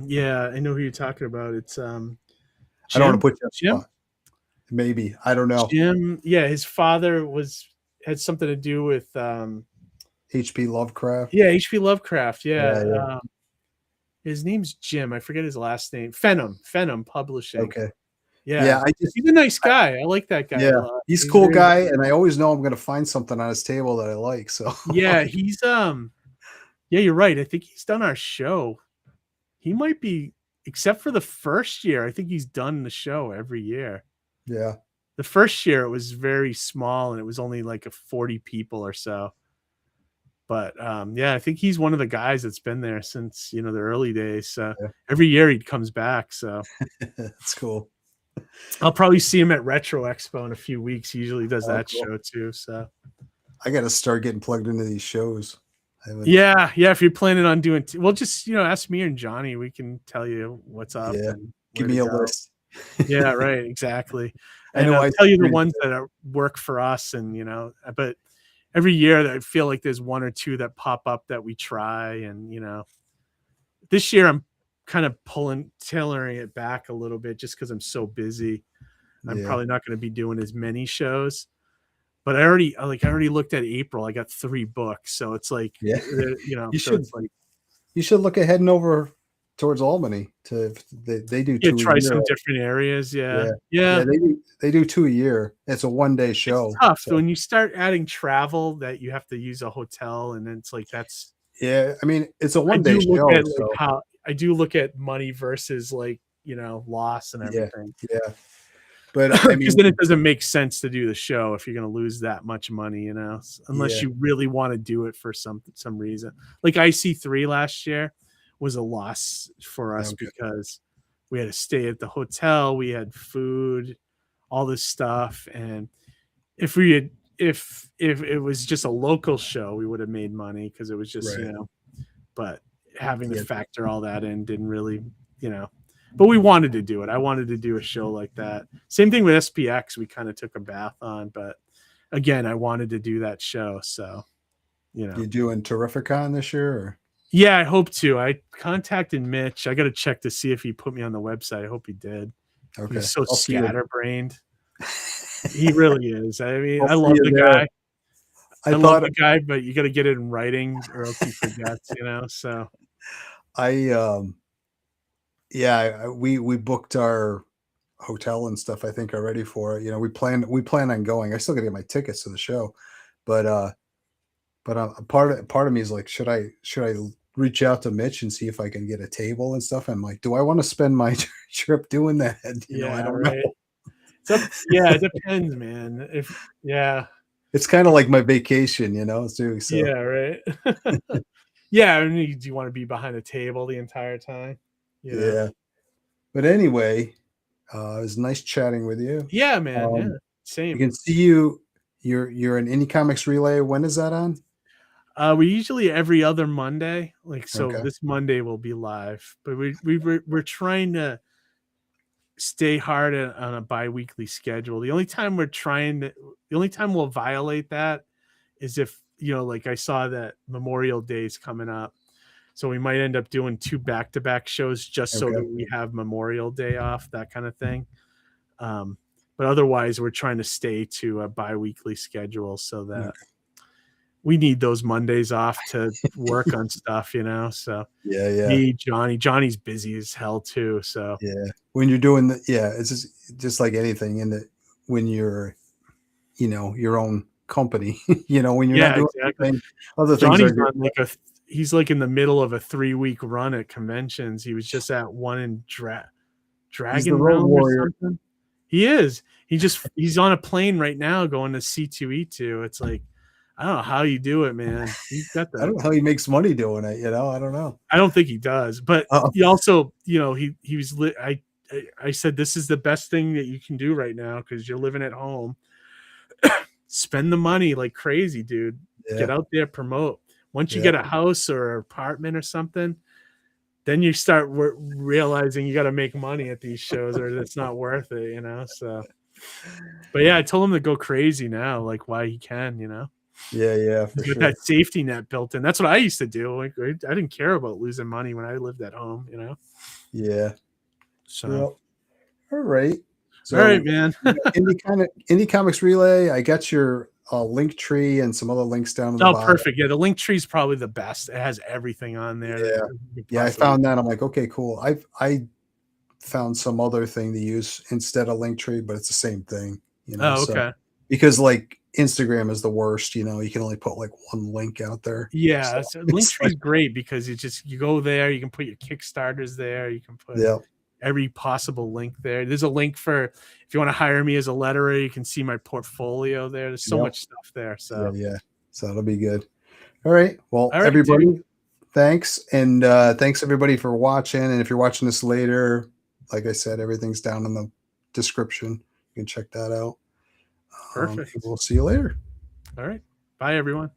Yeah. I know who you're talking about. It's I don't want Jim. to put you on the Jim. spot. Maybe I don't know. Jim. Yeah. His father had something to do with H.P. Lovecraft. yeah, H.P. Lovecraft. Yeah, Yeah. yeah. His name's Jim. I forget his last name. Phenom Publishing. Okay. Yeah. Yeah, He's a nice guy. I like that guy a yeah, lot. he's a He's cool very, guy, and I always know I'm going to find something on his table that I like. So yeah, he's yeah, you're right. I think he's done our show. He might be, except for the first year, I think he's done the show every year. yeah, The first year it was very small and it was only like a 40 people or so. But yeah, I think he's one of the guys that's been there since the early days. So yeah. every year he comes back. So That's cool. I'll probably see him at Retro Expo in a few weeks. He usually does Oh, that cool. show too. So I got to start getting plugged into these shows. yeah. If you're planning on doing, well, just ask me and Johnny. We can tell you what's up. Yeah, And give where me to a go. list. Yeah, right. Exactly. I And know. I'll tell you the ones that work for us, and but every year I feel like there's one or two that pop up that we try, and this year I'm kind of tailoring it back a little bit just because I'm so busy. I'm probably not going to be doing as many shows. But I already looked at April. I got 3 books, so it's like Yeah. so should. it's like You should look at heading over towards Albany they do 2 a try year. some different areas. Yeah. Yeah, they do 2 a year. It's a 1-day show. It's tough so. when you start adding travel that you have to use a hotel, and then it's like that's. Yeah, I mean it's a I 1-day do show. look at So. how I do look at money versus loss and everything. Yeah, but I mean, Because then it doesn't make sense to do the show if you're going to lose that much money, unless you really want to do it for some reason. Like IC3 last year was a loss for us because we had to stay at the hotel, we had food, all this stuff, and if it was just a local show, we would have made money because it was just but having to factor all that in didn't really but we wanted to do it. I wanted to do a show like that. Same thing with SPX. We kind of took a bath on, but again, I wanted to do that show. So, You doing Terrificon this year? Or? Yeah, I hope to. I contacted Mitch. I got to check to see if he put me on the website. I hope he did. Okay. He's so scatterbrained. He really is. I mean, I love the there. guy. I love the guy, but you got to get it in writing or else he forgets, So we booked our hotel and stuff. I think already for it. We plan on going. I still got to get my tickets to the show, but part of me is like, should I reach out to Mitch and see if I can get a table and stuff? I'm like, do I want to spend my trip doing that? I don't know. It depends, man. It's kind of like my vacation, too. So. Yeah, right. Yeah, I mean, do you want to be behind a table the entire time? Yeah. But anyway, it was nice chatting with you. Yeah, man. same. You can see you. You're an Indie Comics Relay. When is that on? We usually every other Monday. Like, so Okay. this Monday will be live, but we're trying to stay hard on a bi-weekly schedule. The only time we'll violate that is if, like I saw that Memorial Day is coming up. So we might end up doing 2 back-to-back shows just so that we have Memorial Day off, that kind of thing. But otherwise, we're trying to stay to a bi-weekly schedule so that we need those Mondays off to work on stuff, So Yeah. me, Johnny's busy as hell too. So yeah, when you're doing it's just like anything when you're, your own company, when you're not doing anything, other Johnny's things are on he's like in the middle of a 3-week run at conventions. He was just at one in He's the Dragon road Realm warrior. or something. He is. He's on a plane right now going to C2E2. It's like, I don't know how you do it, man. He's got I don't know how he makes money doing it. I don't know. I don't think he does, but he also, he was I said, this is the best thing that you can do right now because you're living at home. Spend the money like crazy, dude. Yeah. Get out there, promote. Once you get a house or an apartment or something, then you start realizing you got to make money at these shows or it's not worth it, So, but yeah, I told him to go crazy now, like why he can, Yeah, for sure. That safety net built in. That's what I used to do. Like I didn't care about losing money when I lived at home, Yeah. So, well, all right. So, all right, man. Indie Comics Relay. I got your link tree and some other links down in the bottom. Perfect. Yeah, the link tree is probably the best. It has everything on there. Yeah, I found that. I'm like, okay, cool. I found some other thing to use instead of Linktree, but it's the same thing. Oh, okay. So, because like Instagram is the worst. You can only put like one link out there. Yeah, so Linktree is great because you go there. You can put your Kickstarters there. You can put every possible link there. There's a link for if you want to hire me as a letterer. You can see my portfolio there. There's so much stuff there. So yeah. So that'll be good. All right. Well, all right, everybody, dude. Thanks. And thanks everybody for watching. And if you're watching this later, like I said, everything's down in the description. You can check that out. Perfect. We'll see you later. All right. Bye, everyone.